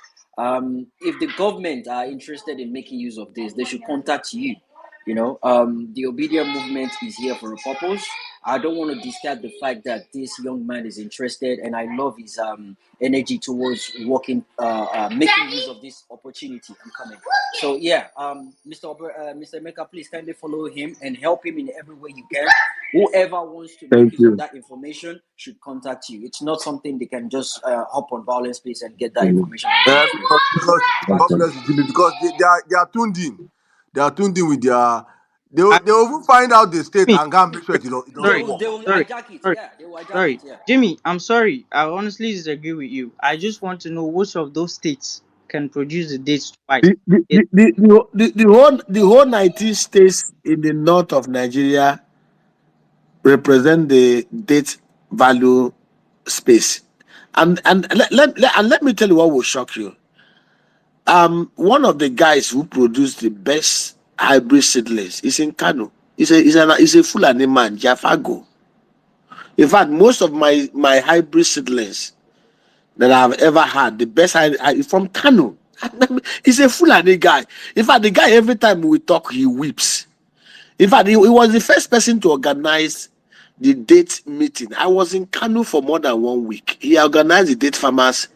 If the government are interested in making use of this, they should contact you. The obedient movement is here for a purpose. I don't want to discard the fact that this young man is interested, and I love his energy towards working, making use of this opportunity and coming. So yeah, Mr. Emeka, please kindly follow him and help him in every way you can. Whoever wants to make Thank use of you. that information should contact you. It's not something they can just hop on Violence Space and get that Mhm. information on Violence Space. Because Back God to Okay. you. bless you, Jimmy. Because they are tuned in. They are tuned in with their. I, They will even find out the state Jimmy, and go and make sure it They doesn't sorry, will work. they will sorry, hijack it. sorry, Yeah, they will hijack it. sorry. Yeah. Jimmy, I'm sorry. I honestly disagree with you. I just want to know which of those states can produce the dates twice. The whole 19 states in the north of Nigeria represent the date value space. And let me tell you what will shock you. One of the guys who produced the best hybrid seedlings is in Kano. He's a Fulani man, Jafago. In fact, most of my hybrid seedlings that I've ever had, the best is from Kano. He's a Fulani guy. In fact, the guy, every time we talk, he weeps. In fact, he was the first person to organize the date meeting. I was in Kano for more than 1 week. He organized the date farmers.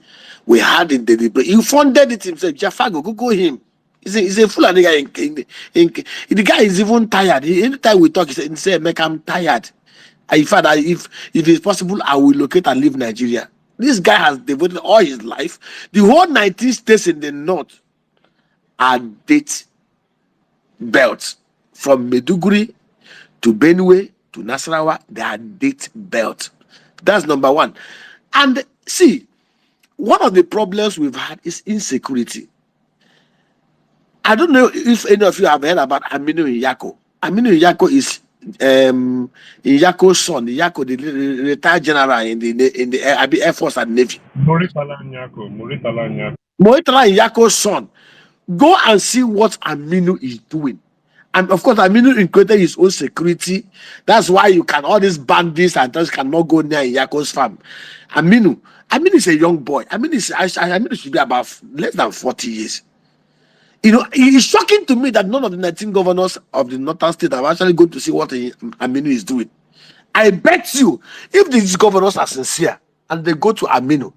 We had it deliberate. He funded it himself. Jafago, Google him. He's a Fulani guy. The guy is even tired. Anytime we talk, he say, "Make I'm tired. In fact, if it's possible, I will locate and leave Nigeria." This guy has devoted all his life. The whole 19 states in the north are date belts, from Meduguri to Benue to Nasarawa. They are date belt. That's number one. And see, one of the problems we've had is insecurity. I don't know if any of you have heard about Aminu Yako. Aminu Yako is Yako's son. Yako, the retired general in the Air Force and Navy. Muritala Nyako, Muritala Nyako. Moitala Yako's son. Go and see what Aminu is doing. And of course, Aminu created his own security. That's why all these bandits and those cannot go near Yako's farm. Aminu is a young boy. Aminu should be about less than 40 years. It is shocking to me that none of the 19 governors of the northern state have actually gone to see what Aminu is doing. I bet you, if these governors are sincere and they go to Aminu,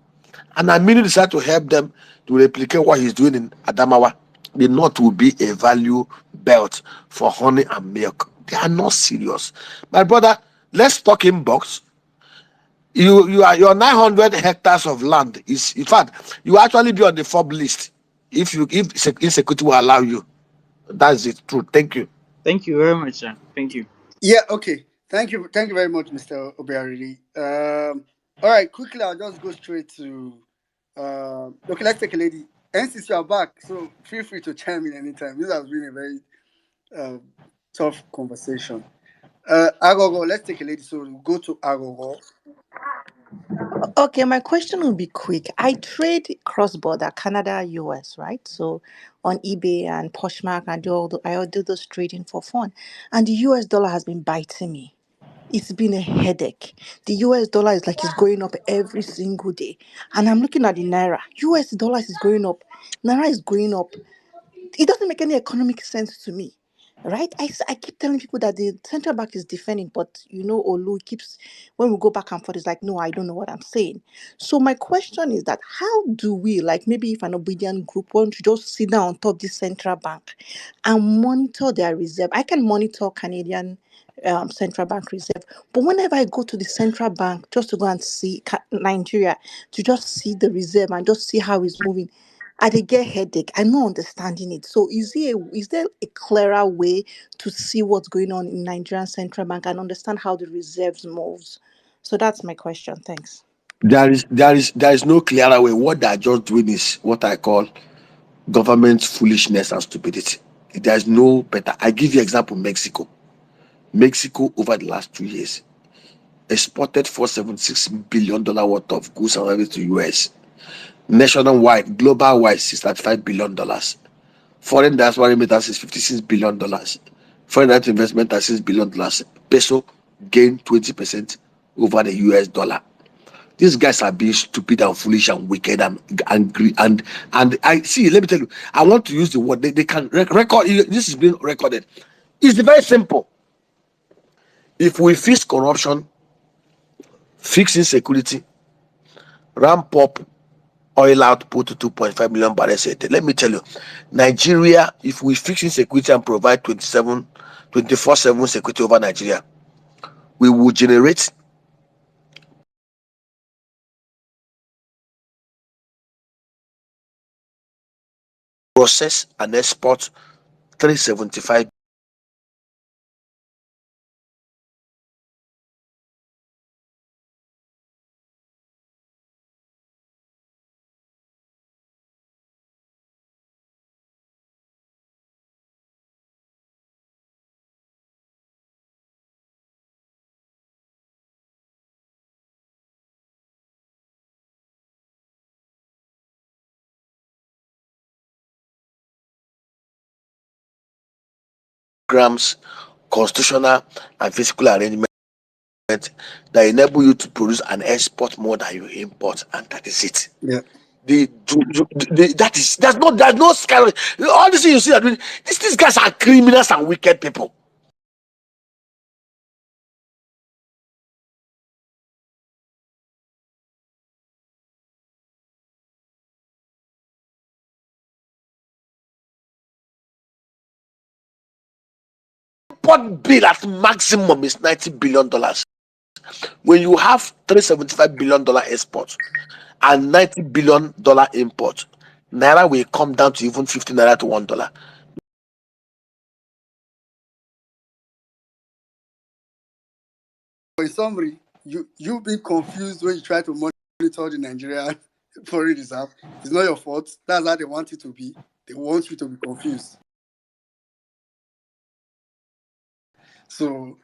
and Aminu decide to help them to replicate what he's doing in Adamawa, the north will be a value belt for honey and milk. They are not serious. My brother, let's talk in box. Your 900 hectares of land is, in fact, you actually be on the FOB list if insecurity will allow you. That's the truth. Thank you. Thank you very much, sir. Thank you. Yeah, okay. Thank you very much, Mr. Obiariri. All right, quickly, I'll just go straight to. Okay, let's take a lady. And since you are back, so feel free to chime in anytime. This has been a very uh, tough conversation. Agogo, let's take a lady. So we'll go to Agogo. Okay, my question will be quick. I trade cross border Canada, US, right? So on eBay and Poshmark, I do those trading for fun, and the US dollar has been biting me. It's been a headache. The US dollar is like it's going up every single day, and I'm looking at the naira. US dollar is going up, naira is going up. It doesn't make any economic sense to me, right? I keep telling people that the central bank is defending, but Olu keeps, when we go back and forth, it's like, no, I don't know what I'm saying. So my question is that how do we, like maybe if an obedient group want to just sit down on top this central bank and monitor their reserve? I can monitor Canadian central bank reserve, but whenever I go to the central bank just to go and see Nigeria, to just see the reserve and just see how it's moving, I dey get headache. I'm not understanding it. So is there a clearer way to see what's going on in Nigerian central bank and understand how the reserves moves? So that's my question. Thanks. There is no clearer way. What they are just doing is what I call government foolishness and stupidity. There's no better. I give you example, Mexico. Mexico over the last 2 years exported $476 billion worth of goods and services to US. Nationwide, global wide, $65 billion. Foreign diaspora remittance is $56 billion. Foreign direct investment at $6 billion. Peso gained 20% over the US dollar. These guys are being stupid and foolish and wicked and angry and I see. Let me tell you, I want to use the word they can record. This is being recorded. It's very simple. If we fix corruption, fix insecurity, ramp up oil output to 2.5 million barrels a day. Let me tell you, Nigeria, if we fix insecurity and provide 24/7 security over Nigeria, we will generate process and export 375 grams constitutional and physical arrangement that enable you to produce and export more than you import, and that is it. Yeah. That's no scary. All this thing you see that these guys are criminals and wicked people. Import bill at maximum is $90 billion. When you have $375 billion export and $90 billion import, naira will come down to even 50 naira to $1. In summary, you being confused when you try to monitor the Nigerian foreign reserve. It's not your fault. That's how they want it to be. They want you to be confused. So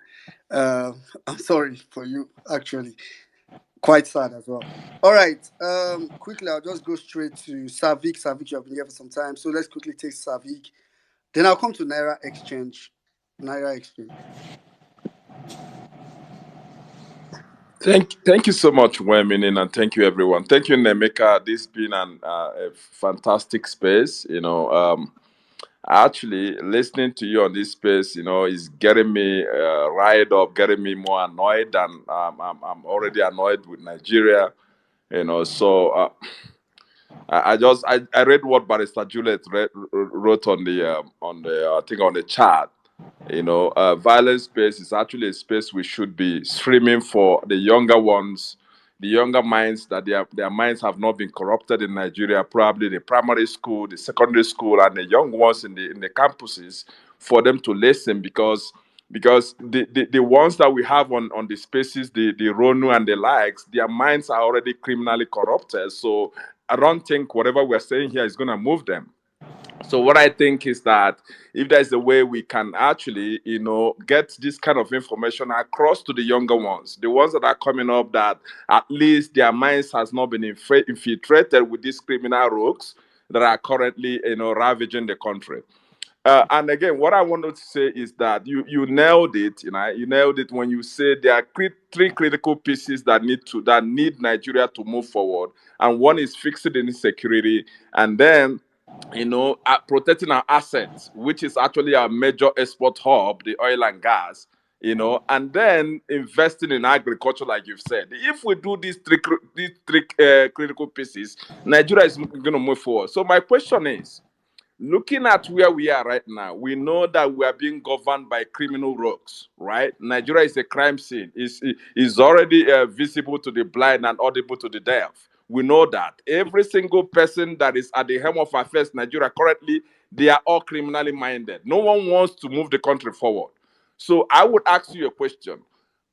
I'm sorry for you, actually. Quite sad as well. All right. Quickly, I'll just go straight to Savik. Savik, you have been here for some time. So let's quickly take Savik. Then I'll come to Naira Exchange. Naira Exchange. Thank you so much, Weminin, and thank you, everyone. Thank you, Nemeka. This has been a fantastic space. Actually, listening to you on this space, is getting me riled up, getting me more annoyed, and I'm already annoyed with Nigeria. So I read what Barrister Juliet wrote on the I think on the chat. Violence space is actually a space we should be streaming for the younger ones, the younger minds that their minds have not been corrupted in Nigeria, probably the primary school, the secondary school, and the young ones in the campuses, for them to listen, because because the ones that we have on the spaces, the Ronu and the likes, their minds are already criminally corrupted. So I don't think whatever we're saying here is going to move them. So what I think is that if there's a way we can actually, get this kind of information across to the younger ones, the ones that are coming up, that at least their minds has not been infiltrated with these criminal rogues that are currently, ravaging the country. And again, what I wanted to say is that you nailed it. You nailed it when you say there are three critical pieces that need Nigeria to move forward, and one is fixing the insecurity, and then protecting our assets, which is actually our major export hub, the oil and gas. And then investing in agriculture, like you've said. If we do these three critical pieces, Nigeria is going to move forward. So my question is, looking at where we are right now, we know that we are being governed by criminal rogues, right? Nigeria is a crime scene. Is already visible to the blind and audible to the deaf. We know that. Every single person that is at the helm of affairs in Nigeria currently, they are all criminally minded. No one wants to move the country forward. So I would ask you a question.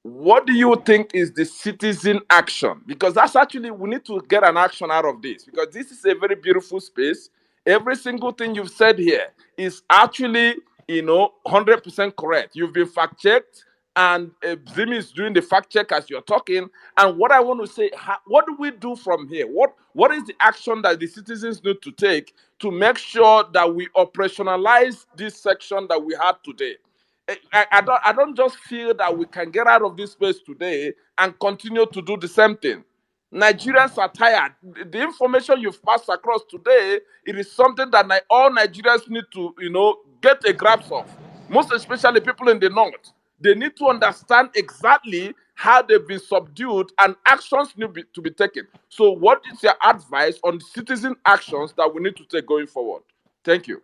What do you think is the citizen action? Because that's actually, we need to get an action out of this, because this is a very beautiful space. Every single thing you've said here is actually, 100% correct. You've been fact checked, and Zim is doing the fact check as you're talking. And what I want to say, what do we do from here? What is the action that the citizens need to take to make sure that we operationalize this section that we had today? I don't just feel that we can get out of this space today and continue to do the same thing. Nigerians are tired. The information you've passed across today, it is something that all Nigerians need to, get a grasp of. Most especially people in the north. They need to understand exactly how they've been subdued and actions need to be taken. So, what is your advice on citizen actions that we need to take going forward? Thank you.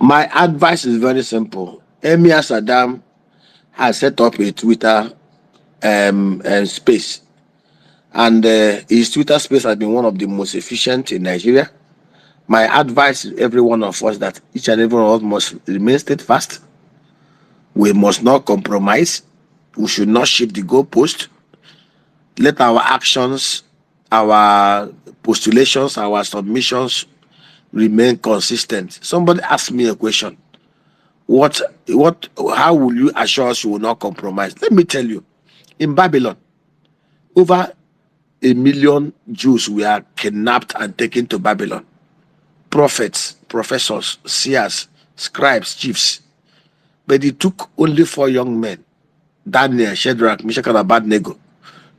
My advice is very simple. Emir Saddam has set up a Twitter space, and his Twitter space has been one of the most efficient in Nigeria. My advice to every one of us that each and every one of us must remain steadfast. We must not compromise. We should not shift the goalpost. Let our actions, our postulations, our submissions remain consistent. Somebody asked me a question. How will you assure us you will not compromise? Let me tell you. In Babylon, over 1 million Jews were kidnapped and taken to Babylon. Prophets, professors, seers, scribes, chiefs. But it took only 4 young men, Daniel, Shadrach, Meshach, and Abednego,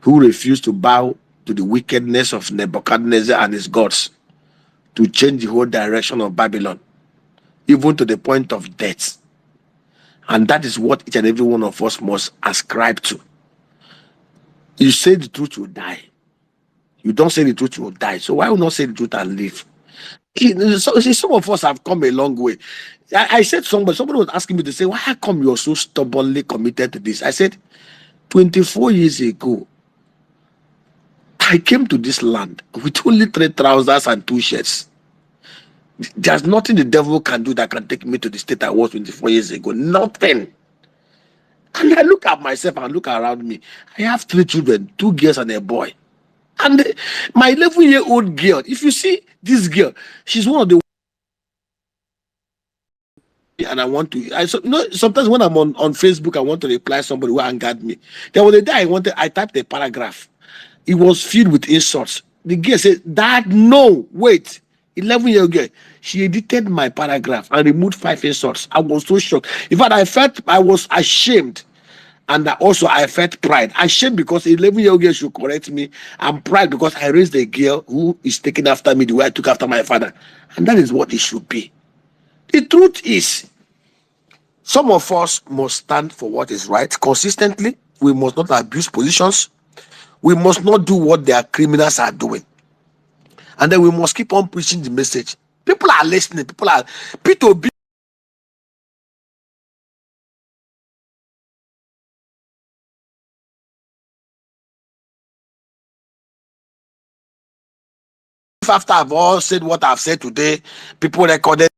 who refused to bow to the wickedness of Nebuchadnezzar and his gods, to change the whole direction of Babylon, even to the point of death. And that is what each and every one of us must ascribe to. You say the truth, you die. You don't say the truth, you will die. So why would not say the truth and live? Some of us have come a long way. I said somebody was asking me to say, why come you're so stubbornly committed to this? I said, 24 years ago, I came to this land with only 3 trousers and 2 shirts. There's nothing the devil can do that can take me to the state I was 24 years ago. Nothing. And I look at myself and look around me. I have 3 children, 2 girls and a boy. And my 11-year-old girl, if you see this girl, she's one of the, and I want to, sometimes when I'm on Facebook, I want to reply somebody who angered me. There was a day I typed a paragraph. It was filled with insults. The girl said, Dad, no, wait. 11-year-old girl. She edited my paragraph and removed 5 insults. I was so shocked. In fact, I was ashamed. And I felt pride. Ashamed because 11-year-old girl should correct me. And pride because I raised a girl who is taking after me the way I took after my father. And that is what it should be. The truth is, some of us must stand for what is right consistently. We must not abuse positions. We must not do what their criminals are doing. And then we must keep on preaching the message. People are listening. People are P2B. After I've all said what I've said today, people recorded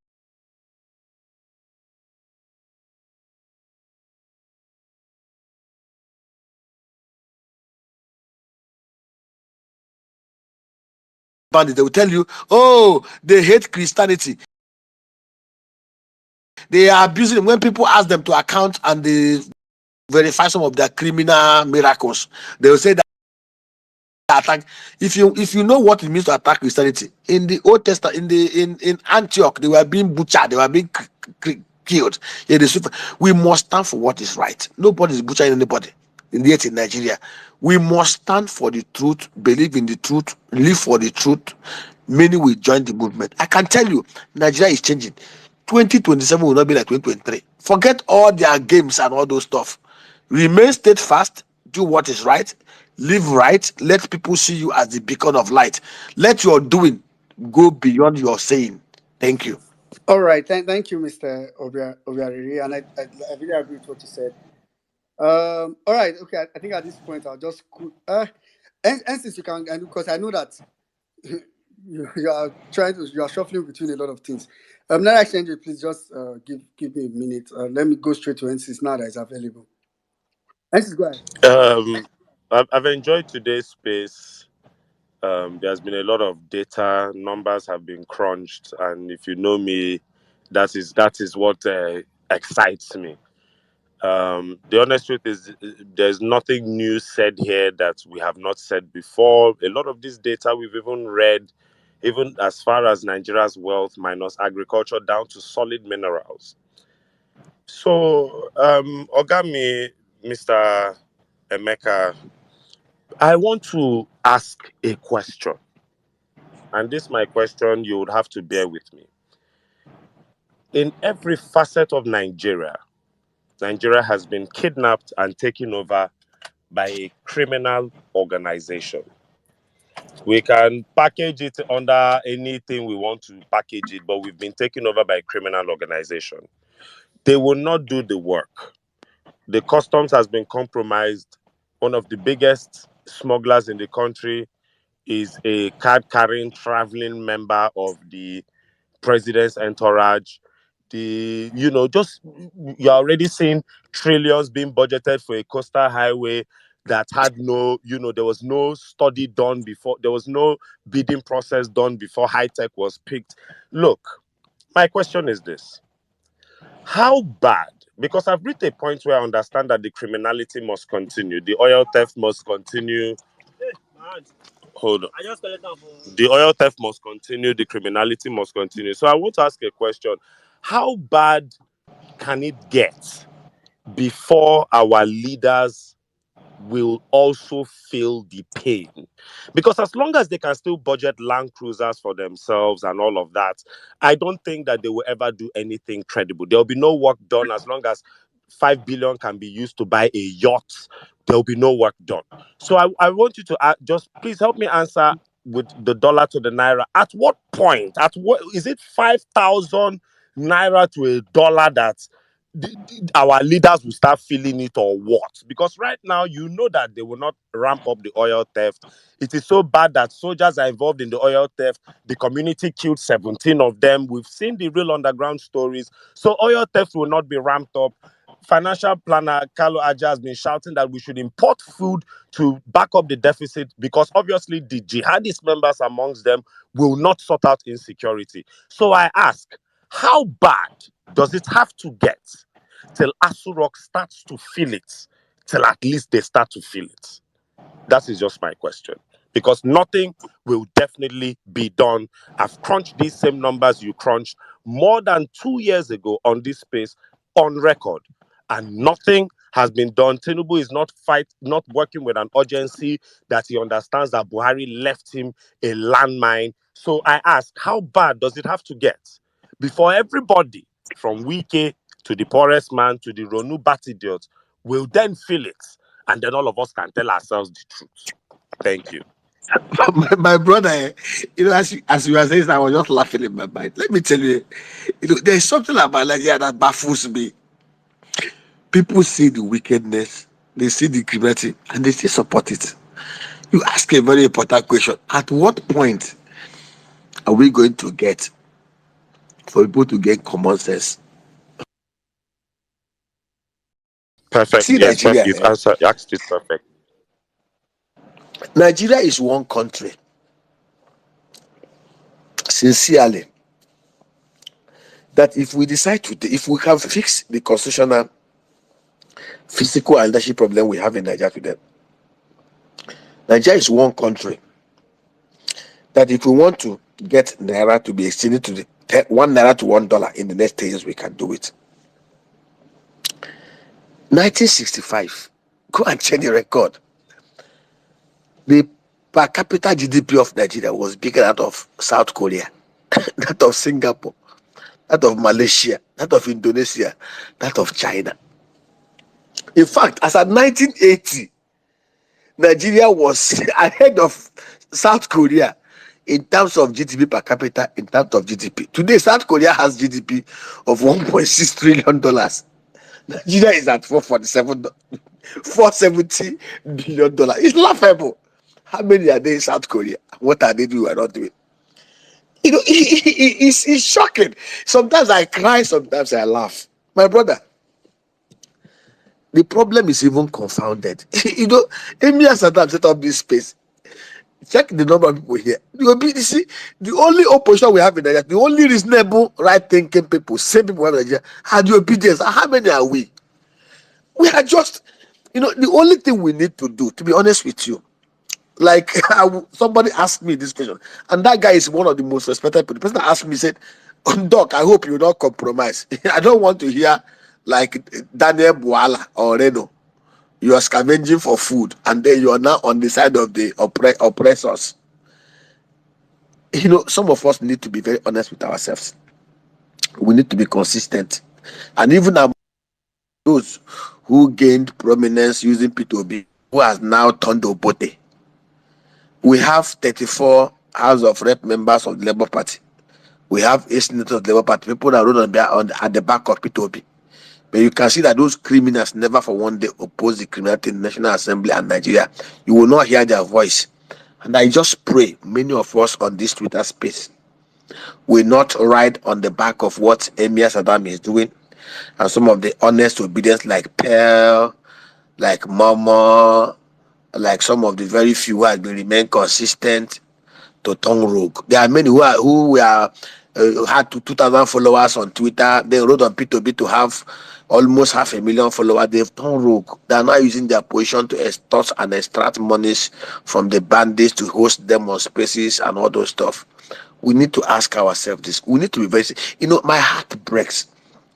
bandits. They will tell you, oh, they hate Christianity. They are abusing them. When people ask them to account and they verify some of their criminal miracles, they will say that attack. If you know what it means to attack Christianity in the Old Testament, in Antioch, they were being butchered, they were being killed. We must stand for what is right. Nobody is butchering anybody. Yet in Nigeria, we must stand for the truth, believe in the truth, live for the truth. Many will join the movement. I can tell you, Nigeria is changing. 2027 will not be like 2023. Forget all their games and all those stuff. Remain steadfast, do what is right, live right, let people see you as the beacon of light. Let your doing go beyond your saying. Thank you. All right, thank you, Mr. Obiariri, and I really agree with what you said. All right, okay. I think at this point I'll just and since you can, and because I know that you are you are shuffling between a lot of things. Nara Exchange, please just give me a minute. Let me go straight to NCS now that is available. NCS, go ahead. I've enjoyed today's space. There's been a lot of data, numbers have been crunched, and if you know me, that is what excites me. The honest truth is, there's nothing new said here that we have not said before. A lot of this data we've even read, even as far as Nigeria's wealth minus agriculture down to solid minerals. So, Ogami, Mr. Emeka, I want to ask a question. And this my question, you would have to bear with me. In every facet of Nigeria, Nigeria has been kidnapped and taken over by a criminal organization. We can package it under anything we want to package it, but we've been taken over by a criminal organization. They will not do the work. The customs has been compromised. One of the biggest smugglers in the country is a card-carrying traveling member of the president's entourage. Just you're already seeing trillions being budgeted for a coastal highway that had there was no study done before, there was no bidding process done before high tech was picked. Look, my question is this: how bad? Because I've reached a point where I understand that the criminality must continue, the oil theft must continue. Hold on. The oil theft must continue, the criminality must continue. So I want to ask a question. How bad can it get before our leaders will also feel the pain? Because as long as they can still budget Land Cruisers for themselves and all of that, I don't think that they will ever do anything credible. There will be no work done. As long as 5 billion can be used to buy a yacht, there will be no work done. So I want you to just please help me answer with the dollar to the naira. At what point, at what is it, 5,000 naira to a dollar that our leaders will start feeling it, or what? Because right now, you know that they will not ramp up the oil theft. It is so bad that soldiers are involved in the oil theft. The community killed 17 of them. We've seen the real underground stories. So oil theft will not be ramped up. Financial planner Carlo Aja has been shouting that we should import food to back up the deficit, because obviously the jihadist members amongst them will not sort out insecurity. So I ask, how bad does it have to get till Asurok starts to feel it, till at least they start to feel it? That is just my question. Because nothing will definitely be done. I've crunched these same numbers you crunched more than 2 years ago on this space on record, and nothing has been done. Tinubu is not working with an urgency that he understands that Buhari left him a landmine. So I ask, how bad does it have to get before everybody, from Wike to the poorest man to the Ronu Batidiot, will then feel it, and then all of us can tell ourselves the truth? Thank you. my brother, as you were saying, I was just laughing in my mind. Let me tell you, there's something about Nigeria that baffles me. People see the wickedness, they see the criminality, and they still support it. You ask a very important question: at what point are we going to get for people to get common sense? Perfect. See Yes, Nigeria. you've asked it perfect. Nigeria is one country. sincerely that if we decide to, if we can fix the constitutional, physical, and leadership problem we have in Nigeria today, Nigeria is one country that if we want to get naira to be exchanged to the 1 naira to $1 in the next 10 years, we can do it. 1965, go and check the record. The per capita GDP of Nigeria was bigger than that of South Korea, that of Singapore, that of Malaysia, that of Indonesia, that of China. In fact, as at 1980, Nigeria was ahead of South Korea in terms of GDP per capita, in terms of GDP. Today, South Korea has GDP of $1.6 trillion. Nigeria is at 470 billion. It's laughable. How many are there in South Korea? What are they doing? We're not doing. It's shocking. Sometimes I cry, sometimes I laugh. My brother, the problem is even confounded. Emir Saddam set up this space. Check the number of people here. You see, the only opposition we have in Nigeria, the only reasonable, right-thinking people, same people we have in Nigeria, are the obedience. How many are we? We are just, the only thing we need to do, to be honest with you, like somebody asked me this question, and that guy is one of the most respected people. The person that asked me said, Doc, I hope you will not compromise. I don't want to hear like Daniel Buala or Reno. You are scavenging for food, and then you are now on the side of the oppressors. Some of us need to be very honest with ourselves. We need to be consistent. And even those who gained prominence using P2B, who has now turned Obote. We have 34 House of Rep members of the Labour Party. We have 8 senators of the Labour Party, people that wrote at the back of P2B. But you can see that those criminals never for one day oppose the criminality in the National Assembly and Nigeria. You will not hear their voice. And I just pray many of us on this Twitter space will not ride on the back of what Emir Saddam is doing and some of the honest obedience like Pearl, like Mama, like some of the very few who have been remain consistent to turn rogue. There are many who had 2,000 followers on Twitter. They wrote on P2B to have almost 500,000 followers. They've turned rogue. They are now using their position to extort and extract monies from the bandits to host them on spaces and all those stuff. We need to ask ourselves this. We need to be very, my heart breaks.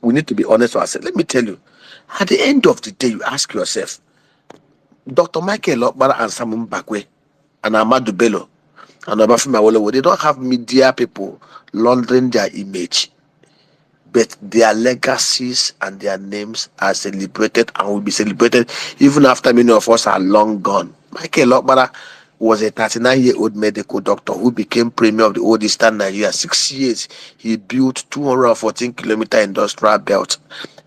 We need to be honest with ourselves. Let me tell you, at the end of the day, you ask yourself, Dr. Michael Okbara and Samun Bakwe and Amadou Bello and Obafemi Awolowo, they don't have media people laundering their image, but their legacies and their names are celebrated and will be celebrated even after many of us are long gone. Michael Okbara was a 39-year-old medical doctor who became premier of the old Eastern Nigeria. 6 years, he built 214-kilometer industrial belt.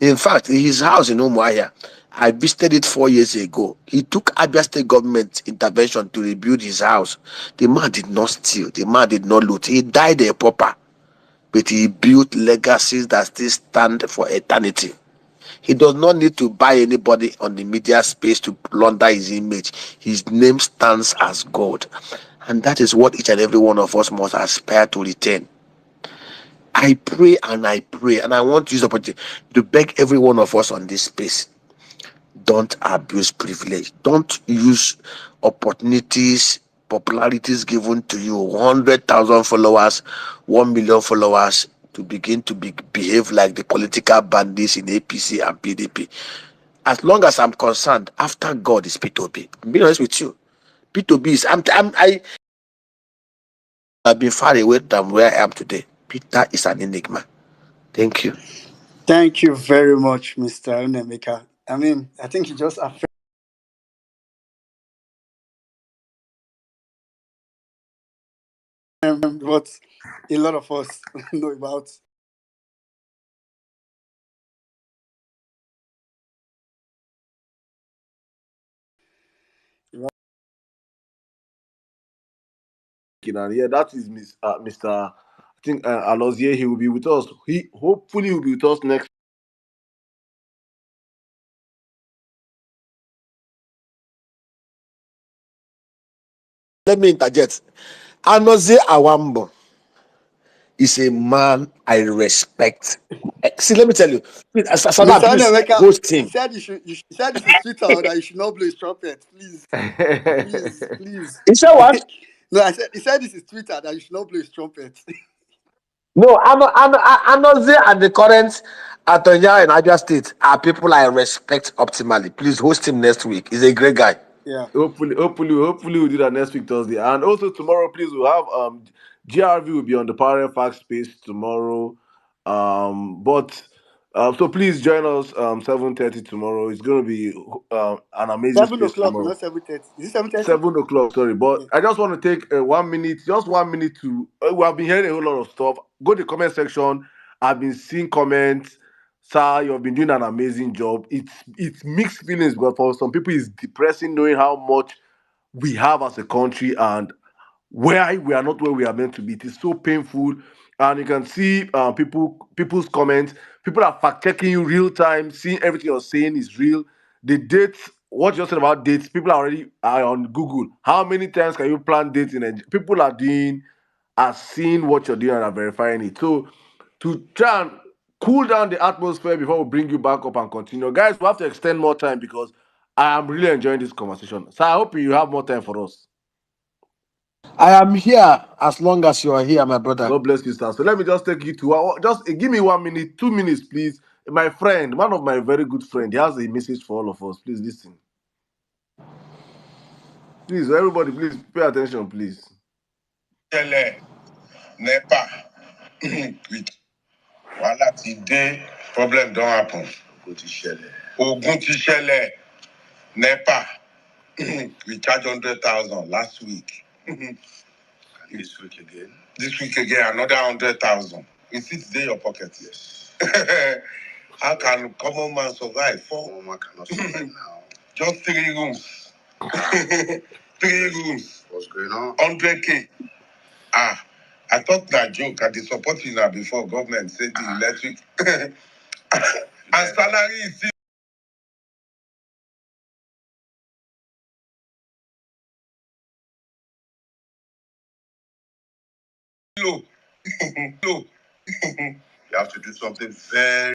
In fact, his house in Umuahia, I visited it 4 years ago. He took Abia State government intervention to rebuild his house. The man did not steal. The man did not loot. He died a pauper, but he built legacies that still stand for eternity. He does not need to buy anybody on the media space to launder his image. His name stands as gold. And that is what each and every one of us must aspire to retain. I pray, and I want to use the opportunity to beg every one of us on this space. Don't abuse privilege. Don't use opportunities, popularities given to you, 100,000 followers, 1 million followers, to begin to behave like the political bandits in APC and PDP. As long as I'm concerned, after God is P2B. I'm being honest with you. P2B is, I've been far away from where I am today. Peter is an enigma. Thank you. Thank you very much, Mr. Unemeka. I mean, I think you just affirmed what a lot of us know about. Yeah, that is Mr. I think Alozie. He will be with us. He hopefully will be with us next. Let me interject. Anozie Awambo. is a man I respect. See, let me tell you, please, Saddam, Mr. please Onemeka, host he him. said he said this is Twitter that you should not blow his trumpet. Please, please, please. He said what? No, I said he said this is Twitter that you should not blow his trumpet. No, Anozie and the current Atonya in Abia State are people I respect optimally. Please host him next week. He's a great guy. Yeah. Hopefully we'll do that next week Thursday. And also tomorrow, please, we'll have GRV will be on the Power and Fact space tomorrow. But so please join us 7:30 tomorrow. It's gonna be an amazing space 7 o'clock, tomorrow. not 7:30. Is it 7:30? 7 o'clock, sorry, but Okay. I just want to take 1 minute, just 1 minute to. We have been hearing a whole lot of stuff. Go to the comment section. I've been seeing comments. Sir, you've been doing an amazing job. It's mixed feelings because for some people it's depressing knowing how much we have as a country and where we are not where we are meant to be. It is so painful, and you can see people's comments. People are fact checking you real time, seeing everything you're saying is real. The dates, what you said about dates, people are already are on Google. How many times can you plan dates in Nigeria? People are seeing what you're doing and are verifying it. So to try and cool down the atmosphere before we bring you back up and continue, guys, we have to extend more time because I am really enjoying this conversation. So I hope you have more time for us. I am here as long as you are here, my brother. God bless you, sir. So let me just take you to just give me 1 minute, 2 minutes, please. My friend, one of my very good friend, he has a message for all of us. Please listen. Please, everybody, please pay attention, please. Tẹ́lẹ̀ NEPA with wàhálà ti dé, problem don happen. Ogun ti ṣẹlẹ̀. NEPA we charge 100,000 last week. This week again. This week again, another 100,000. Is it there your pocket? Yes. How can common man survive? Common man cannot survive now. Just 3 rooms. 3 rooms. What's going on? 100K. Ah, I thought that joke. I did support you now before government said the electric. And salary is still low. Low. You have to do something very.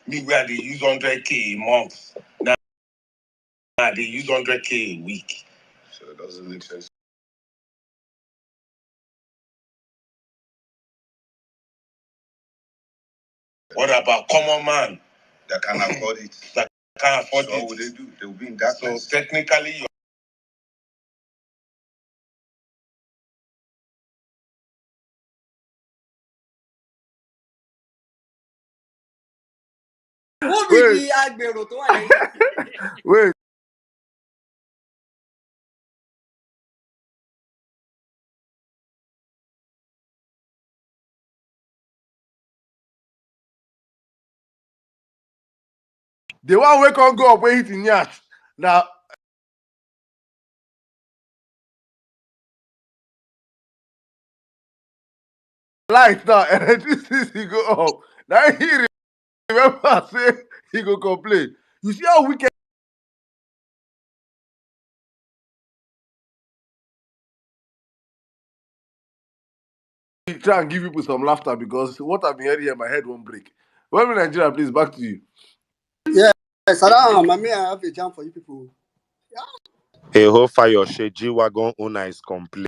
Me where they use 100K a month. Now they use 100K a week. So it doesn't make sense. What about common man that can afford it? That can afford it. So what will they do? They will be in that. So technically, Who be Wait, the agbero to wa wait. The one we can go up where it in yash. Now light now electricity go up. Now he remember say he go complain. You see how wicked he try and give people some laughter because what I've been hearing here, my head won't break. Well, Nigeria, please back to you. Yeah, Saddam, I mean, I have a jam for you people. A whole fire G Wagon owner is complaining.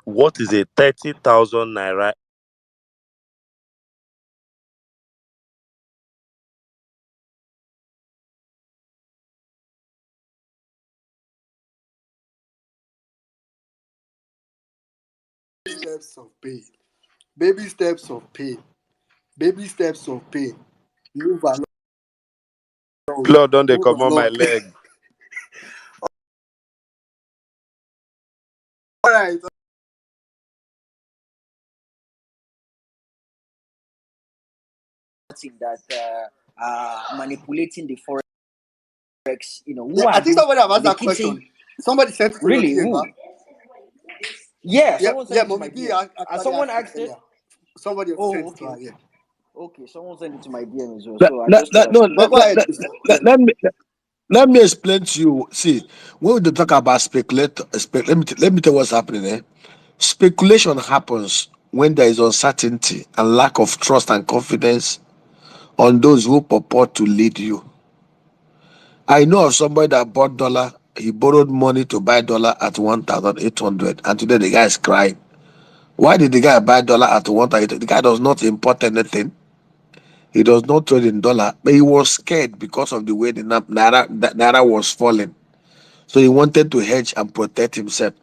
What is a 30,000 naira Steps of pain. Baby steps of pain. Baby steps of pain. Move along. blood on they Move come on my along. leg? All right. that manipulating the forex. Yeah, Who I are think these? somebody have And asked they that keep saying, question. Somebody sent it to your really, DM, who? huh? Yeah, Yeah, someone yeah, sent it to Mommy my B DM, and actually someone asked it asked it. earlier. Somebody Oh, sent it to okay, her, yeah. okay, okay. Someone sent it to my DM as well, Let, so I let, just thought let, I no, should But pick let, go it. let, ahead, let, Mr. Yeah. let, let me let me explain to you. See, when we talk about let me tell you what's happening. Speculation happens when there is uncertainty and lack of trust and confidence on those who purport to lead you. I know of somebody that bought dollar. He borrowed money to buy dollar at 1,800, and today the guy is crying. Why did the guy buy dollar at 1,800? The guy does not import anything. He does not trade in dollar, but he was scared because of the way the naira was falling. So he wanted to hedge and protect himself.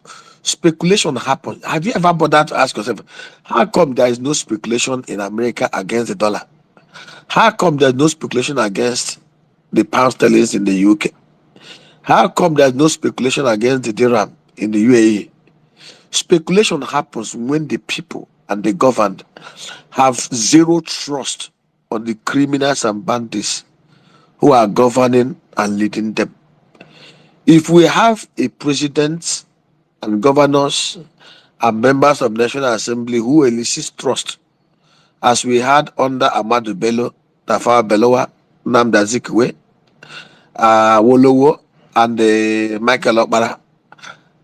Speculation happens. Have you ever bothered to ask yourself, how come there is no speculation in America against the dollar? How come there's no speculation against the pound sterling in the UK? How come there's no speculation against the dirham in the UAE? Speculation happens when the people and the governed have zero trust on the criminals and bandits who are governing and leading them. If we have a president and governors and members of National Assembly who elicit trust, as we had under Ahmadu Bello, Tafawa Belowa, Nnamdi Azikiwe, Wolowo, and Michael Okpara,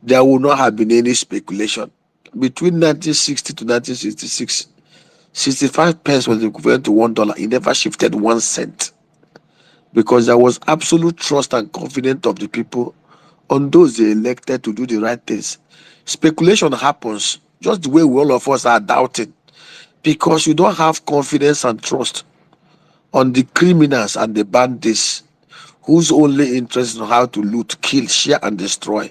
there would not have been any speculation. Between 1960 to 1966, 65 pence was equivalent to $1. It never shifted 1 cent because there was absolute trust and confidence of the people on those they elected to do the right things. Speculation happens just the way all of us are doubting because you don't have confidence and trust on the criminals and the bandits whose only interest is on how to loot, kill, share, and destroy.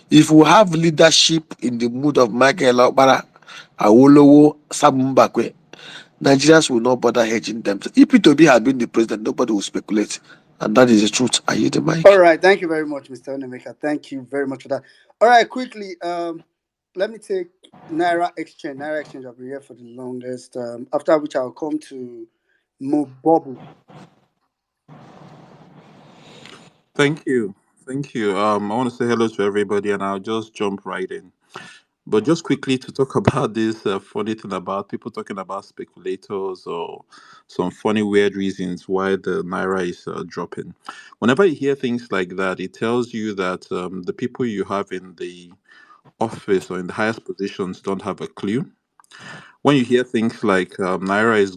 If we have leadership in the mood of Michael Okpara, Awolowo, Sam Mbakwe, Nigerians will not bother hedging them. If P2B had been the president, nobody will speculate. And that is the truth. I hear the All mic. right, thank you very much, Mr. Onemeka. Thank you very much for that. All right, quickly, let me take Naira Exchange. Naira Exchange, I've been here for the longest. After which I'll come to Mobobu. Thank you. Thank you. I want to say hello to everybody and I'll just jump right in. But just quickly to talk about this funny thing about people talking about speculators or some funny, weird reasons why the Naira is dropping. Whenever you hear things like that, it tells you that the people you have in the office or in the highest positions don't have a clue. When you hear things like Naira is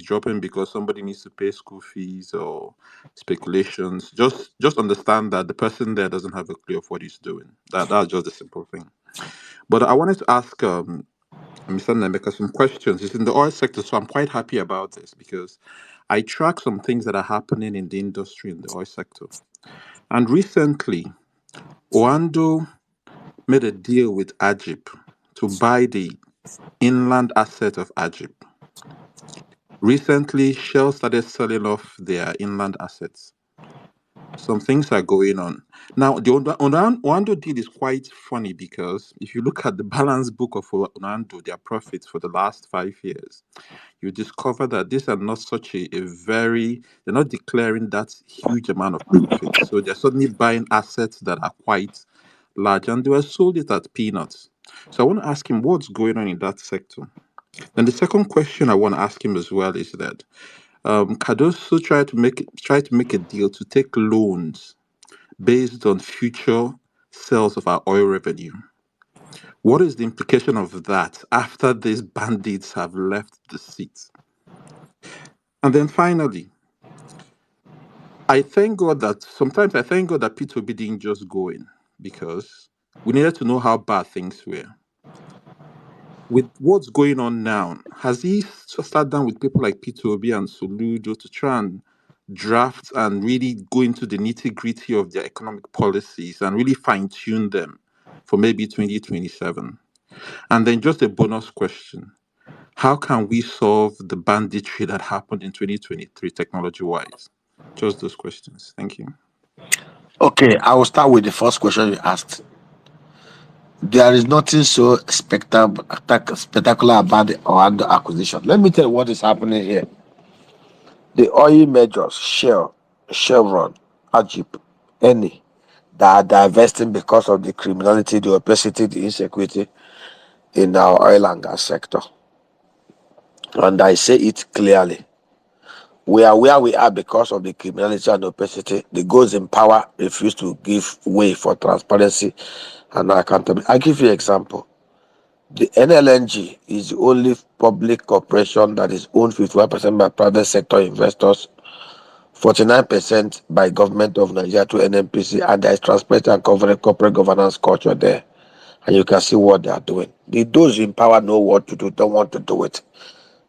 dropping because somebody needs to pay school fees or speculations, just understand that the person there doesn't have a clue of what he's doing. That's just a simple thing. But I wanted to ask Mr. Nemeka some questions. It's in the oil sector, so I'm quite happy about this because I track some things that are happening in the industry in the oil sector. And recently, Oando made a deal with Ajib to buy the inland asset of Ajib. Recently, Shell started selling off their inland assets. Some things are going on. Now, the Oando deal is quite funny because if you look at the balance book of Oando, their profits for the last 5 years, you discover that these are not such a very, they're not declaring that huge amount of profits. So they're suddenly buying assets that are quite large and they were sold it at peanuts. So I want to ask him what's going on in that sector. Then the second question I want to ask him as well is that Cardoso tried to make a deal to take loans based on future sales of our oil revenue. What is the implication of that after these bandits have left the seat? And then finally, I thank God that P2B didn't just go in because we needed to know how bad things were. With what's going on now, has he sat down with people like P2B and Soludo to try and draft and really go into the nitty gritty of their economic policies and really fine tune them for maybe 2027? And then just a bonus question. How can we solve the banditry that happened in 2023 technology wise? Just those questions. Thank you. Okay, I will start with the first question you asked. There is nothing so spectacular about the Orlando acquisition. Let me tell you what is happening here. The oil majors, Shell, Chevron, Ajip, any that are divesting because of the criminality, the opacity, the insecurity in our oil and gas sector. And I say it clearly. We are where we are because of the criminality and opacity. The those in power refuse to give way for transparency and accountability. I give you an example. The NLNG is the only public corporation that is owned 51% by private sector investors, 49% by government of Nigeria to NNPC, and there is transparent and corporate governance culture there. And you can see what they are doing. Those in power know what to do, don't want to do it.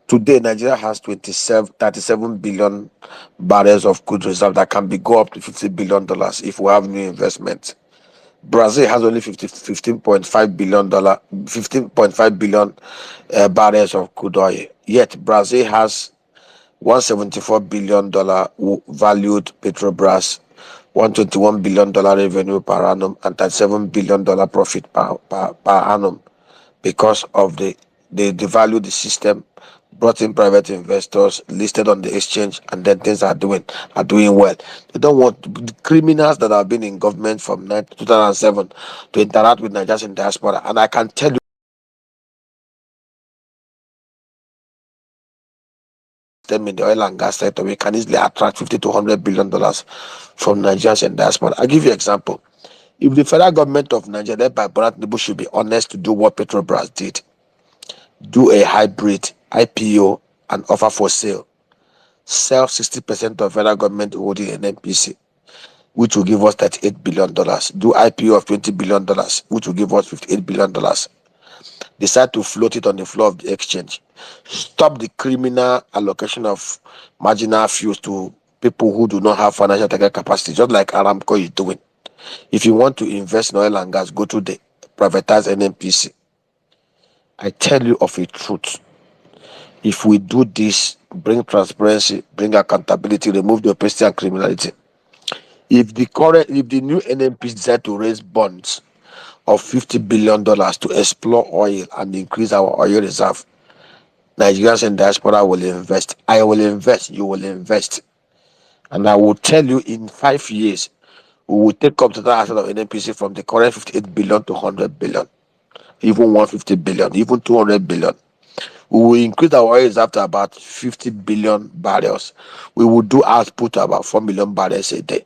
Today, Nigeria has 37 billion barrels of crude reserve that can be go up to $50 billion if we have new investment. Brazil has only 15.5 billion dollar, 15.5 billion barrels of crude oil. Yet Brazil has $174 billion valued Petrobras, $121 billion revenue per annum, and $37 billion profit per annum because of they devalue the system, brought in private investors, listed on the exchange, and then things are doing well. They don't want the criminals that have been in government from 2007 to interact with Nigerians in diaspora. And I can tell you them in the oil and gas sector, we can easily attract 50 to $100 billion from Nigerians in diaspora. I'll give you an example. If the federal government of Nigeria, led by Bola Tinubu, should be honest to do what Petrobras did, do a hybrid IPO and offer for sale, sell 60% of federal government holding in NPC, which will give us $38 billion. Do IPO of $20 billion, which will give us $58 billion. Decide to float it on the floor of the exchange. Stop the criminal allocation of marginal fuels to people who do not have financial technical capacity, just like Aramco is doing. If you want to invest in oil and gas, go to the privatized NNPC. I tell you of a truth. If we do this, bring transparency, bring accountability, remove the opacity and criminality. If the new NNPC decide to raise bonds of $50 billion to explore oil and increase our oil reserve, Nigerians in diaspora will invest. I will invest. You will invest. And I will tell you in 5 years, we will take up to that asset of NNPC from the current 58 billion to 100 billion, even 150 billion, even 200 billion. We will increase our oil reserve to about 50 billion barrels. We will do output to about 4 million barrels a day.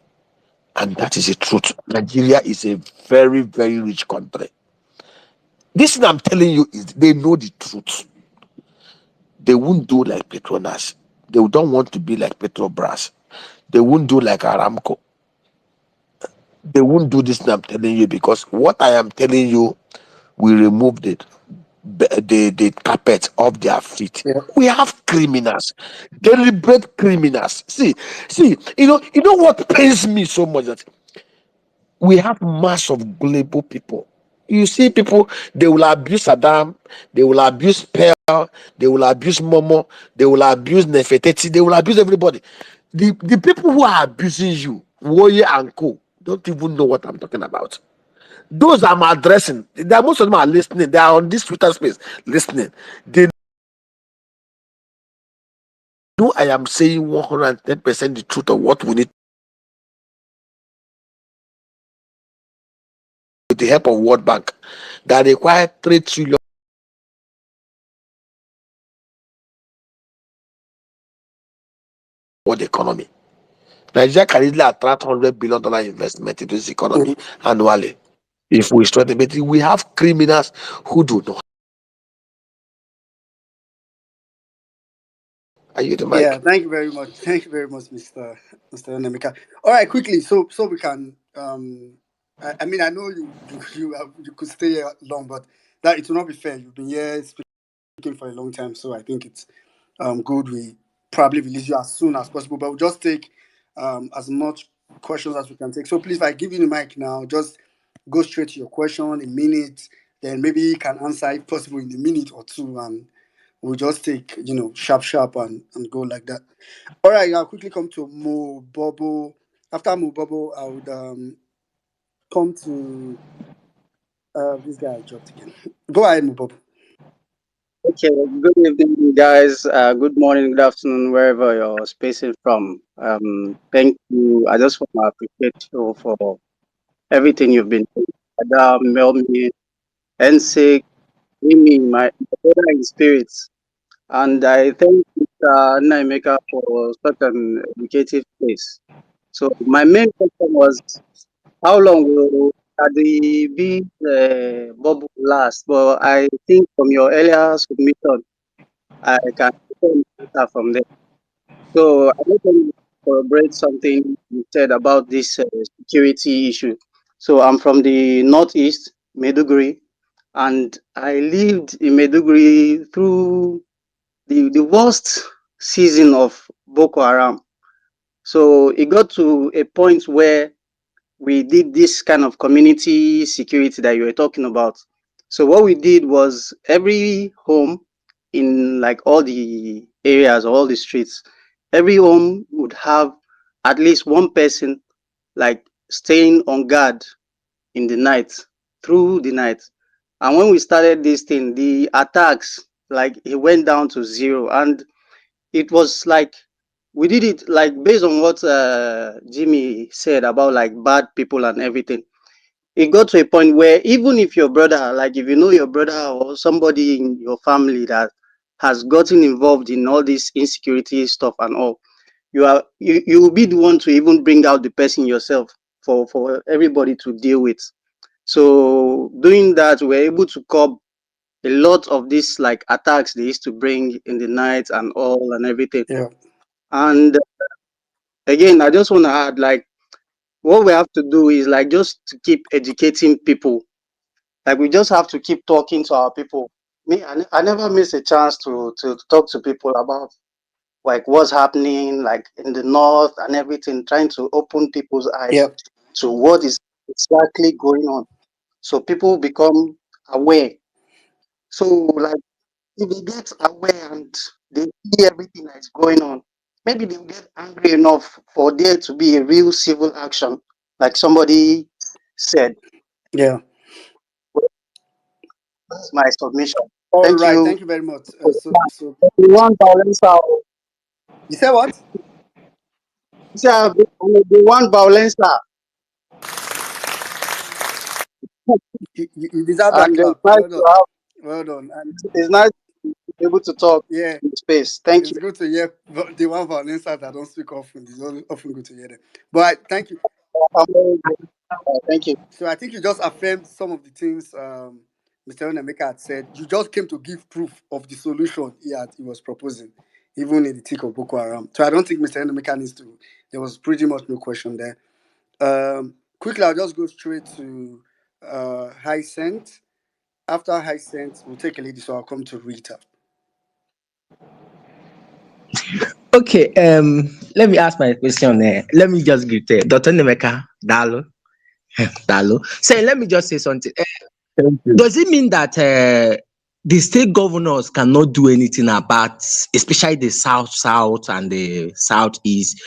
And that is the truth. Nigeria is a very, very rich country. This thing I'm telling you is they know the truth. They won't do like Petronas. They don't want to be like Petrobras. They won't do like Aramco. They won't do this thing I'm telling you, because what I am telling you will remove the carpet off their feet. Yeah. We have criminals, deliberate criminals. See, what pains me so much, that we have mass of gullible people. You see people, they will abuse Saddam, they will abuse Pearl, they will abuse Momo, they will abuse Nefeteti, they will abuse everybody. The people who are abusing you, Warrior and Co, don't even know what I'm talking about. Those I'm addressing, most of them are listening. They are on this Twitter space listening. They know I am saying 110% the truth of what we need with the help of World Bank that require 3 trillion for the economy. Nigeria can easily attract $100 billion investment into this economy Mhm. annually if we strengthen it. We have criminals who do not. Are you the Yeah, mic? thank you very much. Thank you very much, Mr. Onemeka. All right, quickly, so we can I mean I know you could stay here long, but that it will not be fair. You've been here speaking for a long time, so I think it's good we probably release you as soon as possible. But we'll just take as much questions as we can take. So please, if I give you the mic now, just go straight to your question in a minute. Then maybe you can answer if possible in a minute or two, and we'll just take sharp and go like that. All right, I'll quickly come to Mo Bobo. After Mo Bobo, I would come to this guy I dropped again. Go ahead, Mo Bobo. Okay, good evening, guys. Good morning, good afternoon, wherever you're spacing from. Thank you. I just want to appreciate you for everything you've been doing. Adam, Melmi, Ensik, Mimi, my brother in spirits. And I thank Mr. Naimeka for such an educative place. So my main question was, how long will the big bubble last? But I think from your earlier submission, I can start from there. So I just want to corroborate something you said about this security issue. So I'm from the northeast, Meduguri, and I lived in Meduguri through the worst season of Boko Haram. So it got to a point where we did this kind of community security that you were talking about. So what we did was every home in like all the areas, all the streets, every home would have at least one person like staying on guard in the night, through the night. And when we started this thing, the attacks like it went down to zero, and it was like we did it like based on what Jimmy said about like bad people and everything. It got to a point where even if your brother, like if you know your brother or somebody in your family that has gotten involved in all this insecurity stuff and all, you will be the one to even bring out the person yourself for everybody to deal with. So doing that, we're able to curb a lot of these like attacks they used to bring in the night and all and everything. Yeah. And again, I just want to add like what we have to do is like just to keep educating people. Like we just have to keep talking to our people. Me, I never miss a chance to talk to people about like what's happening like in the north and everything, trying to open people's eyes Yep. to what is exactly going on. So people become aware. So like if they get aware and they see everything that's going on, maybe they'll get angry enough for there to be a real civil action, like somebody said. Yeah. That's my submission. All Thank right. you. Thank you very much. So We want violence out. you said what? We want violence out. You deserve that And clap. Well done. Well done. And it's nice to be able to talk yeah, in space. Thank you. it's good to hear the one Vawulence that I don't speak often. It's often good to hear them. But thank you. Thank you. So I think you just affirmed some of the things Mr. Onemeka had said. You just came to give proof of the solution he was proposing, even in the thick of Boko Haram. So I don't think Mr. Onemeka needs to. There was pretty much no question there. Quickly, I'll just go straight to High Cent. After High Cent, we'll take a lady, so I'll come to Rita. Okay, let me ask my question. Let me just greet Dr. Nemeka Dalo. Dalo. Say, let me just say something. Thank you. Does it mean that the state governors cannot do anything about, especially the south and the southeast,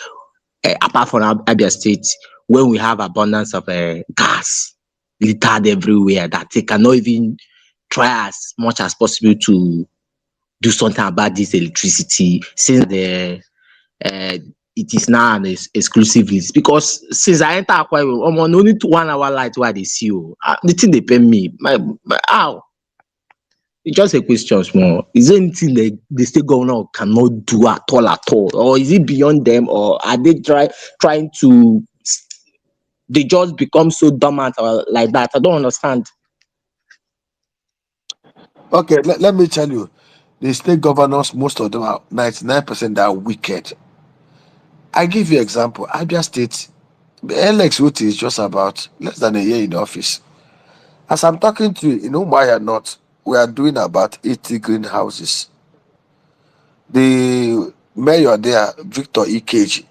apart from Abia State, when we have abundance of gas littered everywhere, that they cannot even try as much as possible to do something about this electricity, since uh, it is now an exclusive list? Because since I enter Akwa Ibom, only 1 hour light where they see you. The thing they pay me, my how? It's just a question small. Is there anything the state governor cannot do at all? Or is it beyond them? Or are they trying to, they just become so dormant or like that? I don't understand. Okay, let me tell you, the state governors, most of them are 99% are wicked. I give you example. Abia State, Alex Uti is just about less than a year in office. As I'm talking to you, Maya North, we are doing about 80 greenhouses. The mayor there, Victor EKG,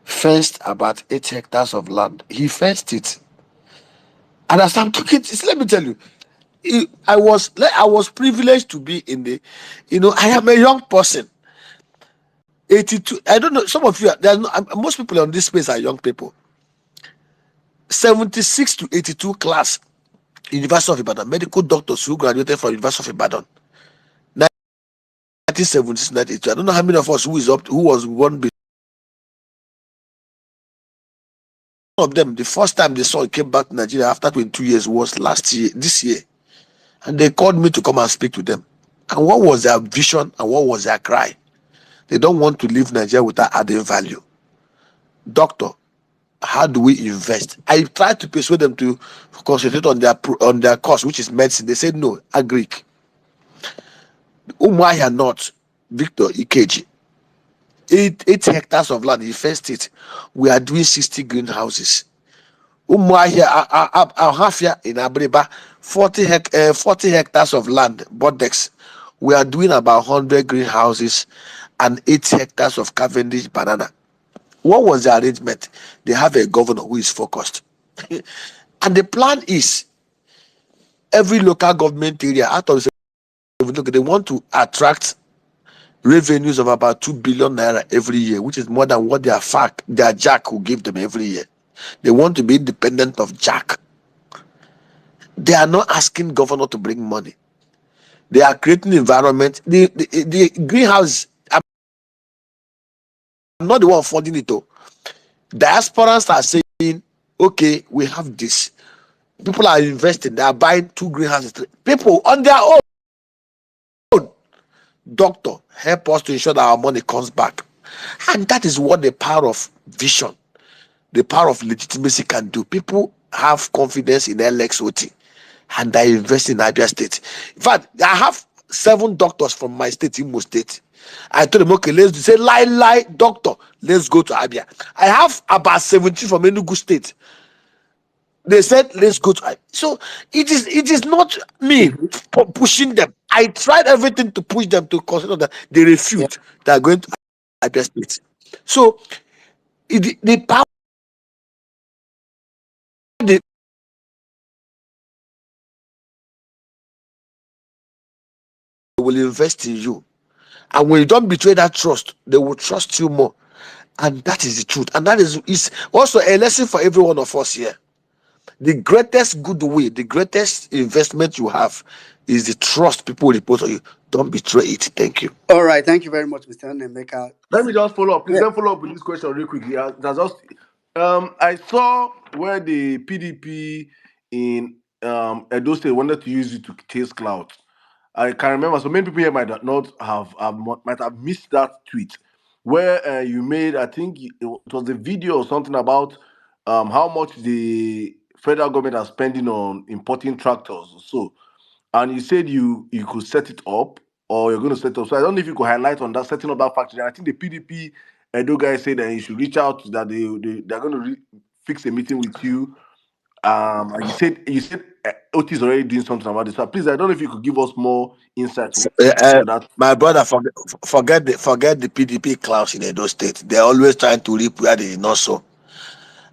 fenced about 8 hectares of land. He fenced it. And as I'm talking, let me tell you, I was privileged to be in the, I am a young person. 82. I don't know. Some of you, most people on this space are young people. 76 to 82 class, University of Ibadan, medical doctors who graduated from University of Ibadan. 1970s, 1982. I don't know how many of us who was born. One of them, the first time they saw it came back to Nigeria after 22 years was last year, this year. And they called me to come and speak to them. And what was their vision and what was their cry? They don't want to leave Nigeria without adding value. Doctor, how do we invest? I tried to persuade them to concentrate on their course, which is medicine. They said no, agric. Umuahia North, Victor Ikeji, 8 hectares of land, he fenced it. We are doing 60 greenhouses. Umuahia, Ahafia in Abreba, 40 hectares of land, Bodex. We are doing about 100 greenhouses and 8 hectares of Cavendish banana. What was the arrangement? They have a governor who is focused. And the plan is every local government area out of look, they want to attract revenues of about 2 billion naira every year, which is more than what their jack will give them every year. They want to be independent of jack. They are not asking governor to bring money. They are creating environment. The greenhouse, I'm not the one funding it though. Diasporans are saying, okay, we have this. People are investing, they are buying 2 greenhouses. People on their own. Doctor, help us to ensure that our money comes back. And that is what the power of vision, the power of legitimacy can do. People have confidence in LXOT and they invest in Abia State. In fact, I have 7 doctors from my state, Imo State. I told them, okay, let's say, lie, doctor, let's go to Abia. I have about 17 from Enugu State. They said, let's go to Abia. So it is not me pushing them. I tried everything to push them to consider that. They Yeah. refute. They are going to Abia State. So the power they will invest in you. And when you don't betray that trust, they will trust you more. And that is the truth. And that is also a lesson for every one of us here. The greatest goodwill, the greatest investment you have is the trust people repose on you. Don't betray it. Thank you. All right. Thank you very much, Mr. Nemeka. Let me just follow up. Please Yeah. let me follow up with this question real quickly. That's just I saw where the PDP in Edo State wanted to use it to chase clout. I can remember so many people here might have missed that tweet where you made, I think it was a video or something about how much the federal government are spending on importing tractors. So, and you said you could set it up or you're going to set it up. So I don't know if you could highlight on that setting up that factory. And I think the PDP Edo guy said that you should reach out that they're going to fix a meeting with you. And you said OT is already doing something about this. So please, I don't know if you could give us more insight to that. My brother, forget the PDP clouds in Edo State. They're always trying to reap where they did not sow.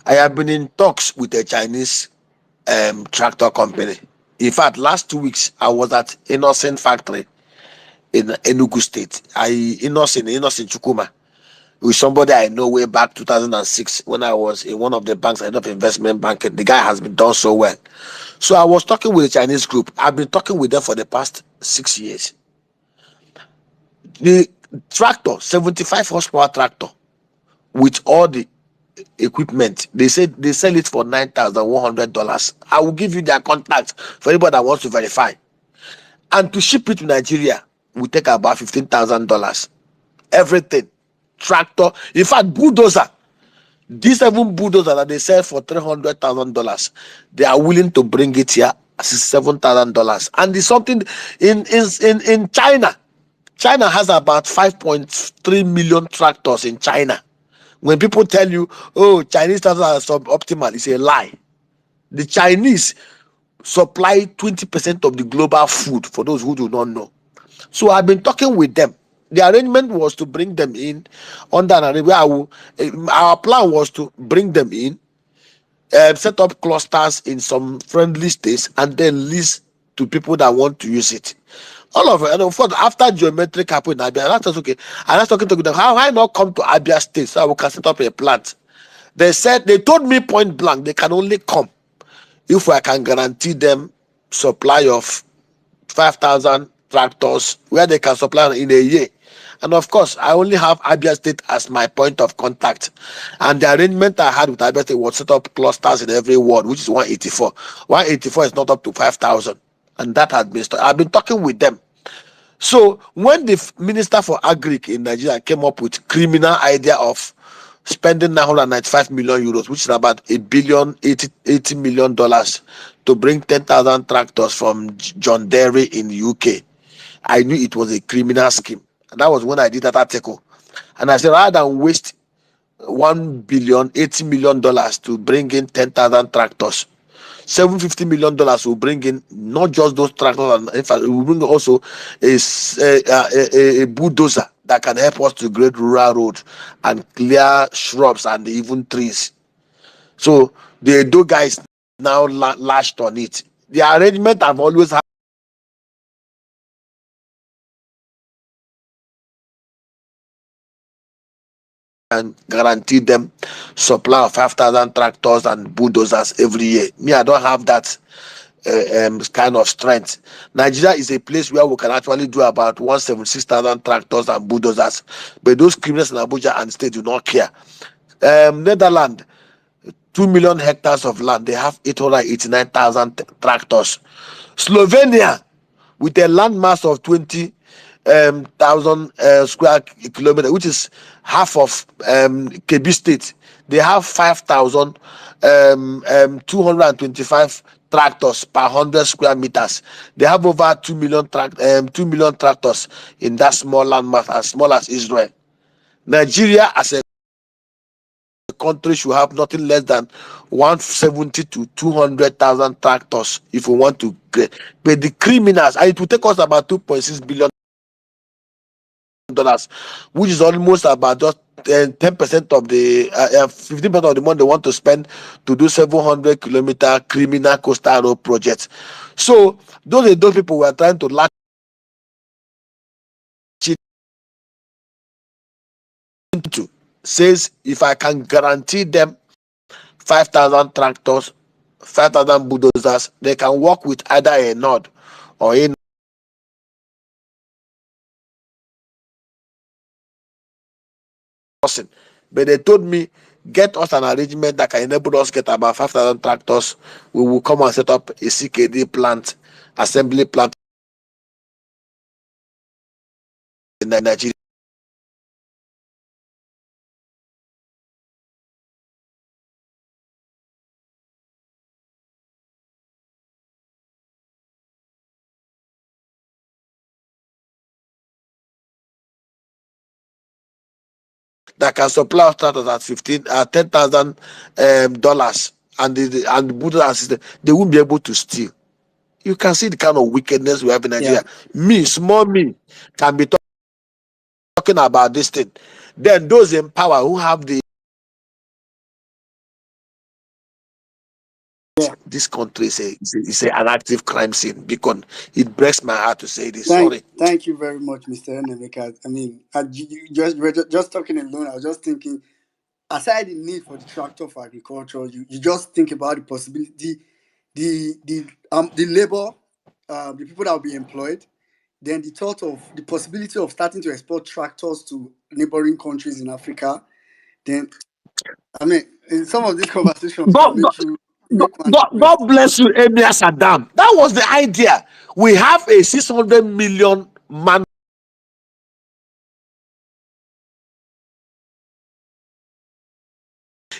I have been in talks with a Chinese tractor company. In fact, last 2 weeks I was at Innocent Factory in Enugu State. Innocent Chukuma with somebody I know way back 2006 when I was in one of the banks, head of investment banking. The guy has been done so well. So I was talking with a Chinese group. I've been talking with them for the past 6 years. The tractor, 75 horsepower tractor, with all the equipment, they said they sell it for $9,100. I will give you their contact for anybody that wants to verify. And to ship it to Nigeria will take about $15,000. Everything, tractor, in fact, bulldozer. These 7 bulldozer that they sell for $300,000, they are willing to bring it here $7,000. And there's something in China. China has about 5.3 million tractors in China. When people tell you, oh, Chinese tractors are suboptimal, it's a lie. The Chinese supply 20% of the global food, for those who do not know. So I've been talking with them. The arrangement was to bring them in under an arrangement. Our plan was to bring them in, set up clusters in some friendly states, and then lease to people that want to use it. All of it. And of course, after geometric happened in Abia, that's okay. And I was talking to them, how I not come to Abia State so we can set up a plant? They told me point blank, they can only come if I can guarantee them supply of 5,000 tractors where they can supply in a year. And of course, I only have Abia State as my point of contact. And the arrangement I had with Abia State was set up clusters in every ward, which is 184. 184 is not up to 5,000. And that had been I've been talking with them. So when the minister for agric in Nigeria came up with criminal idea of spending 995 million euros, which is about $1.80 billion to bring 10,000 tractors from John Derry in the UK, I knew it was a criminal scheme. And that was when I did that article. And I said, rather than waste $1.80 billion to bring in 10,000 tractors, $750 million will bring in not just those tractors, and in fact, it will bring also a bulldozer that can help us to grade rural roads and clear shrubs and even trees. So the Edo guys now lashed on it. The arrangement I've always had and guarantee them supply of 5,000 tractors and bulldozers every year. Me, I don't have that kind of strength. Nigeria is a place where we can actually do about 176,000 tractors and bulldozers, but those criminals in Abuja and state do not care. Netherlands, 2 million hectares of land, they have 889,000 tractors. Slovenia, with a land mass of 20,000 square kilometers, which is half of Kebbi State, they have 5,225 tractors per 100 square meters. They have over 2 million 2 million tractors in that small land mass, as small as Israel. Nigeria as a country should have nothing less than 170 to 200,000 tractors if we want to get. But the criminals, and it will take us about $2.6 billion, which is almost about just 10% of the 15% of the money they want to spend to do 700-kilometer criminal coastal road projects. So those people were trying to latch into, says if I can guarantee them 5,000 tractors, 5,000 bulldozers, they can work with either a nod or a person. But they told me, get us an arrangement that can enable us get about 5,000 tractors. We will come and set up a CKD plant, assembly plant in Nigeria that can supply us tractors at 10,000 dollars, and the bulldozers system, they won't be able to steal. You can see the kind of wickedness we have in Yeah. Nigeria. Me, small me, can be talking about this thing. Then those in power who have Yeah. this country is an active crime scene. Because it breaks my heart to say this. Sorry. Thank you very much, Mr. Nemeka. I mean, you were just talking alone. I was just thinking, aside the need for the tractor for agriculture, you just think about the possibility, the labor, the people that will be employed, then the thought of the possibility of starting to export tractors to neighboring countries in Africa. Then, I mean, in some of these conversations God, can make you God, make one God, God depressed. bless you, Emir Saddam. That was the idea. We have a 600 million man.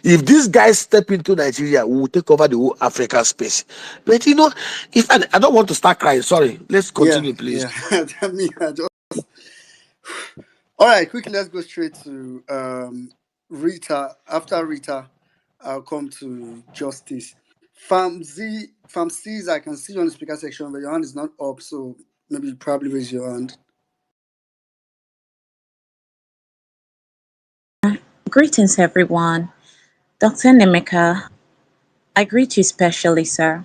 If these guys step into Nigeria, we will take over the whole African space. But if I don't want to start crying, sorry. Let's Yeah, continue, please. yeah. I mean, all right, quickly, let's go straight to Rita. After Rita, I'll come to Justice. Fam C's, I can see you on the speaker section, but your hand is not up, so maybe you probably raise your hand. Greetings, everyone. Dr. Nemeka, I greet you specially, sir.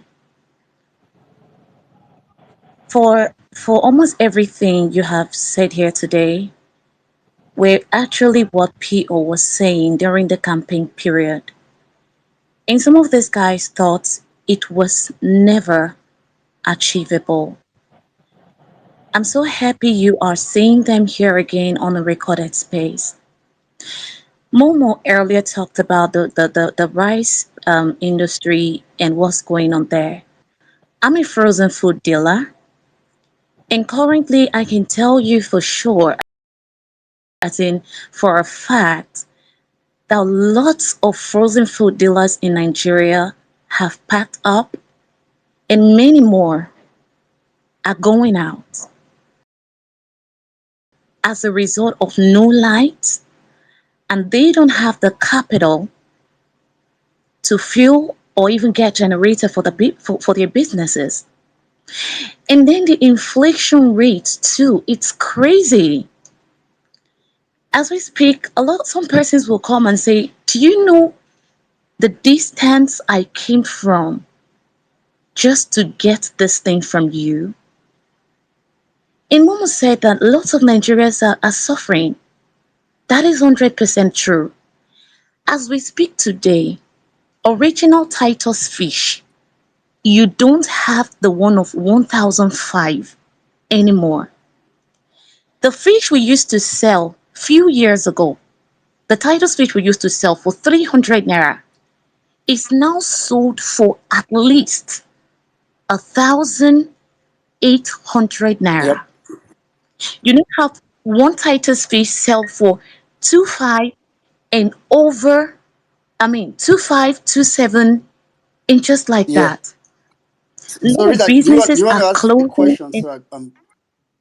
For almost everything you have said here today, were actually what PO was saying during the campaign period. And some of these guys thought it was never achievable. I'm so happy you are seeing them here again on a recorded space. Momo earlier talked about the rice industry and what's going on there. I'm a frozen food dealer, and currently I can tell you for sure, as in for a fact, that lots of frozen food dealers in Nigeria have packed up, and many more are going out as a result of no light, and they don't have the capital to fuel or even get generator for their businesses. And then the inflation rate too, it's crazy. As we speak, some persons will come and say, "Do you know the distance I came from just to get this thing from you?" And Momo said that lots of Nigerians are suffering. That is 100% true. As we speak today, original Titus fish, you don't have the one of 1005 anymore. The fish we used to sell few years ago, the Titus fish we used to sell for 300 naira is now sold for at least 1,800 naira. Yep. You know how one Titus fish sell for 25 and over, I mean 25, 27, and just like Yeah. that. A So lot of Rita, do businesses you want are me to ask a closing. question? And So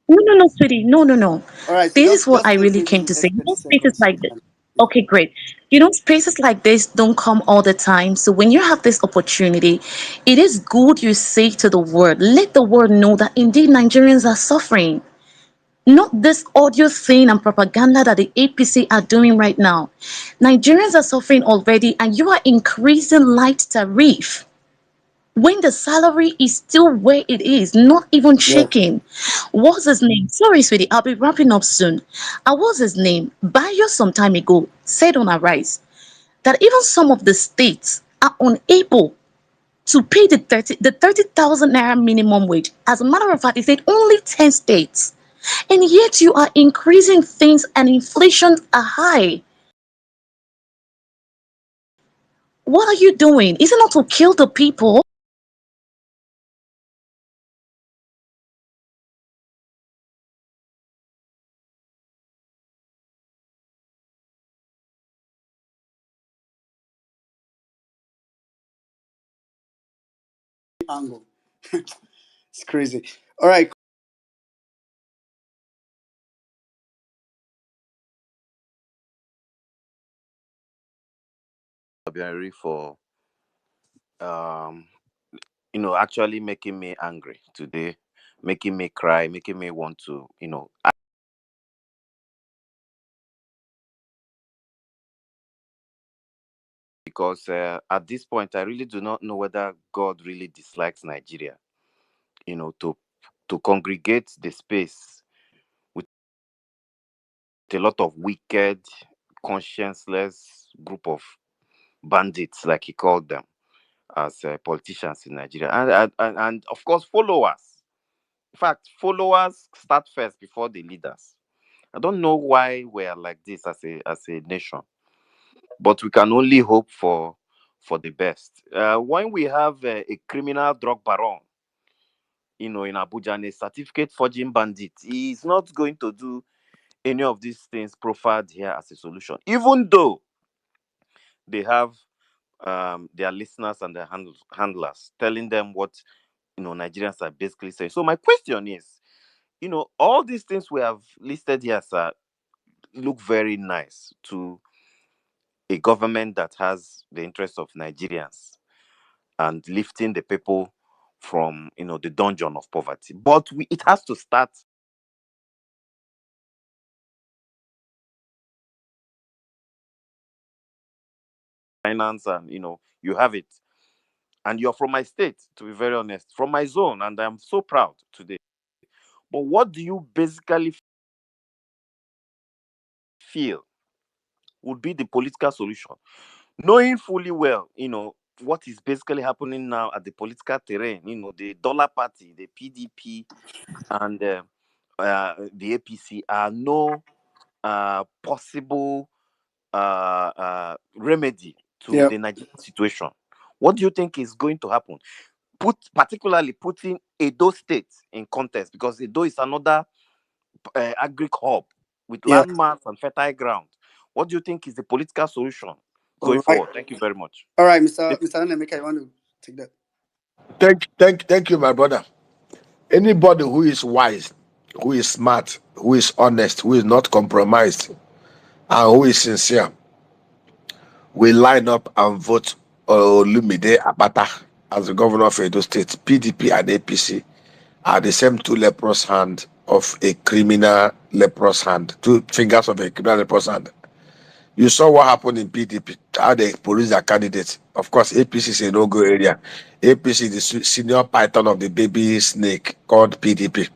no, no, no, sweetie, no, no, no. all right. So This is what just I take really maybe came the to say. next 30 Spaces seconds. like this. Okay, great. Spaces like this don't come all the time. So when you have this opportunity, it is good you say to the world, let the world know that indeed Nigerians are suffering. Not this audio thing and propaganda that the APC are doing right now. Nigerians are suffering already, and you are increasing light tariff when the salary is still where it is, not even Yeah. shaking. What's his name? Sorry, sweetie, I'll be wrapping up soon. What's his name? Bayo some time ago said on Arise that even some of the states are unable to pay the 30,000 naira minimum wage. As a matter of fact, he said only 10 states. And yet you are increasing things and inflation are high. What are you doing? Is it not to kill the people? Angle. It's crazy. All right. Abia for um actually making me angry today, making me cry, making me want to because at this point I really do not know whether God really dislikes Nigeria, to congregate the space with a lot of wicked, conscienceless group of bandits, like he called them, as politicians in Nigeria, and of course followers. In fact, followers start first before the leaders. I don't know why we are like this as a nation, but we can only hope for the best. When we have a criminal drug baron, in Abuja, and a certificate forging bandit, he is not going to do any of these things proffered here as a solution, even though they have their listeners and their handlers telling them what Nigerians are basically saying. So my question is, all these things we have listed here, sir, look very nice to a government that has the interests of Nigerians and lifting the people from the dungeon of poverty. But it has to start finance, and you have it. And you're from my state, to be very honest, from my zone, and I'm so proud today. But what do you basically feel would be the political solution, knowing fully well, what is basically happening now at the political terrain, the dollar party, the PDP, and the APC are no possible remedy to Yeah. the Nigerian situation. What do you think is going to happen? Particularly putting Edo State in context, because Edo is another agric hub with Yeah. landmass and fertile ground. What do you think is the political solution going All right. forward? Thank you very much. All right, Mr. Anemeka, you want to take that? Thank you, my brother. Anybody who is wise, who is smart, who is honest, who is not compromised, and who is sincere will line up and vote Olumide Abata as the governor of Edo State. PDP and APC are the same two leprous hands of a criminal leprous hand, two fingers of a criminal leprous hand. You saw what happened in PDP, how they police their candidates. Of course, APC is a no-go area. APC is the senior python of the baby snake called PDP.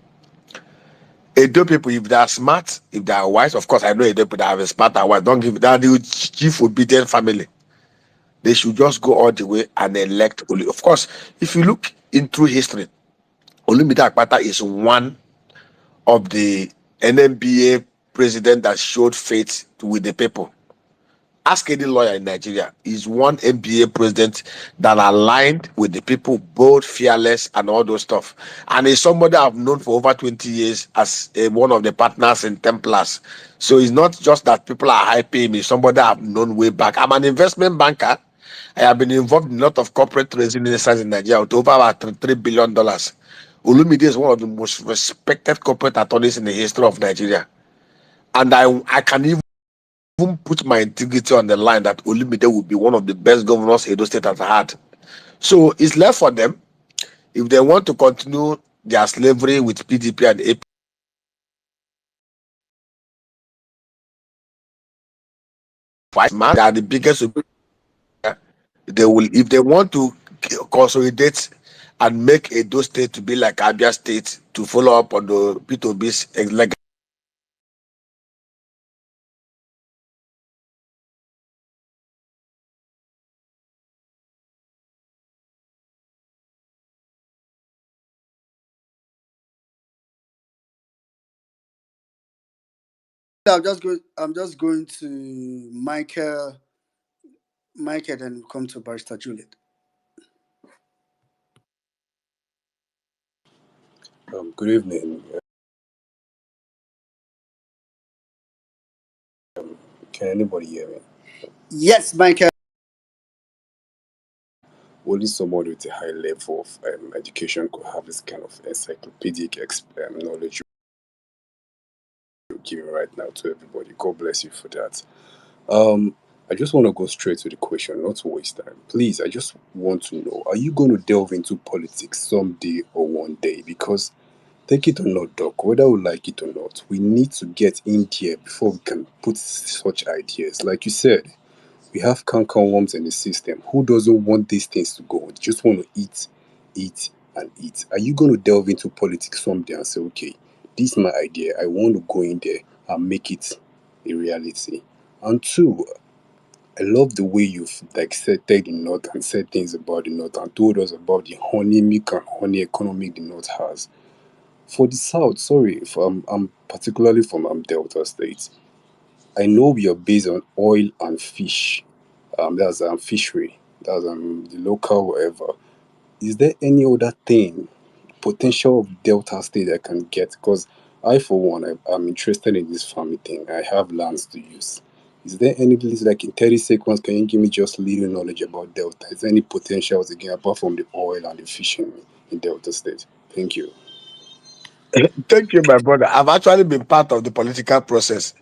Edo people, if they are smart, if they are wise, of course, I know Edo people that have a smart and wise. Don't give that the chief obedient family. They should just go all the way and elect Oli. Of course, if you look into history, Olumide Akpata is one of the NMBA president that showed faith with the people. Ask any lawyer in Nigeria. He's one MBA president that aligned with the people, bold, fearless, and all those stuff. And he's somebody I've known for over 20 years as one of the partners in Templars. So it's not just that people are hyping him, he's somebody I've known way back. I'm an investment banker. I have been involved in a lot of corporate raising in Nigeria with over about $3 billion. Olumide is one of the most respected corporate attorneys in the history of Nigeria. And I can even put my integrity on the line that Olumide will be one of the best governors Edo State has had. So it's left for them if they want to continue their slavery with PDP and APC. They are the biggest. They will, if they want to consolidate and make Edo State to be like Abia State to follow up on the P2B's legacy. I'm just going to Michael, then come to Barrister Juliet. Good evening. Can anybody hear me? Yes, Michael. Only someone with a high level of education could have this kind of encyclopedic knowledge you're giving right now to everybody. God bless you for that. Um, I just want to go straight to the question, not to waste time. Please, I just want to know: are you going to delve into politics someday or one day? Because take it or not, Doc, whether we like it or not, we need to get in there before we can put such ideas. Like you said, we have cankerworms in the system. Who doesn't want these things to go? They just want to eat, eat, and eat. Are you going to delve into politics someday and say, okay, this is my idea. I want to go in there and make it a reality? And two, I love the way you've dissected the North and said things about the North and told us about the honey milk and honey economy the North has. For the South, sorry, if I'm particularly from Delta State, I know we are based on oil and fish. That's fishery. That's the local whatever. Is there any other thing potential of Delta State I can get? Because I, for one, I'm interested in this farming thing. I have lands to use. Is there any list like in 30 seconds? Can you give me just little knowledge about Delta? Is there any potentials again apart from the oil and the fishing in Delta State? Thank you. Thank you, my brother. I've actually been part of the political process.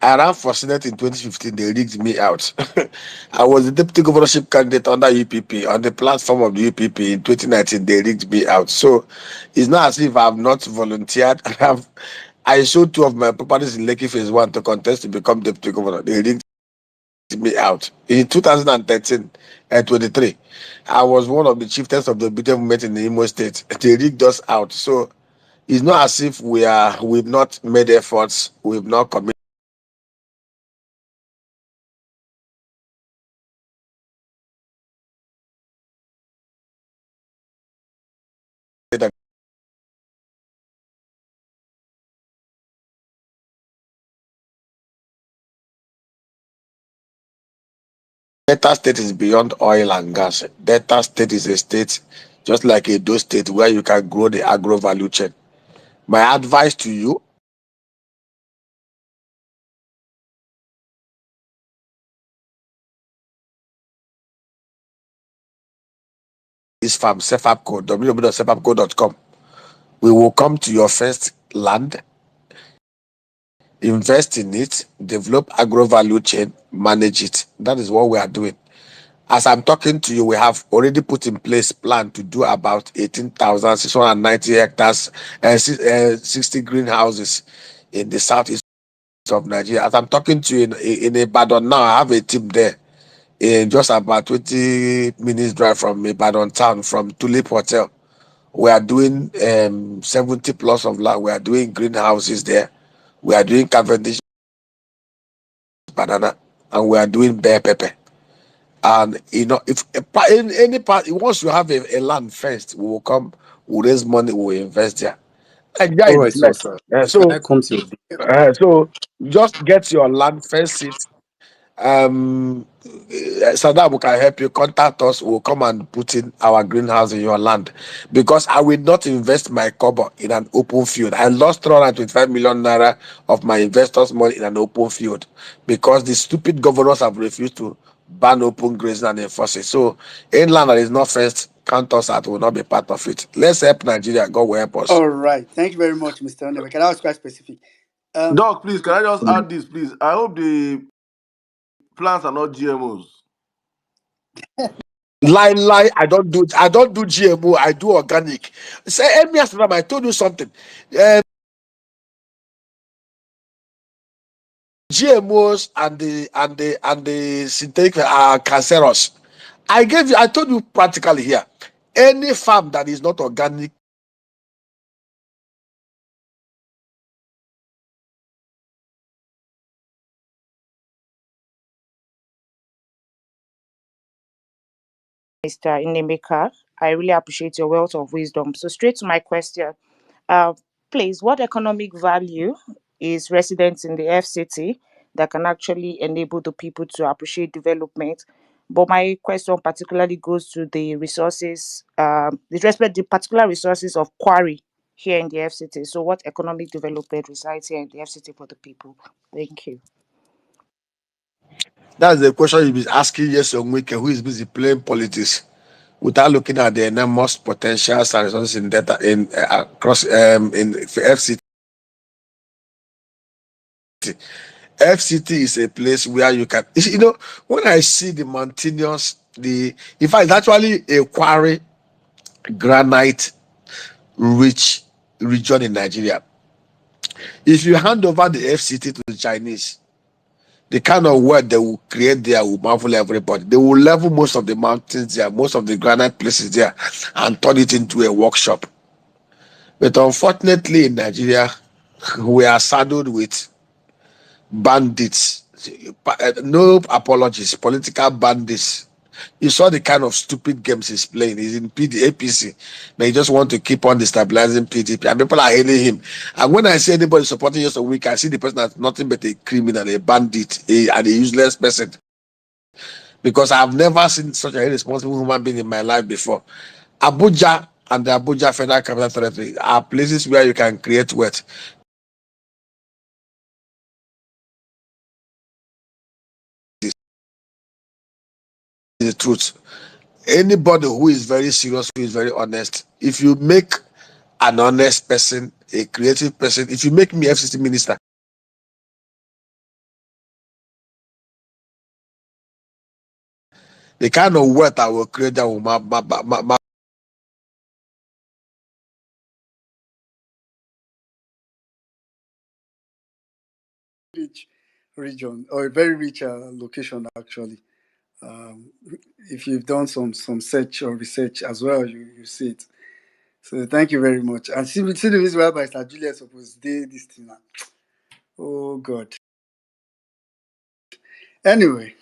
I ran for Senate in 2015. They rigged me out. I was the deputy governorship candidate under UPP on the platform of the UPP in 2019. They rigged me out. So it's not as if I've not volunteered. I sold two of my properties in Lekki Phase 1 to contest to become deputy governor. They rigged me out. In 2013 and 23, I was one of the chieftains of the obedient movement in the Imo State. They rigged us out. So it's not as if we've not made efforts, we've not committed Delta State is beyond oil and gas. Delta State is a state just like Edo State where you can grow the agro value chain. My advice to you is from Cefapco, www.cefapco.com. We will come to your first land, invest in it, develop agro value chain, manage it. That is what we are doing. As I'm talking to you, we have already put in place plan to do about 18,690 hectares and 60 greenhouses in the southeast of Nigeria. As I'm talking to you in Ibadan now, I have a team there in just about 20 minutes drive from Ibadan town, from Tulip Hotel. We are doing 70 plus of land. We are doing greenhouses there. We are doing Cavendish banana, and we are doing bear pepper. And if in any part, once you have a land first, we will come, we'll raise money, we'll invest there. Like that All is right, so blessed. sir, Uh, can so, I come to your DL? so just get your land first. Sadam can help you. Contact us. We'll come and put in our greenhouse in your land, because I will not invest my cover in an open field. I lost 325 million naira of my investors' money in an open field because the stupid governors have refused to ban open grazing and enforce it. So, inland that is not fenced, count us out. Will not be part of it. Let's help Nigeria. God will help us. All right. Thank you very much, Mr. Onebeka. That was quite specific. Doc, please, can I just add this, please? I hope the plants are not GMOs. Lie, I don't do GMO, I do organic. Say me Amsterdam, I told you something. GMOs and the synthetic are cancerous. I told you practically here. Any farm that is not organic, Mr. Inemeka, I really appreciate your wealth of wisdom. So straight to my question. Uh, please, what economic value is resident in the FCT that can actually enable the people to appreciate development? But my question particularly goes to the resources, with respect the particular resources of quarry here in the FCT. So what economic development resides here in the FCT for the people? Thank you. that's the question you'll be asking yes or Wike, who is busy playing politics without looking at the enormous potentials and resources in data in across in FCT. FCT is a place where you can, when I see the mountainous, in fact, it's actually a quarry granite rich region in Nigeria. If you hand over the FCT to the Chinese, the kind of work they will create there will marvel everybody. They will level most of the mountains there, most of the granite places there, and turn it into a workshop. But unfortunately, in Nigeria, we are saddled with bandits. No apologies, political bandits. You saw the kind of stupid games he's playing. He's in APC, but he just want to keep on destabilizing PDP, and people are hailing him. And when I see anybody supporting just a week, I see the person as nothing but a criminal, a bandit, and a useless person. Because I've never seen such a irresponsible human being in my life before. Abuja and the Abuja Federal Capital Territory are places where you can create wealth. This is the truth. Anybody who is very serious, who is very honest, if you make an honest person, a creative person, if you make me FCC minister, the kind of wealth I will create that will Rich region, or a very rich location, actually. Um, if you've done some search or research as well, you see it. So thank you very much. And see the reason why Mr. Julius supposed to do this thing now. Oh God. Anyway,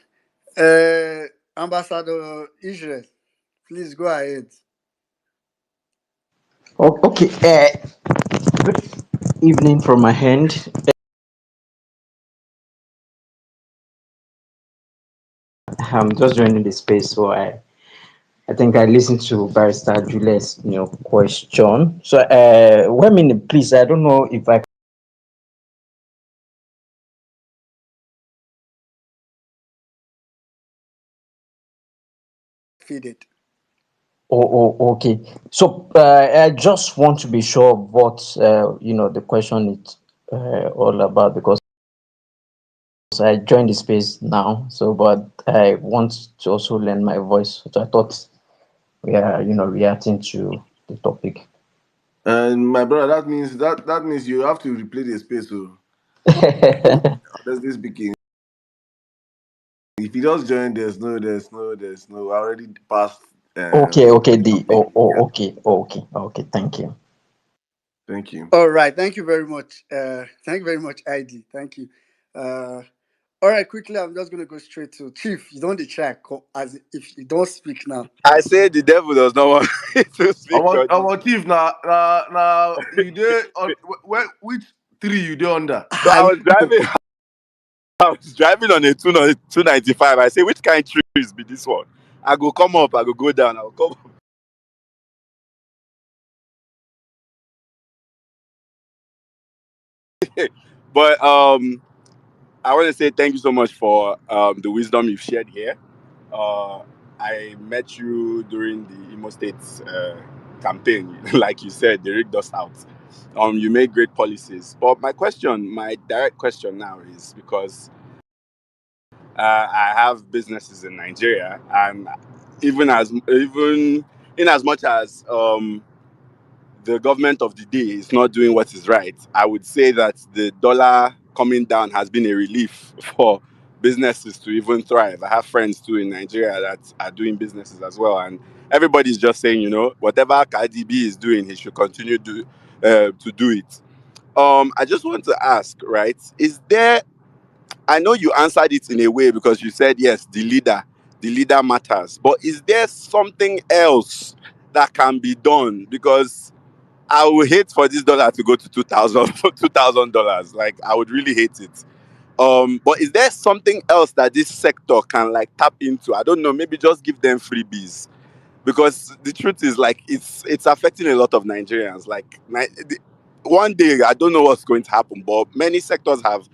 Ambassador Israel, please go ahead. Okay. Good evening from my hand. I'm just joining the space, so I think I listened to Barrister Julius, question. So, 1 minute, please. I don't know if I. Feed it. Okay. So, I just want to be sure of what the question is all about, because I joined the space now. So, but I want to also learn my voice. So I thought we are, reacting to the topic. And my brother, that means you have to replay the space. So honestly speaking, if you just join, there's no. I already passed Okay, okay, the topic. Yeah, okay. Thank you. thank you. All right. Thank you very much. Thank you very much, ID. Thank you. Uh, all right. Quickly, I'm just gonna go straight to Chief. You don't check as if you don't speak now. I say the devil does not want me to speak on this. Our chief now you did on which tree you did under? So I I was know. driving. I was driving on a 295. I say, which kind of trees be this one? I go come up. I go down. I will come up. But I want to say thank you so much for the wisdom you've shared here. Uh, I met you during the Imo State campaign. Like you said, they rigged us out. You made great policies. But my direct question now is because I have businesses in Nigeria, and even in as much as the government of the day is not doing what is right, I would say that the dollar coming down has been a relief for businesses to even thrive. I have friends too in Nigeria that are doing businesses as well, and everybody's just saying, whatever Cardi B is doing, he should continue to do it. I just want to ask, right? I know you answered it in a way because you said yes, the leader matters. But is there something else that can be done? Because I would hate for this dollar to go to 2,000 $2,000. Like I would really hate it. But is there something else that this sector can like tap into? I don't know. Maybe just give them freebies, because the truth is like it's affecting a lot of Nigerians. Like one day, I don't know what's going to happen, but many sectors have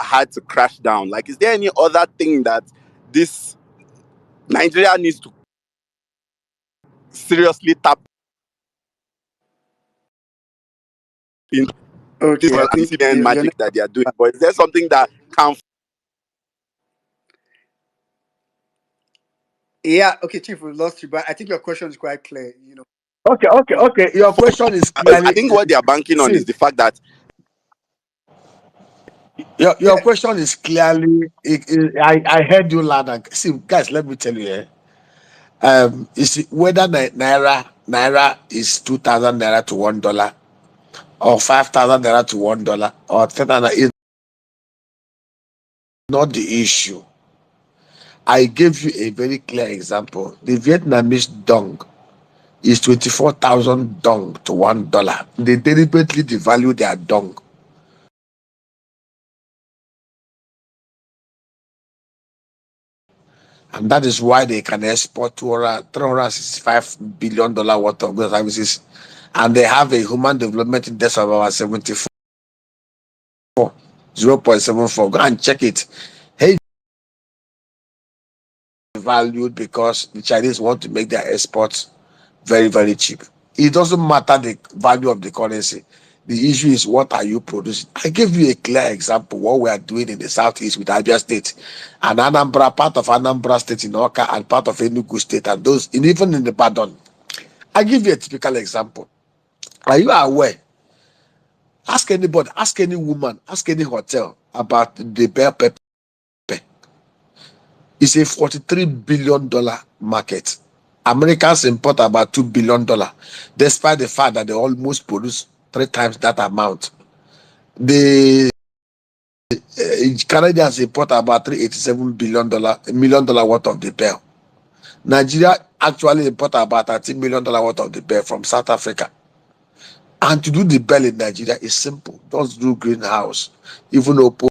had to crash down. Like, is there any other thing that this Nigeria needs to seriously tap into? This Okay. I the think CBN your magic next. that they are doing, but is there something that can? Yeah. Okay, Chief. We lost you, but I think your question is quite clear. Okay. Your question is I clearly think what they are banking on see. is the fact that Your Yeah. question is clearly. I heard you loud and see, guys. Let me tell you. You see whether naira is 2,000 naira to $1, or 5,000 naira to $1, or 10,000 is not the issue. I gave you a very clear example. The Vietnamese dong is 24,000 dong to $1. They deliberately devalue their dong, and that is why they can export $365 billion worth of goods and services, and they have a human development index of about 74, 0.74. Go and check it. Hey, valued because the Chinese want to make their exports very, very cheap. It doesn't matter the value of the currency. The issue is what are you producing? I gave you a clear example what we are doing in the southeast with Abia State and Anambra, part of Anambra State in Oka and part of Enugu State, and those even in the Badon. I give you a typical example. Are you aware? Ask anybody, ask any woman, ask any hotel about the bell pepper. It's a $43 billion market. Americans import about $2 billion, despite the fact that they almost produce 3 times that amount. The Canadians import about $387 million worth of the bell. Nigeria actually import about $13 million worth of the bell from South Africa. And to do the bell in Nigeria is simple. Just do greenhouse, even open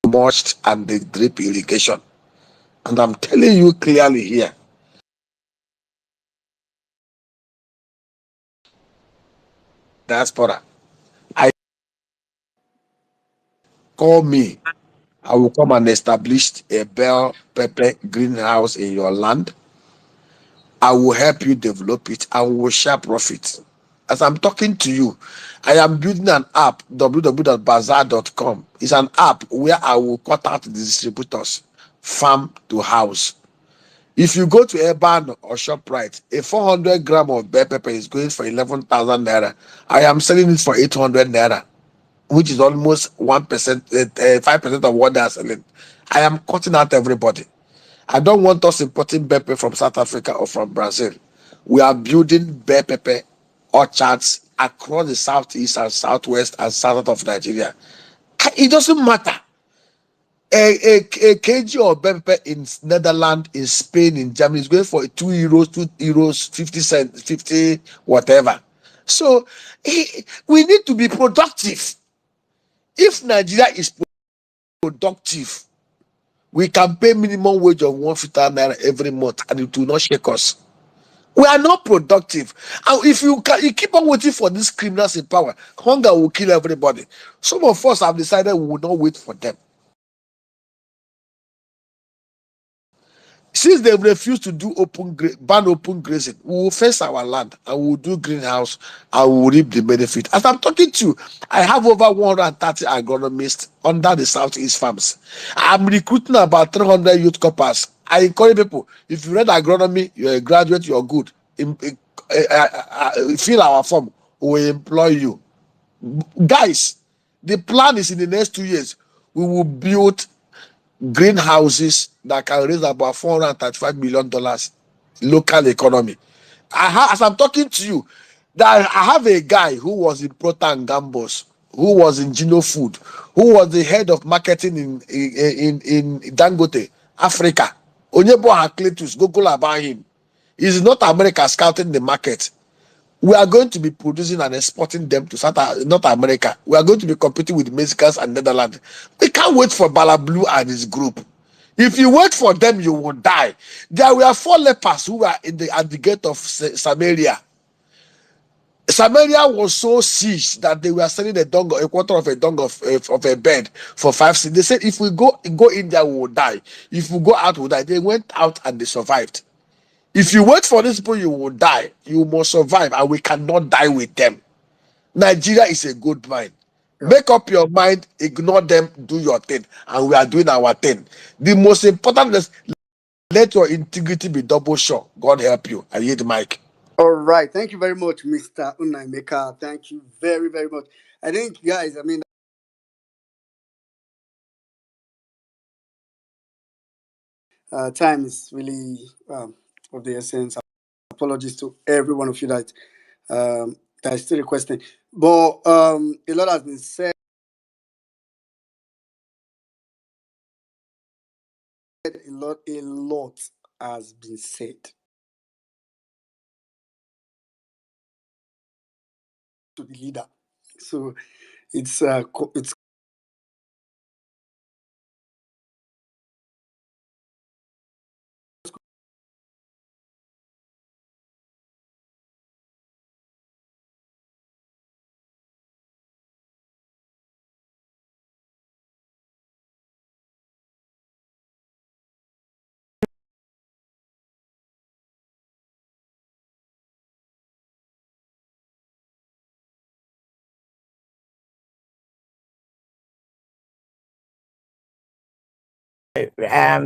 mulched and the drip irrigation. And I'm telling you clearly here, diaspora, I call me. I will come and establish a bell pepper greenhouse in your land. I will help you develop it and we will share profit. As I'm talking to you, I am building an app, www.bazaar.com. It's an app where I will cut out the distributors, farm to house. If you go to Urban or ShopRite, a 400 gram of bell pepper is going for 11,000 naira. I am selling it for 800 naira, which is almost 1%, 5% of what they are selling. I am cutting out everybody. I don't want us importing bell pepper from South Africa or from Brazil. We are building bell pepper orchards across the southeast and southwest and south of Nigeria. It doesn't matter. A kg of bell pepper in Netherlands, in Spain, in Germany is going for €2, €2, 50 cents, 50 whatever. So we need to be productive. If Nigeria is productive, we can pay minimum wage of 150 naira every month and it will not shake us. We are not productive. And if you keep on waiting for these criminals in power, hunger will kill everybody. Some of us have decided we will not wait for them. Since they refuse to do ban open grazing, we will fence our land and we will do greenhouse and we will reap the benefit. As I'm talking to you, I have over 130 agronomists under the Southeast farms. I'm recruiting about 300 youth corpers. I encourage people, if you read agronomy, you're a graduate, you're good. Fill our form, we will employ you. Guys, the plan is in the next 2 years, we will build greenhouses that can raise about $435 million local economy. As I'm talking to you, that I have a guy who was in Procter and Gamble's, who was in Gino Food, who was the head of marketing in Dangote, Africa. Onyebo Hakletus, Google about him. He's not America scouting the market. We are going to be producing and exporting them to North America. We are going to be competing with Mexicans and Netherlands. We can't wait for Balablu and his group. If you wait for them, you will die. There were 4 lepers who were at the gate of Samaria. Samaria was so siege that they were selling a quarter of a dung of a bed for 5 cents. They said, if we go in there, we will die. If we go out, we will die. They went out and they survived. If you wait for these people, you will die. You must survive, and we cannot die with them. Nigeria is a good mind. Yeah. Make up your mind, ignore them, do your thing, and we are doing our thing. The most important is let your integrity be double sure. God help you. I hear the mic. All right. Thank you very much, Mr. Unaimeka. Thank you very, very much. I think, guys, time is really of the essence. Apologies to every one of you that is still requesting. But a lot has been said. A lot has been said to the leader. So it's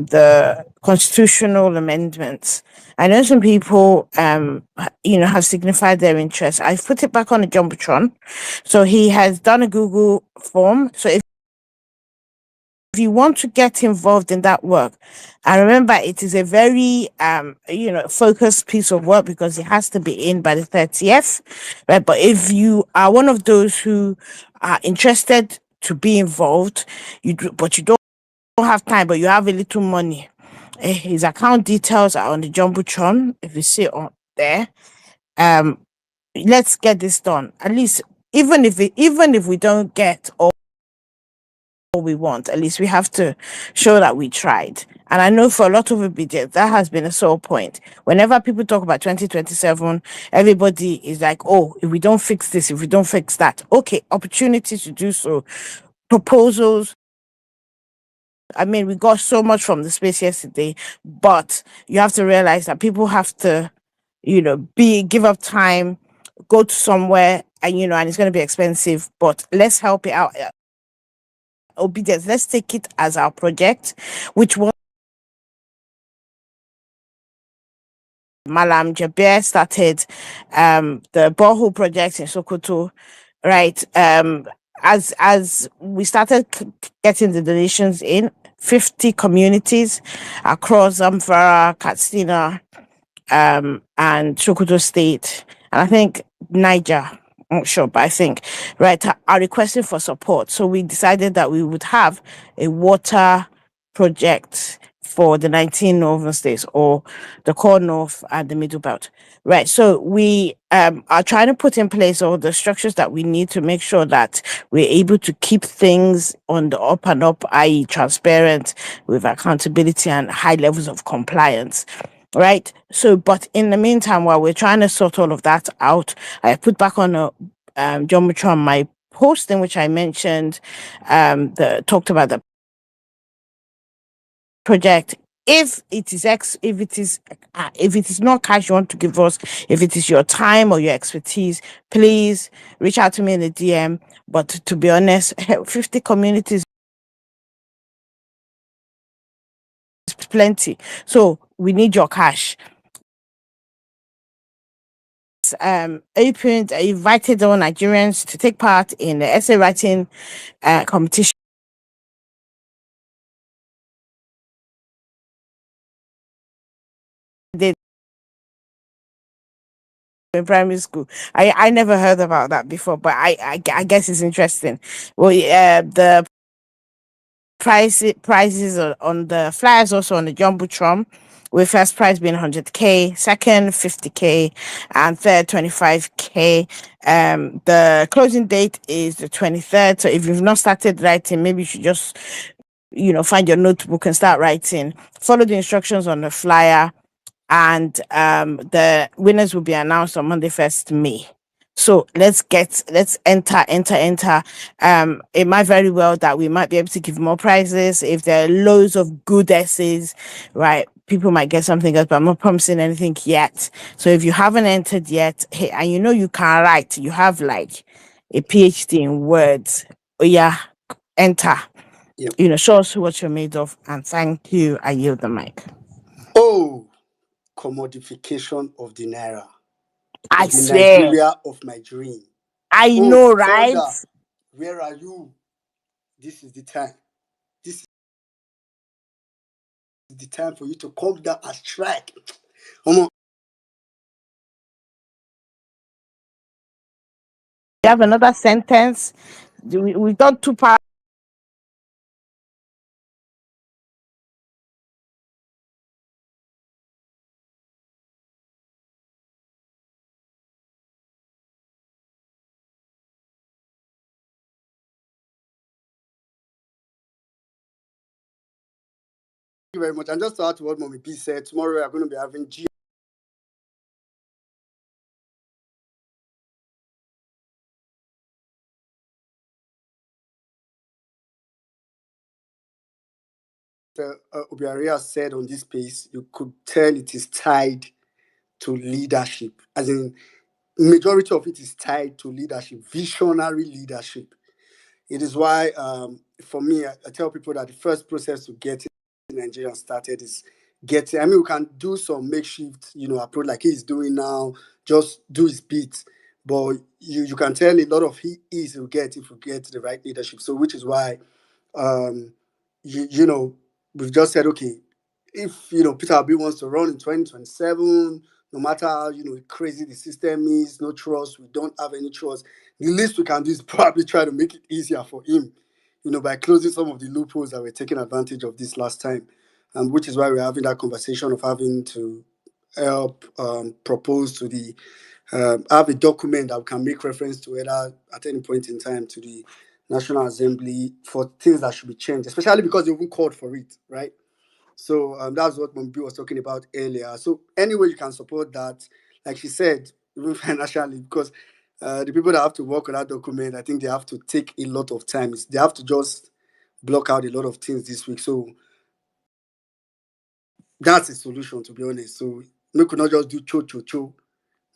the constitutional amendments. I know some people, have signified their interest. I've put it back on the jumbotron, so he has done a Google form. So if you want to get involved in that work, and remember, it is a very focused piece of work because it has to be in by the 30th, right? But if you are one of those who are interested to be involved, but you don't have time, but you have a little money. His account details are on the jumbotron. If you see it on there, let's get this done. At least, even if we don't get all we want, at least we have to show that we tried. And I know for a lot of obedience, that has been a sore point. Whenever people talk about 2027, everybody is like, oh, if we don't fix this, if we don't fix that, okay, opportunity to do so, proposals. I mean, we got so much from the space yesterday, but you have to realize that people have to, give up time, go to somewhere, and and it's going to be expensive, but let's help it out. Obedience, let's take it as our project, which was Malam Jaber started the borehole project in Sokoto, right? As we started getting the donations in 50 communities across Zamfara, Katsina, and Sokoto State, and I think Niger. I'm not sure, but I think right are requesting for support. So we decided that we would have a water project for the 19 northern states, or the core north and the middle belt. Right. So we are trying to put in place all the structures that we need to make sure that we're able to keep things on the up and up, i.e., transparent, with accountability and high levels of compliance. Right. So, but in the meantime, while we're trying to sort all of that out, I put back on a John my post in which I mentioned the talked about the project. If it is not cash you want to give us, if it is your time or your expertise, please reach out to me in the DM. But to be honest, 50 communities is plenty, so we need your cash. Opened invited all Nigerians to take part in the essay writing competition. They in primary school. I never heard about that before, but I guess it's interesting. Well, the prizes on the flyers, also on the jumbotron, with first prize being 100k, second 50k, and third 25k. The closing date is the 23rd. So if you've not started writing, maybe you should just find your notebook and start writing. Follow the instructions on the flyer, and the winners will be announced on Monday, 1st May. So let's enter. It might very well that we might be able to give more prizes if there are loads of good essays, right? People might get something else, but I'm not promising anything yet. So if you haven't entered yet, hey, and you can write, you have like a PhD in words. Oh yeah, enter. Yep. Show us what you're made of, and thank you. I yield the mic. Oh, commodification of the naira, I the swear. Nigeria of my dream. I Oh, know, right? thunder, where are you? This is the time. This is the time for you to come down and strike. Come You have another sentence. We've done two parts. you very much. And just to add to what Mommy P said, tomorrow we are going to be having Obiaria said on this piece, you could tell it is tied to leadership. As in, majority of it is tied to leadership, visionary leadership. It is why, for me, I tell people that the first process to get Nigeria started is getting. I mean, we can do some makeshift, approach like he's doing now. Just do his bit, but you can tell a lot of he is will get if we get the right leadership. So, which is why, um, we've just said, okay, if Peter Obi wants to run in 2027, no matter how crazy the system is, no trust, we don't have any trust. The least we can do is probably try to make it easier for him, by closing some of the loopholes that we're taking advantage of this last time, which is why we're having that conversation of having to help propose to the have a document that we can make reference to whether at any point in time to the National Assembly for things that should be changed, especially because they even called for it, right? So that's what Mumbi was talking about earlier. So any way you can support that, like she said, even financially, because the people that have to work on that document, I think they have to take a lot of time. They have to just block out a lot of things this week. So that's a solution, to be honest. So we could not just do cho cho cho.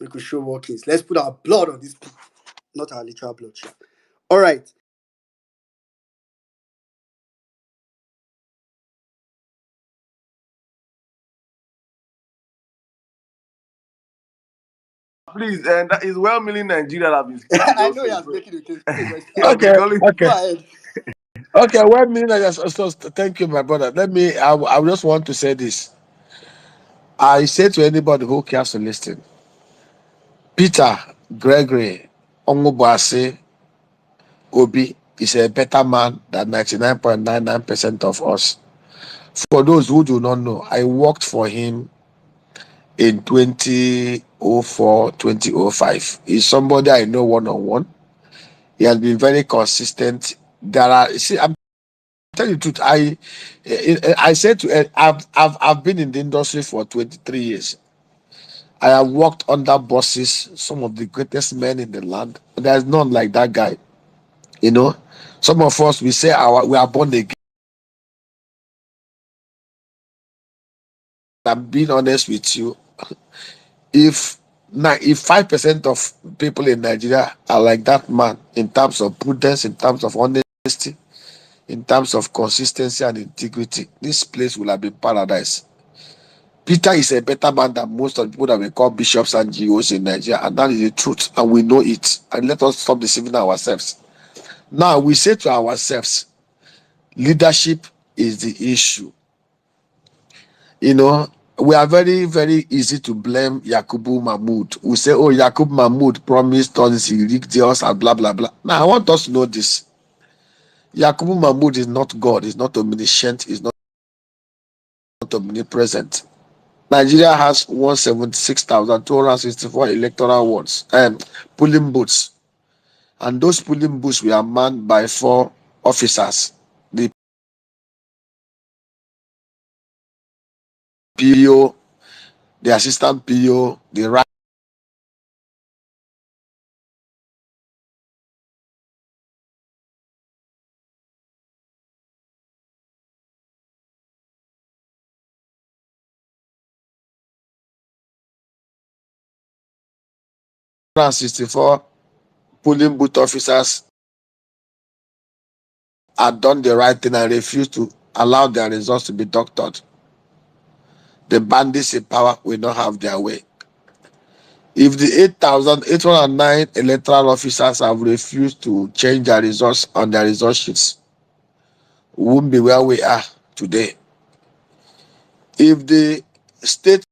We could show workings. Let's put our blood on this people, not our literal blood. Sure. All right. Please, and that is well-meaning Nigeria that have been speaking I know he also. has So making a case, but it's he has fine. been Okay, calling. Go okay, ahead. okay. 1 minute. Thank you, my brother. I just want to say this. I say to anybody who cares to listen, Peter, Gregory, Ongubuase, Obi is a better man than 99.99% of us. For those who do not know, I worked for him in 2004, 2005. He's somebody I know one on one. He has been very consistent. I'm telling you the truth. I said to I've been in the industry for 23 years. I have worked under bosses, some of the greatest men in the land. There's none like that guy. You know, some of us we say we are born again. I'm being honest with you. If 5% of people in Nigeria are like that man in terms of prudence, in terms of honesty, in terms of consistency and integrity, this place will have been paradise. Peter is a better man than most of the people that we call bishops and GOs in Nigeria, and that is the truth, and we know it. And let us stop deceiving ourselves. Now we say to ourselves, leadership is the issue. You know, we are very, very easy to blame Yakubu Mahmoud. We say, oh, Yakubu Mahmoud promised us, he rigged us, and blah, blah, blah. Now, I want us to know this. Yakubu Mahmoud is not God, he's not omniscient, he's not omnipresent. Nigeria has 176,264 electoral wards, polling booths. And those polling booths were manned by 4 officers: the PO, the assistant PO, the right 64 polling booth officers had done the right thing and refused to allow their results to be doctored. The bandits in power will not have their way. If the 8,809 electoral officers have refused to change their results on their result sheets, we won't be where we are today. If the state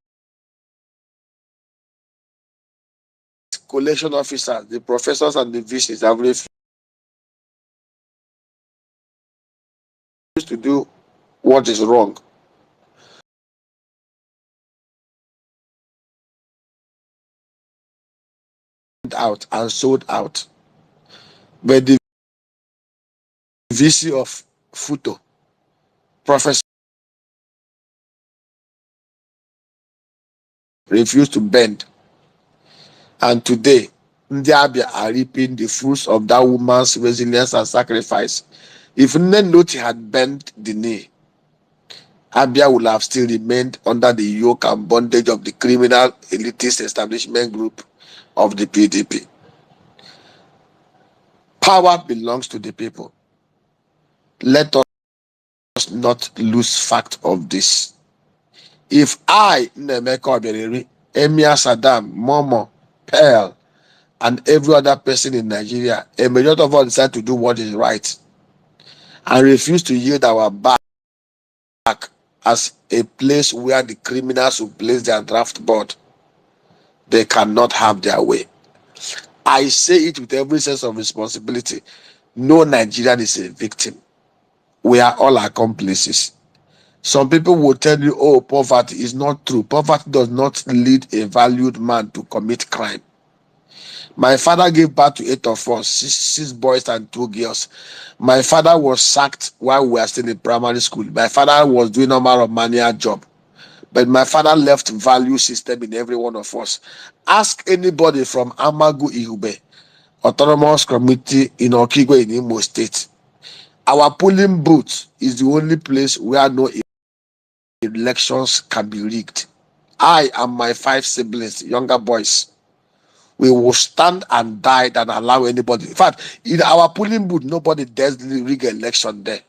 collation officers, the professors and the VCs have refused to do what is wrong, out and sold out, but the VC of Futo, professor, refused to bend. And today, ndị Abia are reaping the fruits of that woman's resilience and sacrifice. If Nenoti had bent the knee, Abia would have still remained under the yoke and bondage of the criminal elitist establishment group of the PDP. Power belongs to the people. Let us not lose fact of this. If I, Nemeka Obereri, Emir Saddam, Momo, Pearl, and every other person in Nigeria, a majority of us decide to do what is right and refuse to yield our back as a place where the criminals will place their draft board, they cannot have their way. I say it with every sense of responsibility. No Nigerian is a victim. We are all accomplices. Some people will tell you, oh, poverty is not true. Poverty does not lead a valued man to commit crime. My father gave birth to 8 of us, six boys and 2 girls. My father was sacked while we were still in primary school. My father was doing normal manual job. But my father left value system in every one of us. Ask anybody from Amagu Ihube, Autonomous Committee in Okigwe in Imo State. Our polling booth is the only place where no elections can be rigged. I and my 5 siblings, younger boys, we will stand and die than allow anybody. In fact, in our polling booth, nobody dares rig election there.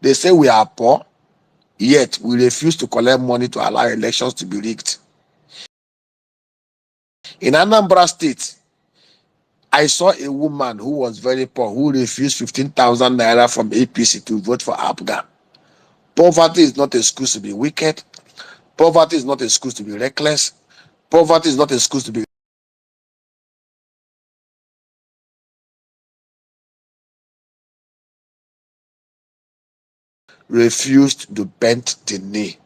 They say we are poor, yet we refuse to collect money to allow elections to be rigged. In Anambra State, I saw a woman who was very poor who refused 15,000 naira from APC to vote for Abga. Poverty is not an excuse to be wicked. Poverty is not an excuse to be reckless. Poverty is not an excuse to be refused to bend the knee.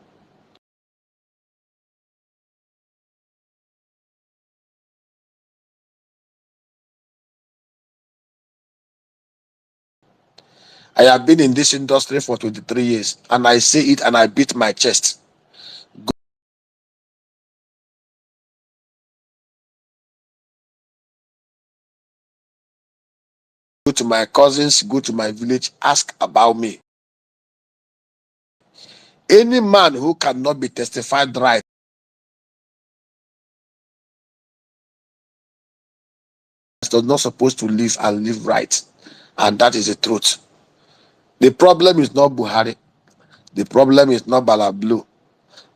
I have been in this industry for 23 years and I say it and I beat my chest. Go to my cousins, go to my village, ask about me. Any man who cannot be testified right is not supposed to live and live right. And that is the truth. The problem is not Buhari. The problem is not Balablu.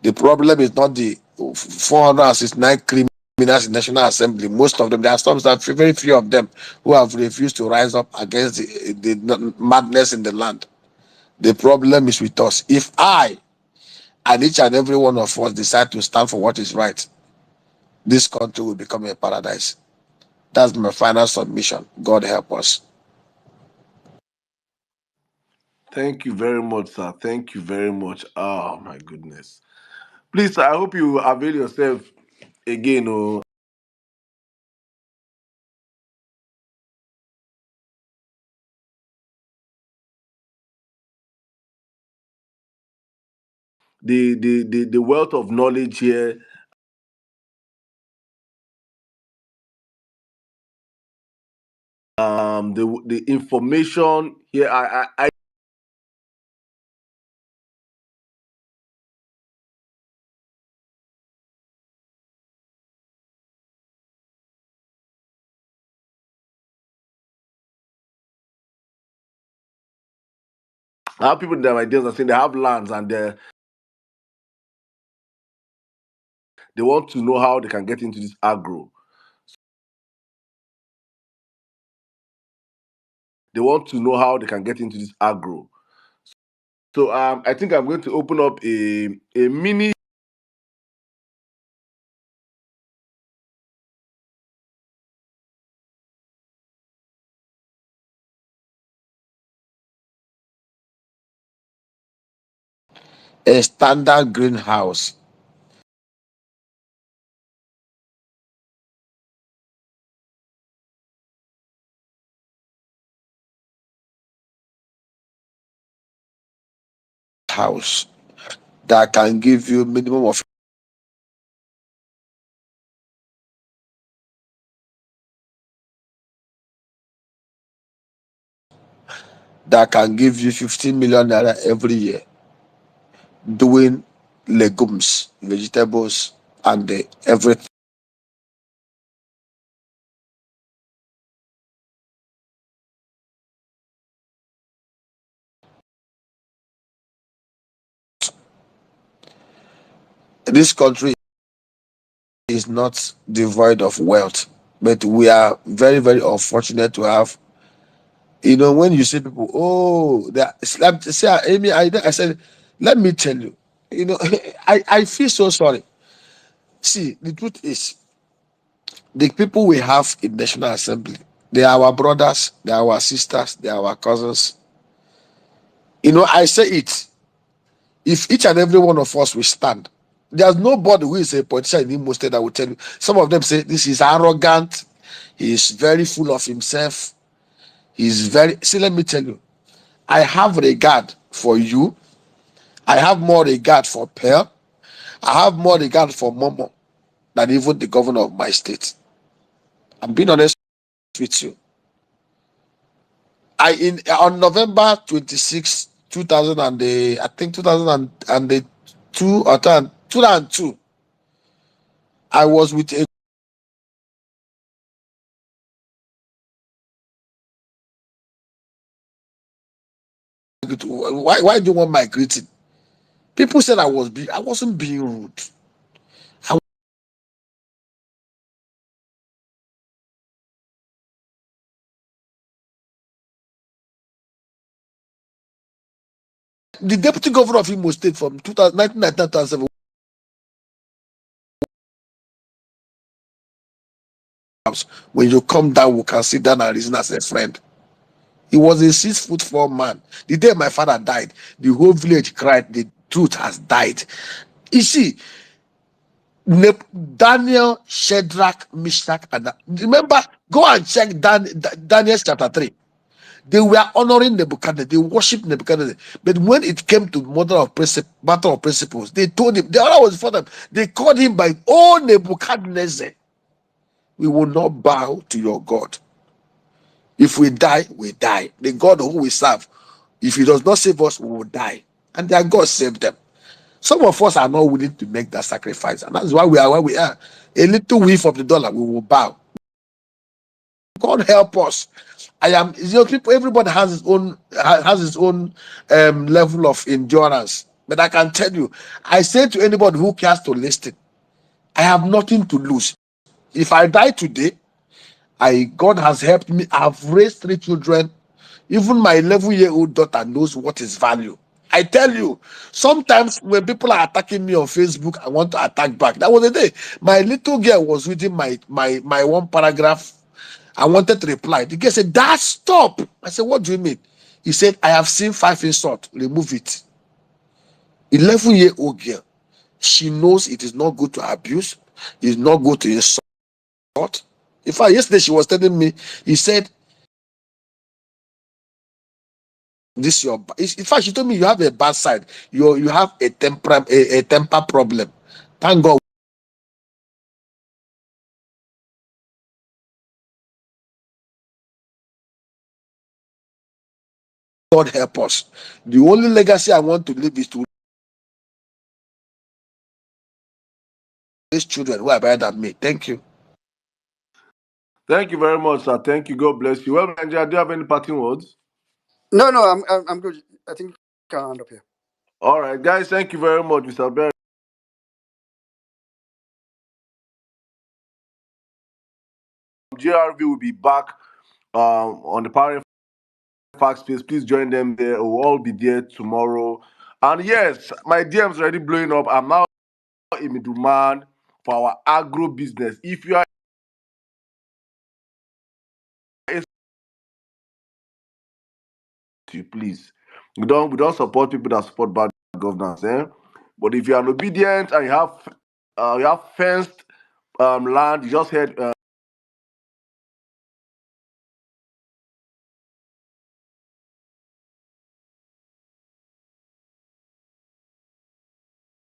The problem is not the 469 criminals in National Assembly. Most of them, there are some that very few of them who have refused to rise up against the madness in the land. The problem is with us. If I and each and every one of us decide to stand for what is right, this country will become a paradise. That's my final submission. God help us. Thank you very much, sir. Thank you very much. Oh my goodness. Please, sir, I hope you avail yourself again. Oh, the wealth of knowledge here. The information here. I have people that have ideas and saying they have lands and they want to know how they can get into this agro. They want to know how they can get into this agro. So I think I'm going to open up a mini A standard greenhouse house that can give you minimum of that can give you 15 million naira every year doing legumes, vegetables, and everything. This country is not devoid of wealth, but we are very, very unfortunate to have. When you see people, oh, say, Amy, I said, let me tell you, I feel so sorry. See, the truth is, the people we have in National Assembly, they are our brothers, they are our sisters, they are our cousins. I say it. If each and every one of us will stand, there's nobody who is a politician in Imo State that will tell you. Some of them say this is arrogant. He is very full of himself. He's very. See, let me tell you, I have regard for you. I have more regard for Pearl. I have more regard for Momo than even the governor of my state. I'm being honest with you. On November 26, 2000 and I think 2002 or 2002, I was with a. Why do you want my greeting? People said I wasn't being rude. I, the deputy governor of Imo State from 1997, when you come down, we can sit down and reason as a friend. He was a 6'4" man. The day my father died, the whole village cried, the truth has died. You see, Daniel, Shadrach, Meshach, and remember, go and check Daniel chapter 3. They were honoring Nebuchadnezzar, they worshiped Nebuchadnezzar. But when it came to matter of principles, they told him, the other was for them, they called him by, oh Nebuchadnezzar, we will not bow to your God. If we die, we die. The God who we serve, if he does not save us, we will die. And their God saved them. Some of us are not willing to make that sacrifice, and that's why we are where we are. A little whiff of the dollar, we will bow. God help us. People. Everybody has his own level of endurance. But I can tell you, I say to anybody who cares to listen, I have nothing to lose. If I die today, God has helped me. I've raised 3 children. Even my 11-year-old daughter knows what is value. I tell you, sometimes when people are attacking me on Facebook, I want to attack back. That was the day my little girl was reading my one paragraph. I wanted to reply. The girl said, "Dad, stop." I said, "What do you mean?" He said, "I have seen 5 insults. Remove it." 11-year-old girl. She knows it is not good to abuse. It's not good to insult. In fact, yesterday she was telling me, he said, this your in fact, she told me you have a bad side. You have a temper problem. Thank God help us. The only legacy I want to leave is to raise children who are better than me. Thank you. Thank you very much, sir. Thank you. God bless you. Well, Nigeria, do you have any parting words? No, I'm good. I think I can round up here. All right, guys. Thank you very much, Mr. Berry. GRV will be back on the Power Fact Space. Please join them there. We'll all be there tomorrow. And yes, my DM's already blowing up. I'm now in demand for our agro business. If you are please, we don't support people that support bad governance. But if you are obedient and you have fenced land, you just heard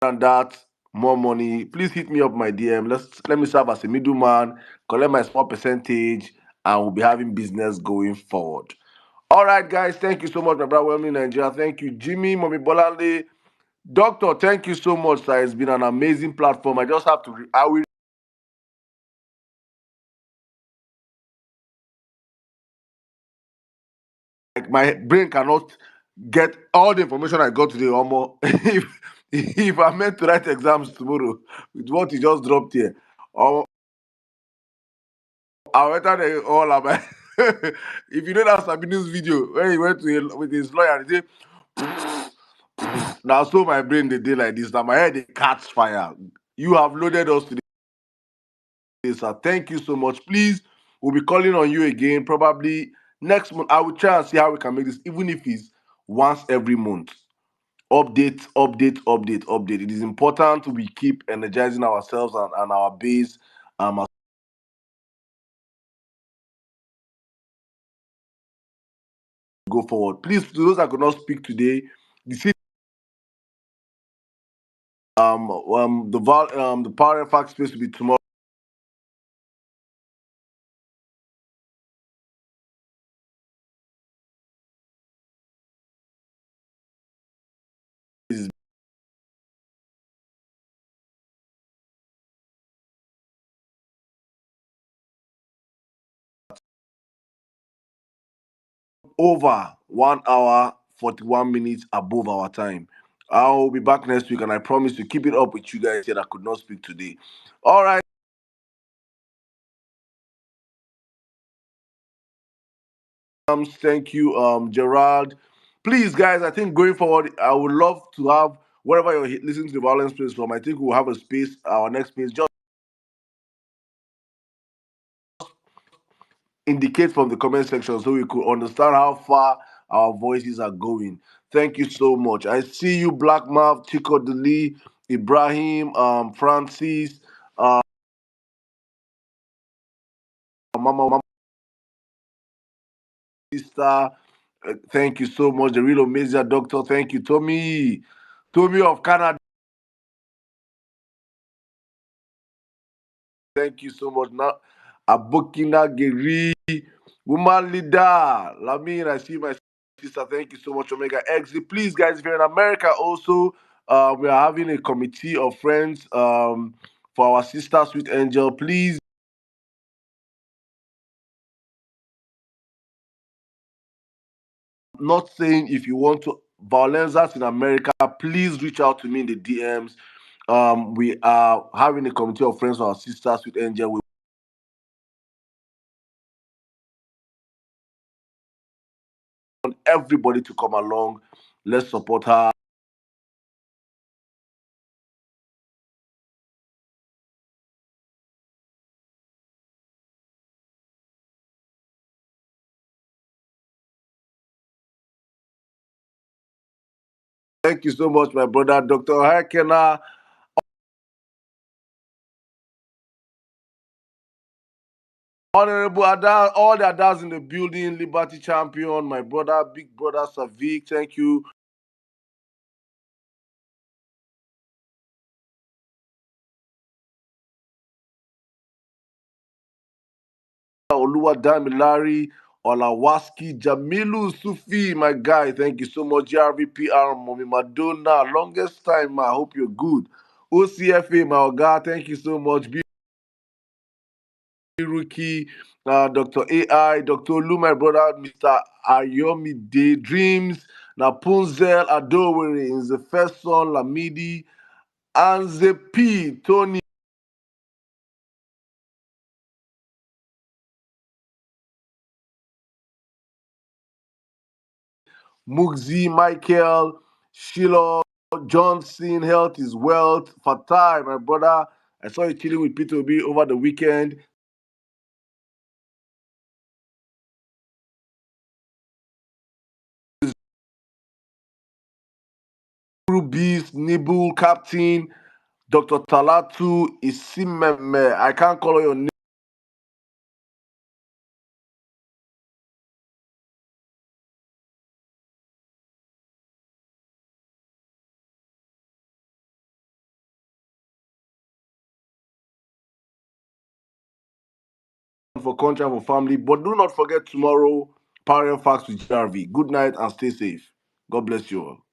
and that more money, please hit me up my DM. Let me serve as a middleman, collect my small percentage, and we'll be having business going forward. All right, guys. Thank you so much, my brother. Welcome Nigeria. Thank you, Jimmy, Mommy Bolande. Doctor, thank you so much, sir. It's been an amazing platform. I just have to, I will, like, my brain cannot get all the information I got today, almost. if I'm meant to write exams tomorrow with what you just dropped here, or I'll enter the all about. If you know that Sabinu's video where he went to with his lawyer, he said, now so my brain the day like this, now my head it catch fire. You have loaded us today, sir. Thank you so much. Please, we'll be calling on you again probably next month. I will try and see how we can make this, even if it's once every month. Update, update, update, update. It is important we keep energizing ourselves and our base as we go forward. Please, to those that could not speak today, the power and fact space will be tomorrow. Is over 1 hour 41 minutes above our time. I'll be back next week, and I promise to keep it up with you guys here that could not speak today. All right. Thank you, Gerard. Please, guys, I think going forward, I would love to have wherever you're listening to the Violence Space from. I think we'll have a space, our next space, just indicate from the comment section so we could understand how far our voices are going. Thank you so much. I see you, Black Mav, Chico Deli, Ibrahim, Francis, Mama Sister. Thank you so much. The real amazing doctor. Thank you, Tommy. Tommy of Canada. Thank you so much. Now, Abokina Geri, woman leader. Lamin, I see my sister. Thank you so much, Omega X. Please, guys, if you're in America, also, we are having a committee of friends for our sister, Sweet Angel. Please, not saying if you want to violences in America, please reach out to me in the DMs. We are having a committee of friends for our sister, Sweet Angel. We want everybody to come along. Let's support her. Thank you so much, my brother, Dr. Hakena. Honorable Ada, all the Adas in the building, Liberty Champion, my brother, big brother Savik, thank you. Oluwa Damilari, Olawaski, Jamilu Sufi, my guy, thank you so much. GRVPR, Mommy Madonna, longest time, I hope you're good. OCFA, my God, thank you so much. Rookie, Dr. AI, Dr. Lu, my brother, Mr. Ayomi Daydreams, Napunzel Adowere is the first son, Lamidi, Anze P, Tony, Mugzi, Michael, Shiloh, Johnson, Health is Wealth, Fatai, my brother. I saw you chilling with P2B over the weekend. Beast, Nibu, Captain, Dr. Talatu, Isimeme. I can't call your name. For country and for family. But do not forget tomorrow, Power Facts with GRV. Good night and stay safe. God bless you all.